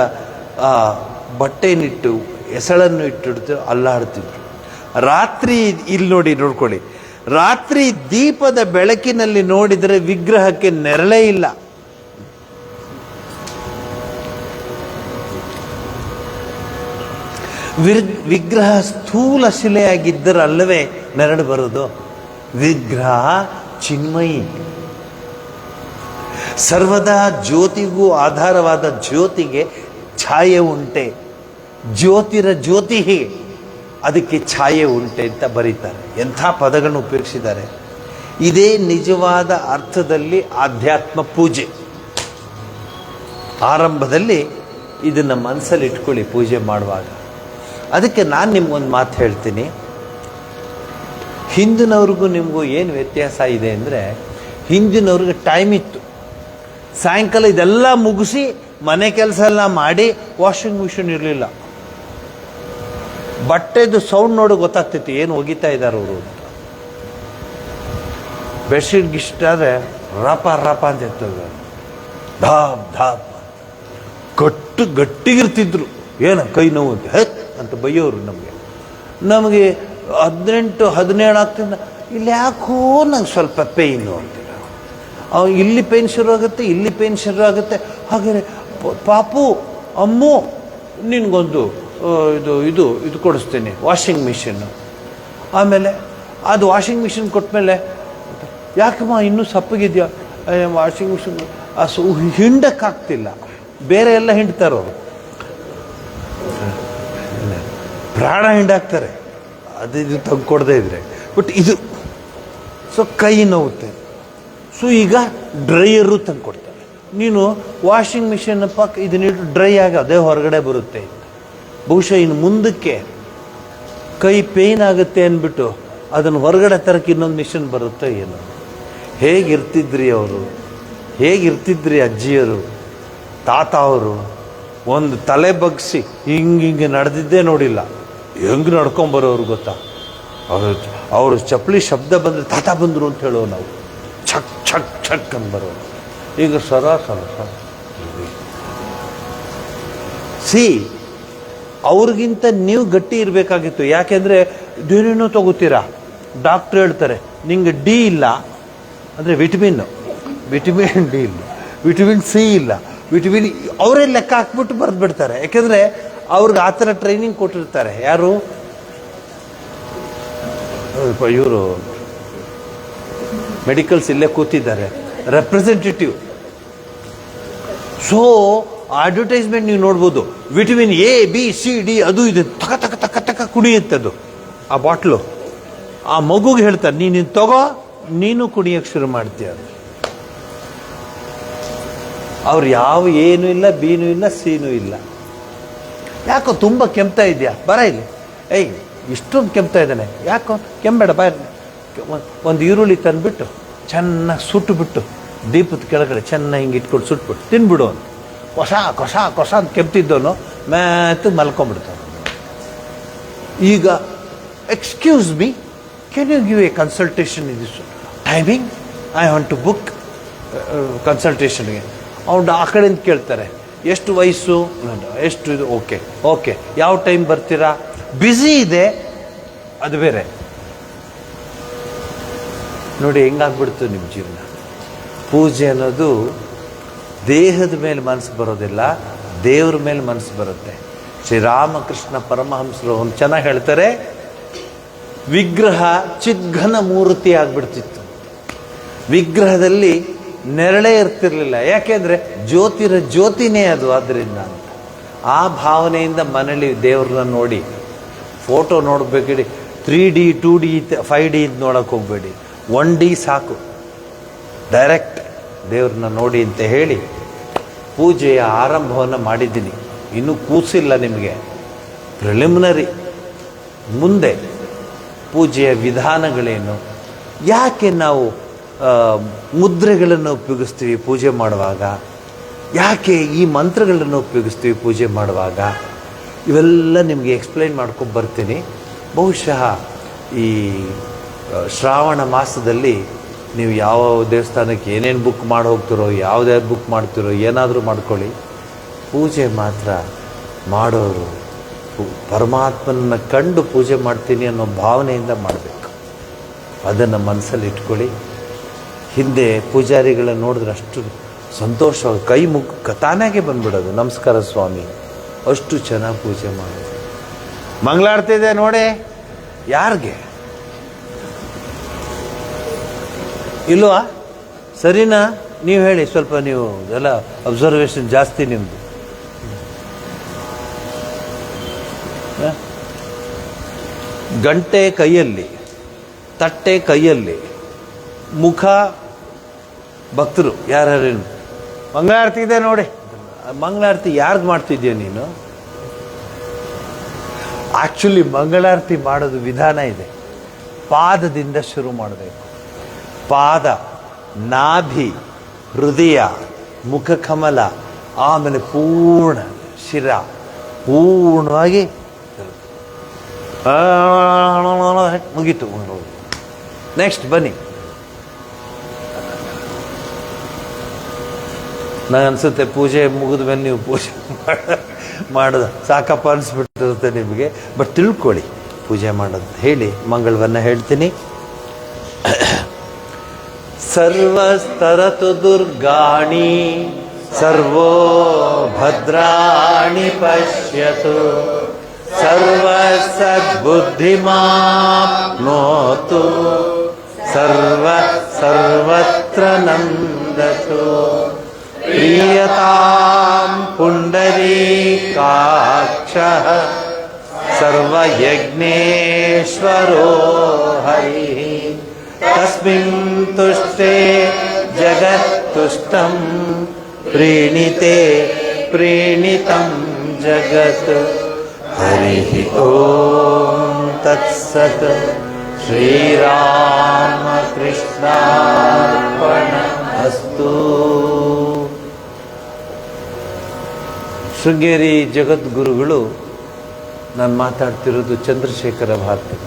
ಬಟ್ಟೆನಿಟ್ಟು ಎಸಳನ್ನು ಇಟ್ಟಿಡ್ತು ಅಲ್ಲಾಡ್ತಿದ್ರು. ರಾತ್ರಿ ಇಲ್ಲಿ ನೋಡಿ, ನೋಡ್ಕೊಳ್ಳಿ, ರಾತ್ರಿ ದೀಪದ ಬೆಳಕಿನಲ್ಲಿ ನೋಡಿದರೆ ವಿಗ್ರಹಕ್ಕೆ ನೆರಳೇ ಇಲ್ಲ. ವಿಗ್ರಹ ಸ್ಥೂಲ ಶಿಲೆಯಾಗಿದ್ದರಲ್ಲವೇ ನೆರಳು ಬರೋದು. ವಿಗ್ರಹ ಚಿನ್ಮಯಿ, ಸರ್ವದಾ ಜ್ಯೋತಿಗೂ ಆಧಾರವಾದ ಜ್ಯೋತಿಗೆ ಛಾಯೆ ಉಂಟೆ. ಜ್ಯೋತಿರ ಜ್ಯೋತಿ, ಅದಕ್ಕೆ ಛಾಯೆ ಉಂಟೆ ಅಂತ ಬರೀತಾರೆ. ಎಂಥ ಪದಗಳನ್ನು ಉಪಯೋಗಿಸಿದ್ದಾರೆ. ಇದೇ ನಿಜವಾದ ಅರ್ಥದಲ್ಲಿ ಆಧ್ಯಾತ್ಮ ಪೂಜೆ. ಆರಂಭದಲ್ಲಿ ಇದನ್ನು ಮನಸ್ಸಲ್ಲಿ ಇಟ್ಕೊಳ್ಳಿ ಪೂಜೆ ಮಾಡುವಾಗ. ಅದಕ್ಕೆ ನಾನು ನಿಮ್ಗೊಂದು ಮಾತು ಹೇಳ್ತೀನಿ. ಹಿಂದಿನವ್ರಿಗೂ ನಿಮಗೂ ಏನು ವ್ಯತ್ಯಾಸ ಇದೆ ಅಂದರೆ, ಹಿಂದಿನವ್ರಿಗೆ ಟೈಮ್ ಇತ್ತು. ಸಾಯಂಕಾಲ ಇದೆಲ್ಲ ಮುಗಿಸಿ ಮನೆ ಕೆಲಸ ಎಲ್ಲ ಮಾಡಿ ವಾಷಿಂಗ್ ಮಿಷಿನ್ ಇರಲಿಲ್ಲ. ಬಟ್ಟೆದು ಸೌಂಡ್ ನೋಡಿ ಗೊತ್ತಾಗ್ತಿತ್ತು ಏನು ಒಗಿತಾ ಇದ್ದಾರೆ ಅವರು ಅಂತ. ಬೆಡ್ಶೀಟ್ ಗಿಷ್ಟಾದರೆ ರಪ ರಪ ಅಂತ ಎತ್ತೋದು, ಧಾಪ್ ಧಾಪ್ ಗಟ್ಟಿಗಿರ್ತಿದ್ರು. ಏನು ಕೈ ನೋವು ಅಂತ ಹೆತ್ ಅಂತ ಬೈಯೋರು. ನಮಗೆ 18-17 ಆಗ್ತಿದ್ದ ಇಲ್ಲಿ ಯಾಕೋ ನಂಗೆ ಸ್ವಲ್ಪ ಪೇಯ್ನು ಅಂತಿಲ್ಲ. ಇಲ್ಲಿ ಪೇಯ್ನ್ ಶುರು ಆಗುತ್ತೆ, ಇಲ್ಲಿ ಪೇಯ್ನ್ ಶುರು ಆಗುತ್ತೆ. ಹಾಗೆ ಪಾಪು ಅಮ್ಮು ನಿನಗೊಂದು ಇದು ಕೊಡಿಸ್ತೀನಿ ವಾಷಿಂಗ್ ಮಿಷಿನ್ನು. ಆಮೇಲೆ ಅದು ವಾಷಿಂಗ್ ಮಿಷಿನ್ ಕೊಟ್ಮೇಲೆ ಯಾಕಮ್ಮ ಇನ್ನೂ ಸಪ್ಪಗಿದೆಯಾ, ವಾಷಿಂಗ್ ಮಿಷಿನ್ ಹಿಂಡಕ್ಕಾಗ್ತಿಲ್ಲ. ಬೇರೆ ಎಲ್ಲ ಹಿಂಡ್ತಾರವರು, ಪ್ರಾಣ ಹಿಂಡಾಕ್ತಾರೆ ಅದು ತಂದು ಕೊಡದೇ ಇದ್ರೆ. ಬಟ್ ಇದು ಕೈ ನೋವುತ್ತೆ. ಈಗ ಡ್ರೈಯರು ತಂದು ಕೊಡ್ತಾರೆ. ನೀನು ವಾಷಿಂಗ್ ಮಿಷಿನ್ ಪಕ್ಕ ಇದನ್ನಿಟ್ಟು ಡ್ರೈ ಆಗಿ ಅದೇ ಹೊರಗಡೆ ಬರುತ್ತೆ. ಬಹುಶಃ ಇನ್ನು ಮುಂದಕ್ಕೆ ಕೈ ಪೇಯ್ನ್ ಆಗುತ್ತೆ ಅಂದ್ಬಿಟ್ಟು ಅದನ್ನು ಹೊರಗಡೆ ತರಕ್ಕೆ ಇನ್ನೊಂದು ಮಿಷಿನ್ ಬರುತ್ತೆ ಏನು. ಹೇಗಿರ್ತಿದ್ರಿ ಅವರು, ಹೇಗಿರ್ತಿದ್ರಿ ಅಜ್ಜಿಯರು, ತಾತ ಅವರು. ಒಂದು ತಲೆ ಬಗ್ಸಿ ಹಿಂಗೆ ನಡೆದಿದ್ದೇ ನೋಡಿಲ್ಲ. ಹೆಂಗೆ ನಡ್ಕೊಂಬರೋರು ಗೊತ್ತಾ. ಅವರು ಚಪ್ಪಲಿ ಶಬ್ದ ಬಂದರೆ ತಾತ ಬಂದರು ಅಂತ ಹೇಳೋ ನಾವು. ಛಕ್ ಛಕ್ ಛಕ್ ಅಂತ ಬರೋರು. ಈಗ ಸರ ಅವ್ರಿಗಿಂತ ನೀವು ಗಟ್ಟಿ ಇರಬೇಕಾಗಿತ್ತು. ಯಾಕೆಂದರೆ ಏನೇನೋ ತಗೋತೀರಾ. ಡಾಕ್ಟ್ರ್ ಹೇಳ್ತಾರೆ ನಿಂಗೆ ಡಿ ಇಲ್ಲ ಅಂದರೆ ವಿಟಮಿನ್ ಡಿ ಇಲ್ಲ, ವಿಟಮಿನ್ ಸಿ ಇಲ್ಲ, ವಿಟಮಿನ್ ಅವರೇ ಲೆಕ್ಕ ಹಾಕ್ಬಿಟ್ಟು ಬರೆದು ಬಿಡ್ತಾರೆ. ಯಾಕೆಂದರೆ ಅವ್ರಿಗೆ ಆ ಥರ ಟ್ರೈನಿಂಗ್ ಕೊಟ್ಟಿರ್ತಾರೆ. ಯಾರು ಇವರು ಮೆಡಿಕಲ್ಸ್ ಇಲ್ಲೇ ಕೂತಿದ್ದಾರೆ, ರೆಪ್ರೆಸೆಂಟೇಟಿವ್. ಸೊ ಅಡ್ವರ್ಟೈಸ್ಮೆಂಟ್ ನೀವು ನೋಡ್ಬೋದು. Vitamin A B C D ಅದು ಇದೆ, ತಕ ತಕ ತಕ ತಕ ಕುಣಿಯುತ್ತದು ಆ ಬಾಟ್ಲು. ಆ ಮಗುಗೆ ಹೇಳ್ತಾರೆ ನೀನು ತಗೋ, ನೀನು ಕುಣಿಯೋಕ್ಕೆ ಶುರು ಮಾಡ್ತೀಯ. ಅವ್ರು ಯಾವ ಏನೂ ಇಲ್ಲ, ಬಿನೂ ಇಲ್ಲ, ಸಿನೂ ಇಲ್ಲ. ಯಾಕೋ ತುಂಬ ಕೆಮ್ತಾ ಇದೆಯಾ, ಬರ ಇಲ್ಲಿ. ಇಷ್ಟೊಂದು ಕೆಮ್ತಾ ಇದ್ದಾನೆ, ಯಾಕೋ ಕೆಮ್ಬೇಡ ಬಾ. ಒಂದು ಈರುಳ್ಳಿ ತಂದುಬಿಟ್ಟು ಚೆನ್ನಾಗಿ ಸುಟ್ಟುಬಿಟ್ಟು ದೀಪದ ಕೆಳಗಡೆ ಚೆನ್ನಾಗಿ ಹಿಂಗೆ ಇಟ್ಕೊಂಡು ಸುಟ್ಬಿಟ್ಟು ತಿನ್ಬಿಡು ಅಂತ. ಕೊಸ ಅಂತ ಕೆಮ್ತಿದ್ದವನು ಮ್ಯಾತು ಮಲ್ಕೊಂಡ್ಬಿಡ್ತಾನೆ. ಈಗ excuse me, can you give a consultation in this timing, I want to book ಕನ್ಸಲ್ಟೇಷನ್ಗೆ. ಅವ್ನು ಆ ಕಡೆಯಿಂದ ಕೇಳ್ತಾರೆ ಎಷ್ಟು ವಯಸ್ಸು, ಎಷ್ಟು ಇದು, ಓಕೆ ಯಾವ ಟೈಮ್ ಬರ್ತೀರಾ, ಬ್ಯುಸಿ ಇದೆ, ಅದು ಬೇರೆ. ನೋಡಿ ಹೆಂಗಾಗ್ಬಿಡ್ತು ನಿಮ್ಮ ಜೀವನ. ಪೂಜೆ ಅನ್ನೋದು ದೇಹದ ಮೇಲೆ ಮನಸ್ಸು ಬರೋದಿಲ್ಲ, ದೇವ್ರ ಮೇಲೆ ಮನಸ್ಸು ಬರುತ್ತೆ. ಶ್ರೀರಾಮಕೃಷ್ಣ ಪರಮಹಂಸರು ಒಂದು ಚೆನ್ನಾಗಿ ಹೇಳ್ತಾರೆ, ವಿಗ್ರಹ ಚಿದ್ಘನ ಮೂರ್ತಿ ಆಗ್ಬಿಡ್ತಿತ್ತು. ವಿಗ್ರಹದಲ್ಲಿ ನೆರಳೇ ಇರ್ತಿರ್ಲಿಲ್ಲ. ಯಾಕೆಂದರೆ ಜ್ಯೋತಿನೇ ಅದು. ಆದ್ದರಿಂದ ಅಂತ ಆ ಭಾವನೆಯಿಂದ ಮನೇಲಿ ದೇವ್ರನ್ನ ನೋಡಿ ಫೋಟೋ ನೋಡಬೇಕಿಡಿ. 3D 2D 5D ಅಂತ ನೋಡೋಕೆ ಹೋಗಬೇಡಿ, 1D ಸಾಕು. ಡೈರೆಕ್ಟ್ ದೇವ್ರನ್ನ ನೋಡಿ ಅಂತ ಹೇಳಿ ಪೂಜೆಯ ಆರಂಭವನ್ನು ಮಾಡಿದ್ದೀನಿ. ಇನ್ನೂ ಕೂಸಿಲ್ಲ ನಿಮಗೆ, ಪ್ರಿಲಿಮಿನರಿ. ಮುಂದೆ ಪೂಜೆಯ ವಿಧಾನಗಳೇನು, ಯಾಕೆ ನಾವು ಮುದ್ರೆಗಳನ್ನು ಉಪಯೋಗಿಸ್ತೀವಿ ಪೂಜೆ ಮಾಡುವಾಗ, ಯಾಕೆ ಈ ಮಂತ್ರಗಳನ್ನು ಉಪಯೋಗಿಸ್ತೀವಿ ಪೂಜೆ ಮಾಡುವಾಗ, ಇವೆಲ್ಲ ನಿಮಗೆ ಎಕ್ಸ್ಪ್ಲೈನ್ ಮಾಡ್ಕೊಂಡು ಬರ್ತೀನಿ. ಬಹುಶಃ ಈ ಶ್ರಾವಣ ಮಾಸದಲ್ಲಿ ನೀವು ಯಾವ ದೇವಸ್ಥಾನಕ್ಕೆ ಏನೇನು ಬುಕ್ ಮಾಡಿ ಹೋಗ್ತಿರೋ, ಯಾವುದ್ಯಾವ್ದು ಬುಕ್ ಮಾಡ್ತಿರೋ, ಏನಾದರೂ ಮಾಡ್ಕೊಳ್ಳಿ. ಪೂಜೆ ಮಾತ್ರ ಮಾಡೋರು ಪರಮಾತ್ಮನ ಕಂಡು ಪೂಜೆ ಮಾಡ್ತೀನಿ ಅನ್ನೋ ಭಾವನೆಯಿಂದ ಮಾಡಬೇಕು. ಅದನ್ನು ಮನಸ್ಸಲ್ಲಿ ಇಟ್ಕೊಳ್ಳಿ. ಹಿಂದೆ ಪೂಜಾರಿಗಳನ್ನ ನೋಡಿದ್ರೆ ಅಷ್ಟು ಸಂತೋಷವಾಗಿ ಕೈ ತಾನಾಗೆ ಬಂದ್ಬಿಡೋದು, ನಮಸ್ಕಾರ ಸ್ವಾಮಿ, ಅಷ್ಟು ಚೆನ್ನಾಗಿ ಪೂಜೆ ಮಾಡೋದು. ಮಂಗಳಾರತಿ ಇದೆ ನೋಡಿ, ಯಾರಿಗೆ ಇಲ್ವಾ? ಸರಿನಾ? ನೀವು ಹೇಳಿ ಸ್ವಲ್ಪ, ನೀವು ಎಲ್ಲ ಅಬ್ಸರ್ವೇಷನ್ ಜಾಸ್ತಿ ನಿಮ್ಮದು. ಗಂಟೆ ಕೈಯಲ್ಲಿ, ತಟ್ಟೆ ಕೈಯಲ್ಲಿ, ಮುಖ ಭಕ್ತರು ಯಾರ್ಯಾರೇನು ಮಂಗಳಾರತಿ ಇದೆ ನೋಡಿ, ಮಂಗಳಾರತಿ ಯಾರ್ದು ಮಾಡ್ತಿದ್ಯಾ ನೀನು? ಆ್ಯಕ್ಚುಲಿ ಮಂಗಳಾರತಿ ಮಾಡೋದು ವಿಧಾನ ಇದೆ. ಪಾದದಿಂದ ಶುರು ಮಾಡಬೇಕು. ಪಾದ, ನಾಭಿ, ಹೃದಯ, ಮುಖಕಮಲ, ಆಮೇಲೆ ಪೂರ್ಣ ಶಿರ ಪೂರ್ಣವಾಗಿ ಮುಗೀತು. ನೆಕ್ಸ್ಟ್ ಬನ್ನಿ. ನನಗನ್ಸುತ್ತೆ ಪೂಜೆ ಮುಗಿದ ಮೇಲೆ ನೀವು ಪೂಜೆ ಮಾಡೋದು ಸಾಕಪ್ಪ ಅನಿಸ್ಬಿಟ್ಟಿರುತ್ತೆ ನಿಮಗೆ. ಬಟ್ ತಿಳ್ಕೊಳ್ಳಿ ಪೂಜೆ ಮಾಡೋದು ಹೇಳಿ. ಮಂಗಳವನ್ನ ಹೇಳ್ತೀನಿ. ಸರ್ವಸ್ತರತು ದುರ್ಗಾಣಿ ಸರ್ವೋ ಭದ್ರಾಣಿ ಪಶ್ಯತು ಸರ್ವ ಸದ್ಬುದ್ಧಿಮಾಪ್ನೋತು ಸರ್ವತ್ರ ನಂದತು ಪ್ರಿಯತಾಂ ಪುಂಡರೀಕಾಕ್ಷಃ ಸರ್ವಯಜ್ಞೇಶ್ವರೋ ಹರಿಃ ತಸ್ಮಿನ್ ತುಷ್ಟೇ ಜಗತ್ತುಷ್ಟಂ ಪ್ರೀಣಿತೆ ಪ್ರೀಣಿತಂ ಜಗತ್. ಹರಿಃ ಓಂ ತತ್ಸತ್. ಶ್ರೀರಾಮಕೃಷ್ಣಾರ್ಪಣಮಸ್ತು. ಶೃಂಗೇರಿ ಜಗದ್ಗುರುಗಳು, ನಾನು ಮಾತಾಡ್ತಿರೋದು ಚಂದ್ರಶೇಖರ ಭಾರತಿ,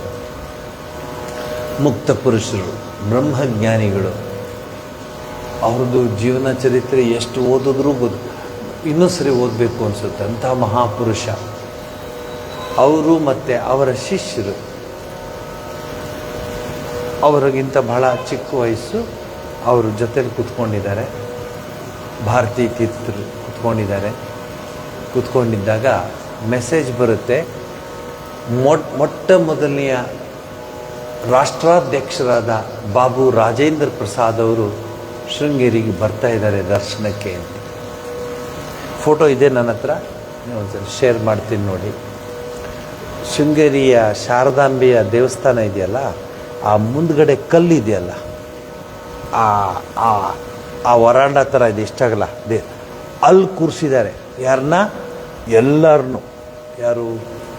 ಮುಕ್ತ ಪುರುಷರು, ಬ್ರಹ್ಮಜ್ಞಾನಿಗಳು. ಅವ್ರದ್ದು ಜೀವನ ಚರಿತ್ರೆ ಎಷ್ಟು ಓದಿದ್ರೂ ಇನ್ನೂ ಸರಿ ಓದಬೇಕು ಅನಿಸುತ್ತೆ. ಅಂಥ ಮಹಾಪುರುಷ ಅವರು. ಮತ್ತು ಅವರ ಶಿಷ್ಯರು, ಅವರಿಗಿಂತ ಬಹಳ ಚಿಕ್ಕ ವಯಸ್ಸು, ಅವ್ರ ಜೊತೆಲಿ ಕೂತ್ಕೊಂಡಿದ್ದಾರೆ. ಭಾರತೀ ತೀರ್ಥರು ಕೂತ್ಕೊಂಡಿದ್ದಾಗ ಮೆಸೇಜ್ ಬರುತ್ತೆ. ಮೊಟ್ಟ ಮೊದಲನೆಯ ರಾಷ್ಟ್ರಾಧ್ಯಕ್ಷರಾದ ಬಾಬು ರಾಜೇಂದ್ರ ಪ್ರಸಾದ್ ಅವರು ಶೃಂಗೇರಿಗೆ ಬರ್ತಾ ಇದ್ದಾರೆ ದರ್ಶನಕ್ಕೆ ಅಂತ. ಫೋಟೋ ಇದೆ ನನ್ನ ಹತ್ರ, ಒಂದ್ಸರಿ ಶೇರ್ ಮಾಡ್ತೀನಿ ನೋಡಿ. ಶೃಂಗೇರಿಯ ಶಾರದಾಂಬೆಯ ದೇವಸ್ಥಾನ ಇದೆಯಲ್ಲ, ಆ ಮುಂದ್ಗಡೆ ಕಲ್ಲಿದೆಯಲ್ಲ, ಆ ವರಾಂಡ ಥರ ಇದೆ, ಇಷ್ಟಾಗಲ್ಲ ಅಲ್ಲಿ ಕೂರಿಸಿದ್ದಾರೆ. ಯಾರನ್ನ? ಎಲ್ಲರನ್ನೂ. ಯಾರು?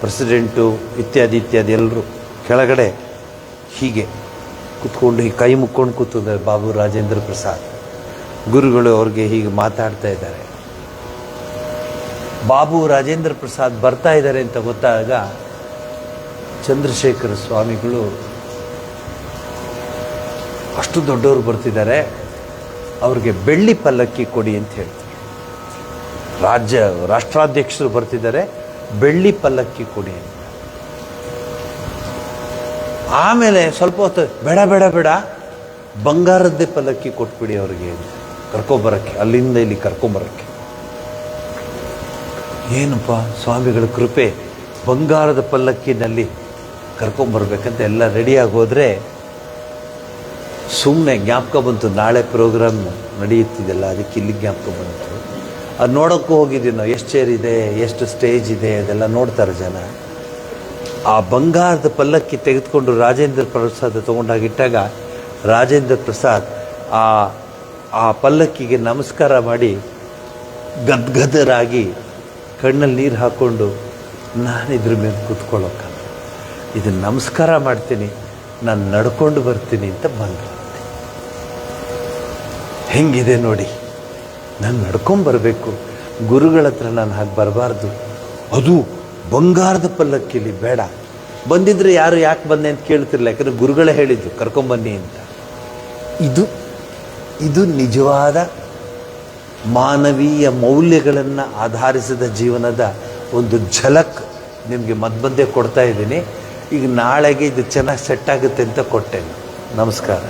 ಪ್ರೆಸಿಡೆಂಟು ಇತ್ಯಾದಿ ಎಲ್ಲರೂ ಕೆಳಗಡೆ ಹೀಗೆ ಕೂತ್ಕೊಂಡು ಹೀಗೆ ಕೈ ಮುಕ್ಕೊಂಡು ಕೂತಿದ್ದಾರೆ ಬಾಬು ರಾಜೇಂದ್ರ ಪ್ರಸಾದ್. ಗುರುಗಳು ಅವ್ರಿಗೆ ಹೀಗೆ ಮಾತಾಡ್ತಾ ಇದ್ದಾರೆ. ಬಾಬು ರಾಜೇಂದ್ರ ಪ್ರಸಾದ್ ಬರ್ತಾ ಇದ್ದಾರೆ ಅಂತ ಗೊತ್ತಾಗ ಚಂದ್ರಶೇಖರ ಸ್ವಾಮಿಗಳು, ಅಷ್ಟು ದೊಡ್ಡವರು ಬರ್ತಿದ್ದಾರೆ, ಅವ್ರಿಗೆ ಬೆಳ್ಳಿ ಪಲ್ಲಕ್ಕಿ ಕೊಡಿ ಅಂತ ಹೇಳ್ತಾರೆ. ರಾಷ್ಟ್ರಾಧ್ಯಕ್ಷರು ಬರ್ತಿದ್ದಾರೆ, ಬೆಳ್ಳಿ ಪಲ್ಲಕ್ಕಿ ಕೊಡಿ ಅಂತ. ಆಮೇಲೆ ಸ್ವಲ್ಪ ಹೊತ್ತು ಬೇಡ ಬೇಡ ಬೇಡ ಬಂಗಾರದ್ದೇ ಪಲ್ಲಕ್ಕಿ ಕೊಟ್ಬಿಡಿ ಅವ್ರಿಗೆ ಕರ್ಕೊಂಬರಕ್ಕೆ, ಅಲ್ಲಿಂದ ಇಲ್ಲಿ ಕರ್ಕೊಂಬರಕ್ಕೆ. ಏನಪ್ಪ ಸ್ವಾಮಿಗಳ ಕೃಪೆ, ಬಂಗಾರದ ಪಲ್ಲಕ್ಕಿನಲ್ಲಿ ಕರ್ಕೊಂಬರ್ಬೇಕಂತ ಎಲ್ಲ ರೆಡಿಯಾಗಿ ಹೋದರೆ ಸುಮ್ಮನೆ ಜ್ಞಾಪಕ ಬಂತು, ನಾಳೆ ಪ್ರೋಗ್ರಾಮ್ ನಡೆಯುತ್ತಿದ್ದೆಲ್ಲ, ಅದಕ್ಕೆ ಇಲ್ಲಿ ಜ್ಞಾಪಕ ಬಂತು. ಅದು ನೋಡೋಕ್ಕೂ ಹೋಗಿದ್ದೀವಿ ನಾವು, ಎಷ್ಟು ಚೇರ್ ಇದೆ, ಎಷ್ಟು ಸ್ಟೇಜ್ ಇದೆ, ಅದೆಲ್ಲ ನೋಡ್ತಾರೆ ಜನ. ಆ ಬಂಗಾರದ ಪಲ್ಲಕ್ಕಿ ತೆಗೆದುಕೊಂಡು ರಾಜೇಂದ್ರ ಪ್ರಸಾದ್ ತೊಗೊಂಡಾಗಿಟ್ಟಾಗ ರಾಜೇಂದ್ರ ಪ್ರಸಾದ್ ಆ ಪಲ್ಲಕ್ಕಿಗೆ ನಮಸ್ಕಾರ ಮಾಡಿ ಗದ್ಗದರಾಗಿ ಕಣ್ಣಲ್ಲಿ ನೀರು ಹಾಕ್ಕೊಂಡು, ನಾನಿದ್ರ ಮೇಲೆ ಕೂತ್ಕೊಳ್ಳೋಕ್ಕಲ್ಲ, ಇದನ್ನು ನಮಸ್ಕಾರ ಮಾಡ್ತೀನಿ, ನಾನು ನಡ್ಕೊಂಡು ಬರ್ತೀನಿ ಅಂತ ಬಂದ್ರಂತೆ. ಹೆಂಗಿದೆ ನೋಡಿ, ನಾನು ನಡ್ಕೊಂಬರ್ಬೇಕು, ಗುರುಗಳ ಹತ್ರ ನಾನು ಹಾಗೆ ಬರಬಾರ್ದು, ಅದು ಬಂಗಾರದ ಪಲ್ಲಕ್ಕಿಲಿ ಬೇಡ. ಬಂದಿದ್ರೆ ಯಾರು ಯಾಕೆ ಬಂದೆ ಅಂತ ಕೇಳ್ತಿರ್ಲಿಲ್ಲ, ಯಾಕಂದರೆ ಗುರುಗಳೇ ಹೇಳಿದ್ದು ಕರ್ಕೊಂಬನ್ನಿ ಅಂತ. ಇದು ನಿಜವಾದ ಮಾನವೀಯ ಮೌಲ್ಯಗಳನ್ನು ಆಧರಿಸಿದ ಜೀವನದ ಒಂದು ಝಲಕ್ ನಿಮಗೆ ಮಧ್ಯ ಕೊಡ್ತಾ ಇದ್ದೀನಿ. ಈಗ ನಾಳೆಗೆ ಇದು ಚೆನ್ನಾಗಿ ಸೆಟ್ ಆಗುತ್ತೆ ಅಂತ ಕೊಟ್ಟೆ. ನಮಸ್ಕಾರ.